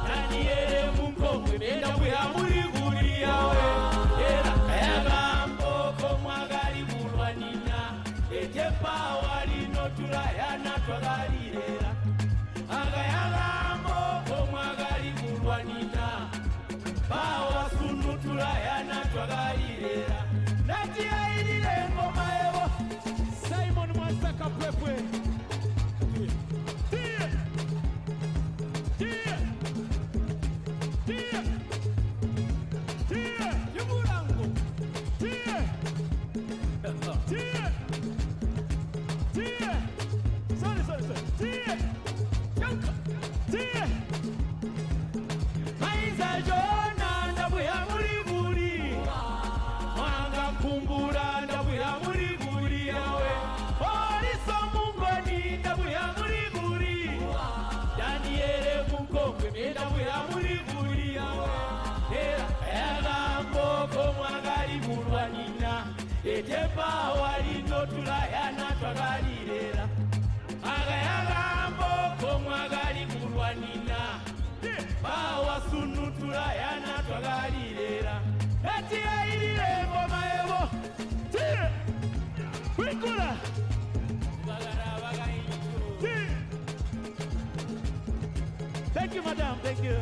Daniele mungomwe ndabuya muri guri yawe Era kayaga mboko mwagali bulwanina Ejepa wali noturayana twagalirera Agayaga mboko mwagali bulwanina Bawa sunu tulayana twagalirera Nati ailile ngoma ewo Simon Mwasaka pwepwe Tie Tie Tie Tie Yumurango Tie Tie Tie Sorry Tie Yanka Tie Maiza Jona ndabuya muri guri Mwanga kumbura ndabuya muri guri yawe Olisa mungoni ndabuya muri guri Daniele mungomwe ndabuya muri guri yawe Era kayaga mboko mwagali bulwanina Ejepa wali notulayana twagalirera Agayaga mboko mwagali bulwanina Bawa sunu tulayana twagalirera Eti ailile ngoma ewo Tie Wikula Bagara bagainju Tie Thank you madam, thank you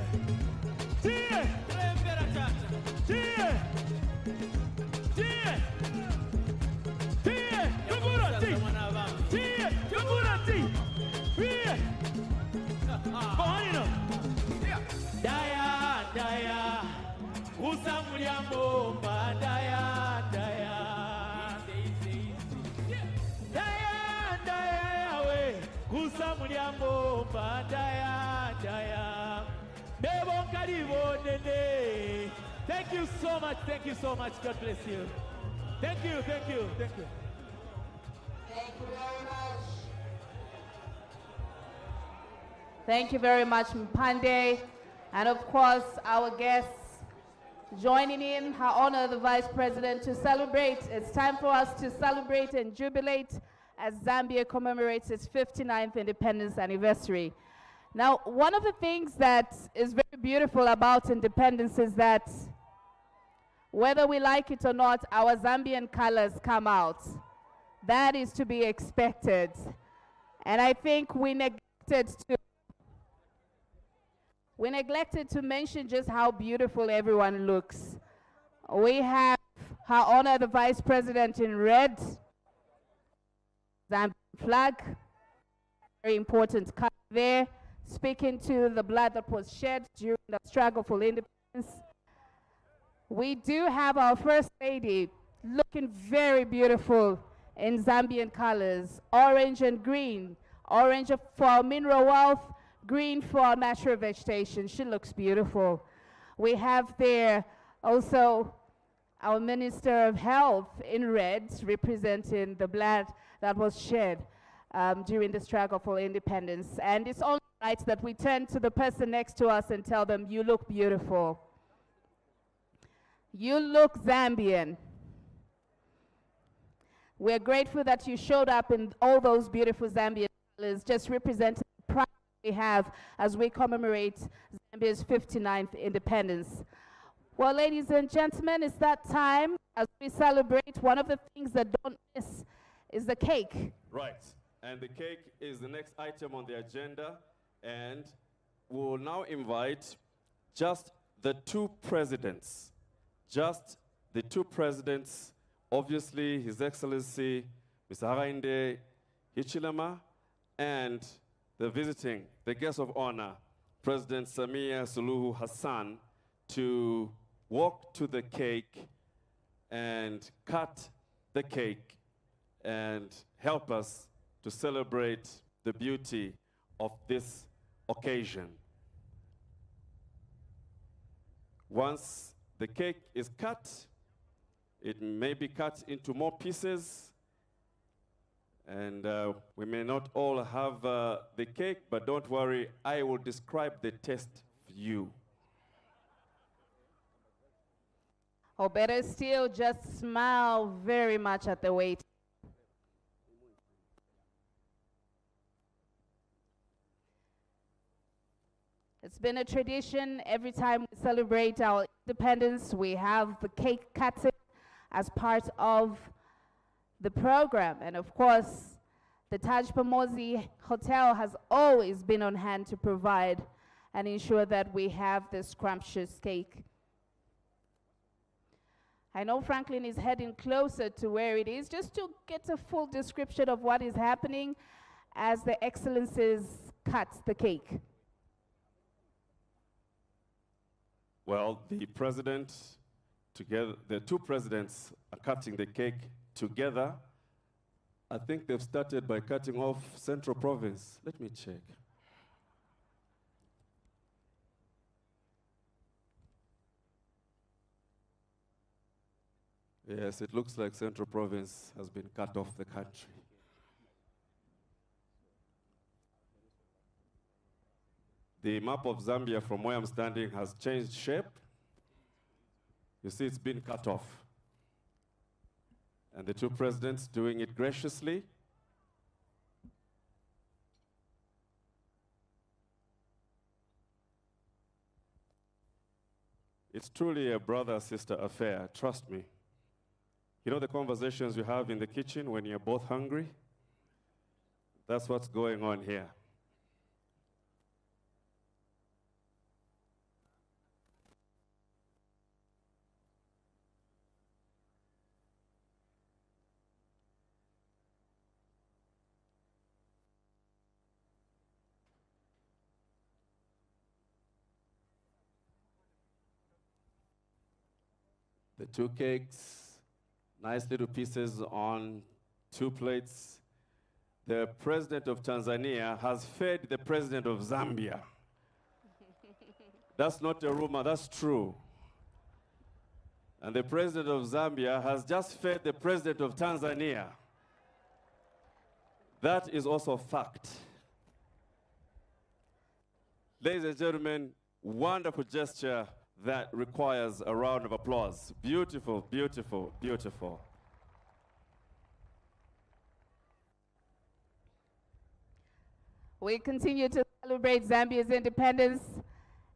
Tie Trembera tata Tie Tie Tie Yugura ti Tie Yugura ti Tie Bohanino Daya, daya, usa muliambomba, daya, daya. Daya, daya, we, usa muliambomba, daya, daya. Nebo karibo nene. Thank you so much, God bless you. Thank you. Thank you very much. Thank you very much, Mpande. And of course, our guests joining in her honor the Vice President to celebrate. It's time for us to celebrate and jubilate as Zambia commemorates its 59th independence anniversary. Now, one of the things that is very beautiful about independence is that whether we like it or not, our Zambian colors come out. That is to be expected. And I think we neglected to mention just how beautiful everyone looks. We have Her Honor the Vice President in red, Zambian flag, very important color there, speaking to the blood that was shed during the struggle for independence. We do have our First Lady looking very beautiful in Zambian colors, orange and green, orange for our mineral wealth, green for our natural vegetation. She looks beautiful. We have there also our Minister of Health in red, representing the blood that was shed during the struggle for independence. And it's only right that we turn to the person next to us and tell them, you look beautiful. You look Zambian. We're grateful that you showed up in all those beautiful Zambian colors, just representing the pride we have as we commemorate Zambia's 59th independence. Well, ladies and gentlemen, it's that time as we celebrate. One of the things that don't miss is the cake. Right. And the cake is the next item on the agenda. And we'll now invite just the two presidents. Just the two presidents, obviously His Excellency Mr. Hakainde Hichilema, and the guest of honor, President Samia Suluhu Hassan, to walk to the cake and cut the cake and help us to celebrate the beauty of this occasion. Once the cake is cut, it may be cut into more pieces, and we may not all have the cake, but don't worry, I will describe the taste for you. Or better still, just smile very much at the wait. It's been a tradition. Every time we celebrate our independence, we have the cake cutting as part of the program. And of course, the Taj Pamosi Hotel has always been on hand to provide and ensure that we have this scrumptious cake. I know Franklin is heading closer to where it is, just to get a full description of what is happening as the Excellencies cut the cake. Well, the two presidents are cutting the cake together. I think they've started by cutting off Central Province. Let me check. Yes, it looks like Central Province has been cut off the country. The map of Zambia from where I'm standing has changed shape. You see, it's been cut off. And the two presidents doing it graciously. It's truly a brother-sister affair, trust me. You know the conversations you have in the kitchen when you're both hungry? That's what's going on here. The two cakes, nice little pieces on two plates. The president of Tanzania has fed the president of Zambia. That's not a rumor, that's true. And the president of Zambia has just fed the president of Tanzania. That is also a fact. Ladies and gentlemen, wonderful gesture that requires a round of applause. Beautiful, beautiful, beautiful. We continue to celebrate Zambia's independence.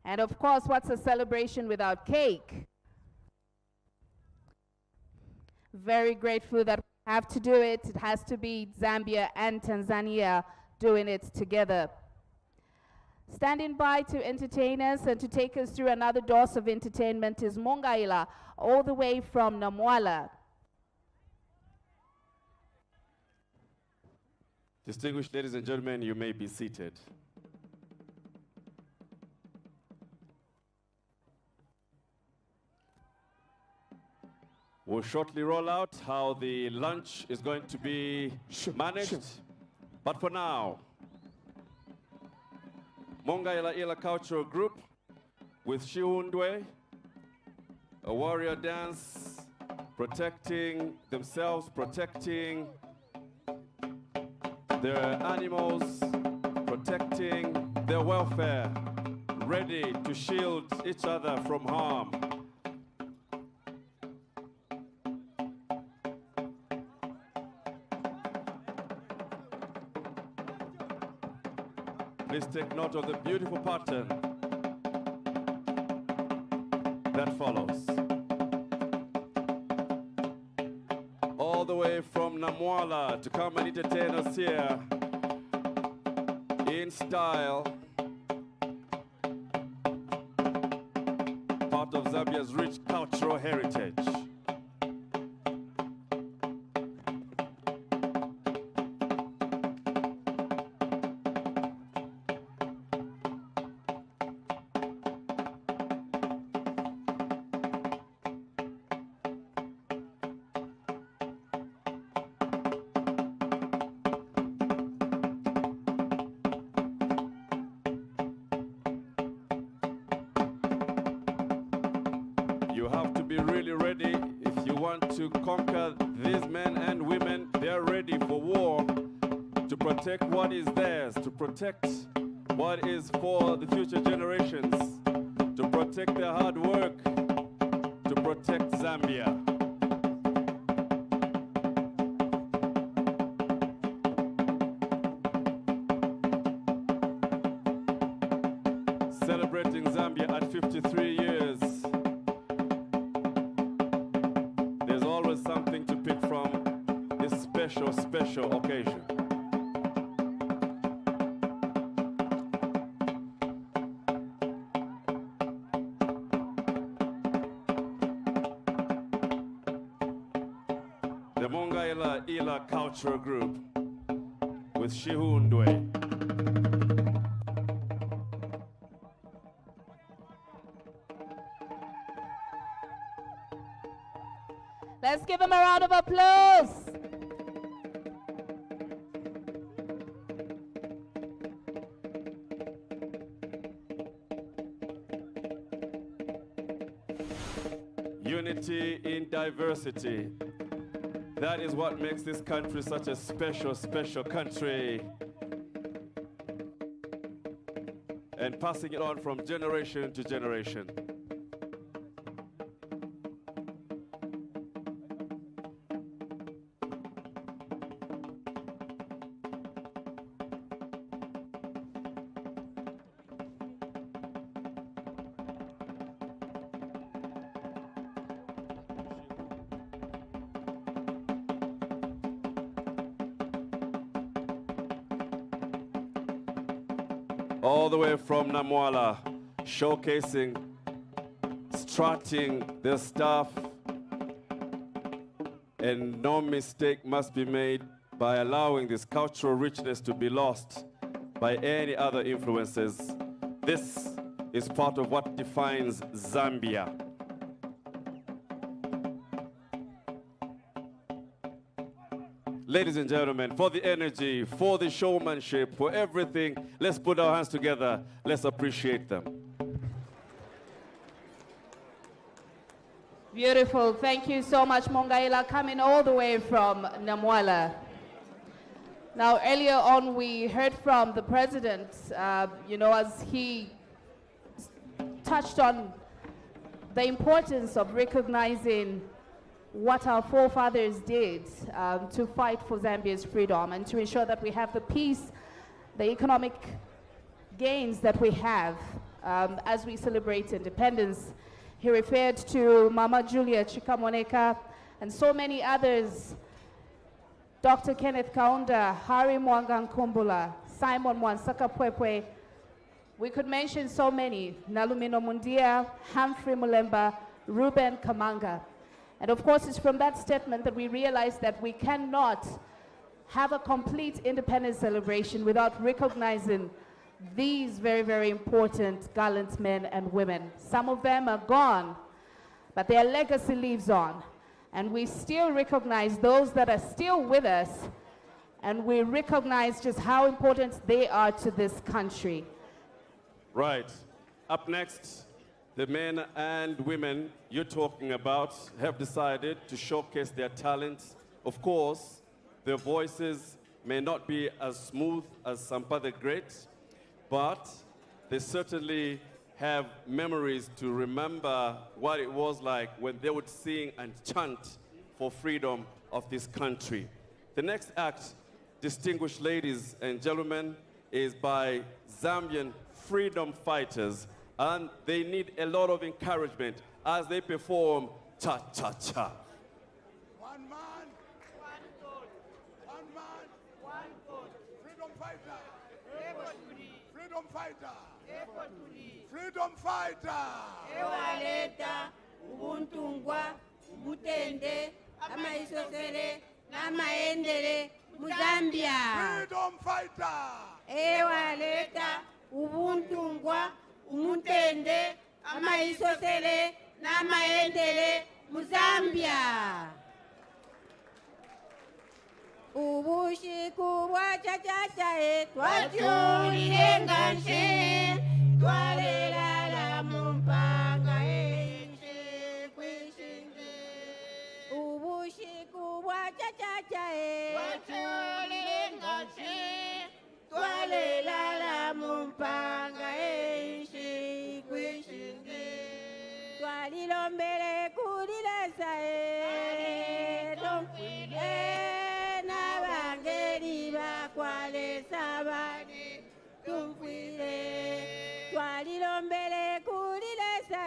And of course, what's a celebration without cake? Very grateful that we have to do it. It has to be Zambia and Tanzania doing it together. Standing by to entertain us and to take us through another dose of entertainment is Mongaila, all the way from Namwala. Distinguished ladies and gentlemen, you may be seated. We'll shortly roll out how the lunch is going to be managed. But for now, Mongaila Ila Cultural Group with Shiundwe, a warrior dance, protecting themselves, protecting their animals, protecting their welfare, ready to shield each other from harm. Please take note of the beautiful pattern. that follows. All the way from Namwala to come and entertain us here in style. Part of Zambia's rich cultural heritage. You have to be really ready if you want to conquer these men and women. They're ready for war, to protect what is theirs, to protect what is for the future generations, to protect their hard work, to protect Zambia. Celebrating Zambia at 53 years. There's always something to pick from this special, special occasion. The Mongaila Ila Cultural Group with Shihundwe. Let's give him a round of applause. Unity in diversity. That is what makes this country such a special, special country. And passing it on from generation to generation. All the way from Namwala, showcasing, strutting their stuff, and no mistake must be made by allowing this cultural richness to be lost by any other influences. This is part of what defines Zambia. Ladies and gentlemen, for the energy, for the showmanship, for everything, let's put our hands together. Let's appreciate them. Beautiful. Thank you so much, Mongaila, coming all the way from Namwala. Now, earlier on, we heard from the president, as he touched on the importance of recognizing what our forefathers did to fight for Zambia's freedom and to ensure that we have the peace, the economic gains that we have as we celebrate independence. He referred to Mama Julia Chikamoneka and so many others, Dr. Kenneth Kaunda, Hari Mwangankumbula, Simon Mwansaka-Pwepwe. We could mention so many, Nalumino Mundia, Humphrey Mulemba, Ruben Kamanga. And of course, it's from that statement that we realize that we cannot have a complete independence celebration without recognizing these very, very important gallant men and women. Some of them are gone, but their legacy lives on. And we still recognize those that are still with us, and we recognize just how important they are to this country. Right. Up next, the men and women you're talking about have decided to showcase their talents. Of course, their voices may not be as smooth as Sampa the Great, but they certainly have memories to remember what it was like when they would sing and chant for freedom of this country. The next act, distinguished ladies and gentlemen, is by Zambian freedom fighters, and they need a lot of encouragement. as they perform cha-cha-cha. One man, one vote. One man, one vote. Freedom fighter. Freedom fighter. Freedom fighter. Ewaleta ubuntungwa ubutende amaisosere n'amaendere mu Zambia. Freedom fighter. Ewaleta ubuntungwa ubutende amaisosere n'amaendere mu Zambia. Ubushiku bwa chachacha twachulire nganshe twalela la mumpanga kwishinge. Ubushiku bwa chachacha twachulire nganshe twalela la mumpanga kwishinge. Twalilombele kulilesa kwale sabani tumfire twalilombele kulilesa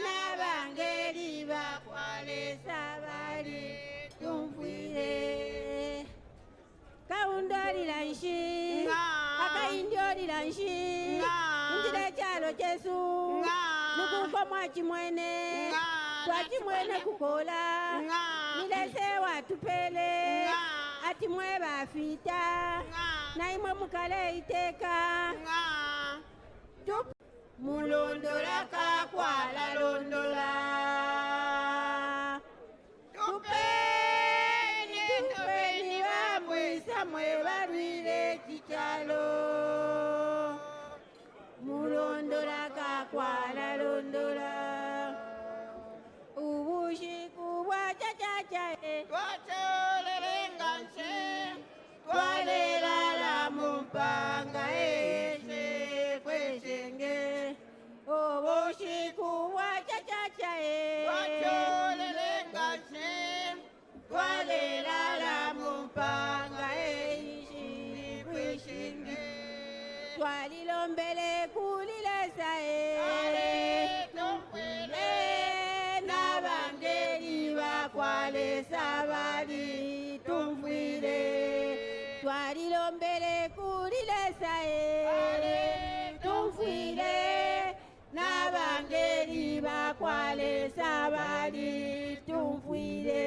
nabangeli bakwale sabani tumfire kaundolila nshi akaindolila nshi ndile chalo chesu nukuko mwachimwene twachimwene kukola nilese watupele ati mwe bafita na imwe mukale iteka mulondola kakwala londola tupeni bamwisa mwe barwire chichalo mulondola kakwala londola. Ubushiku bwa chachacha twacholele nganshe twalela la mumpanga kweshenge. Ubushiku bwa chachacha twacholele nganshe twalela la mumpanga kweshenge. Twalilombele kulilesa kwale sabali tumfire twalilombele kulilesa tumfire nabangeli bakwale sabali tumfire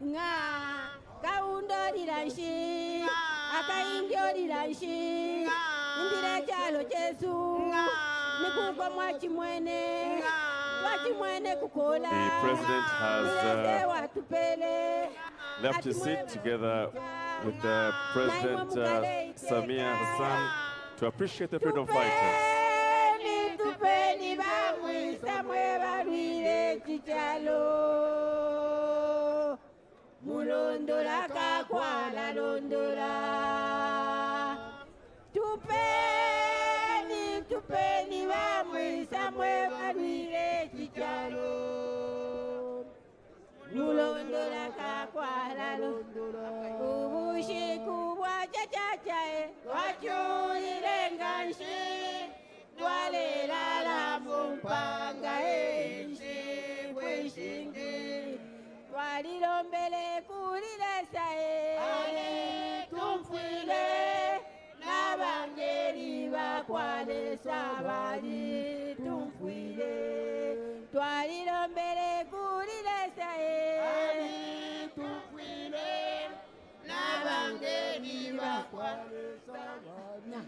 nga kaundolila nshi akaindolila nshi indile chalo chesu nikuko mwachimwene The president has left his seat together with the President Samia Hassan to appreciate the freedom fighters. Mulondola kakwala londola tupeni bamwisa mwe barwire chichalo mulondola kakwala londola. Ubushiku bwa chachacha twachulile nganshi twalela la mumpanga kweshinge. Twalilombele kulilesa tumfile nabangeli bakwale sabali tumfile twalilombele kulilesa tumfile nabangeli bakwale sabali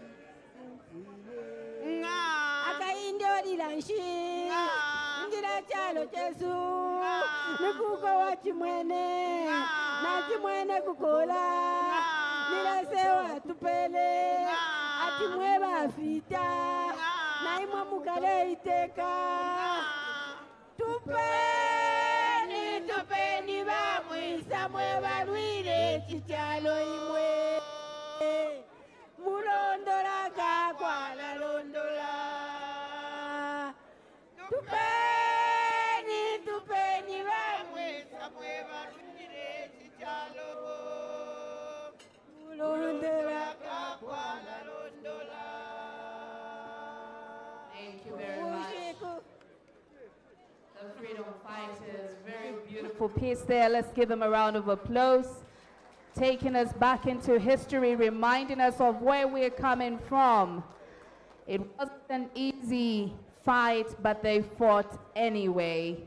akaindolila nshi ngira chalo chesu nikuko wachimwene nachimwene kukola nilese watupele ati mwe bafita na imwe mukale iteka tupeni bamwisa mwe barwire chichalo imwe mulondola kakwala londola tupeni bamwisa mwe barwire chichalo mulondola kakwala londola. beautiful piece there. Let's give him a round of applause. Taking us back into history, reminding us of where we're coming from. It wasn't an easy fight, but they fought anyway.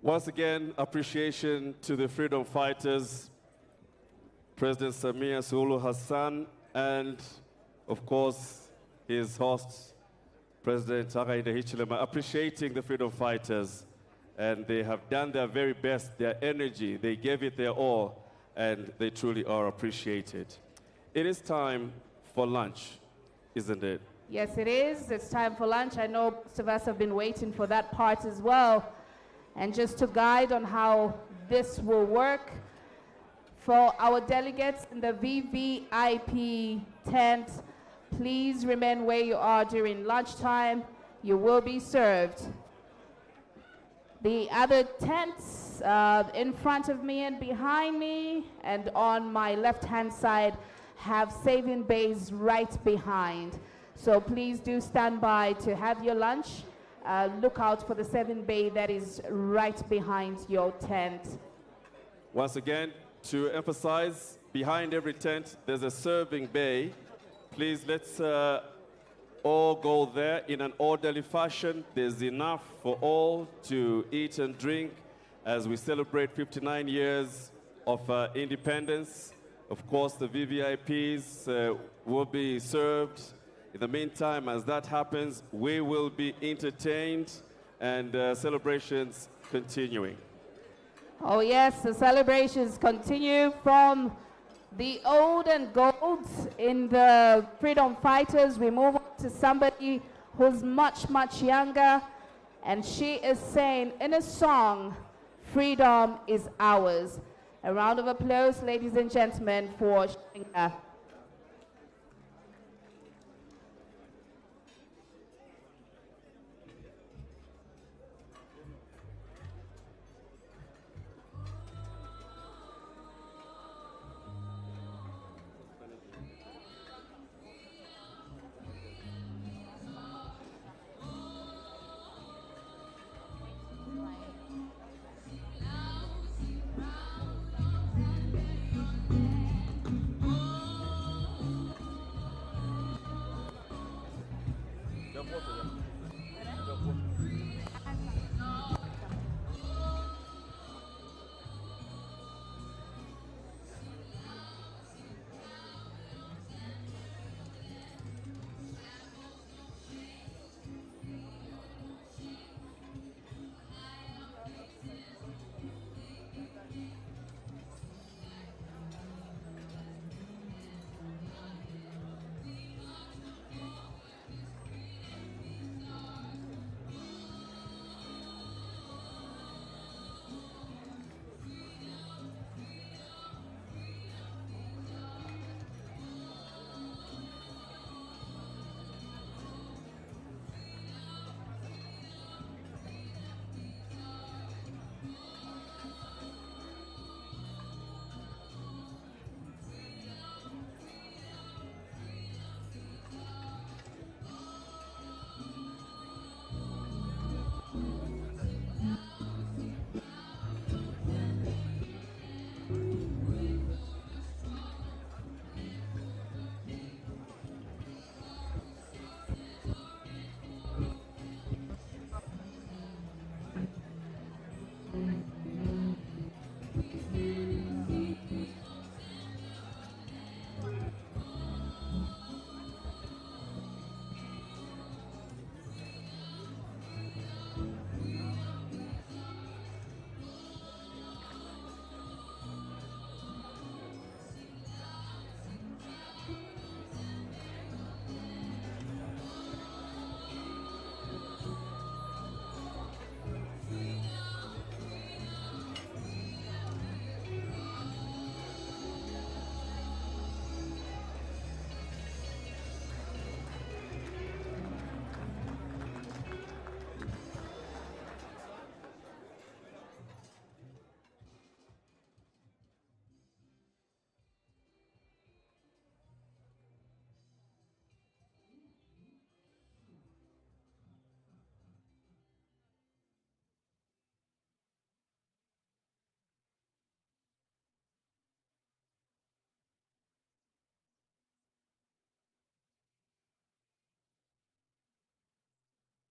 Once again, appreciation to the freedom fighters, President Samia Suluhu Hassan, and of course, his host, President Akishiriki, appreciating the freedom fighters. And they have done their very best, their energy, they gave it their all, and they truly are appreciated. It is time for lunch, isn't it? Yes, it is. It's time for lunch. I know most of us have been waiting for that part as well. And just to guide on how this will work, for our delegates in the VVIP tent, please remain where you are during lunchtime. You will be served. The other tents in front of me and behind me and on my left-hand side have saving bays right behind. So please do stand by to have your lunch. Look out for the saving bay that is right behind your tent. Once again, to emphasize, behind every tent, there's a serving bay. Please, let's all go there in an orderly fashion. There's enough for all to eat and drink as we celebrate 59 years of independence. Of course, the VVIPs will be served. In the meantime, as that happens, we will be entertained and celebrations continuing. Oh yes, the celebrations continue from the old and gold in the freedom fighters. We move on to somebody who's much, much younger, and she is saying in a song, "Freedom is ours." A round of applause, ladies and gentlemen, for Shinga.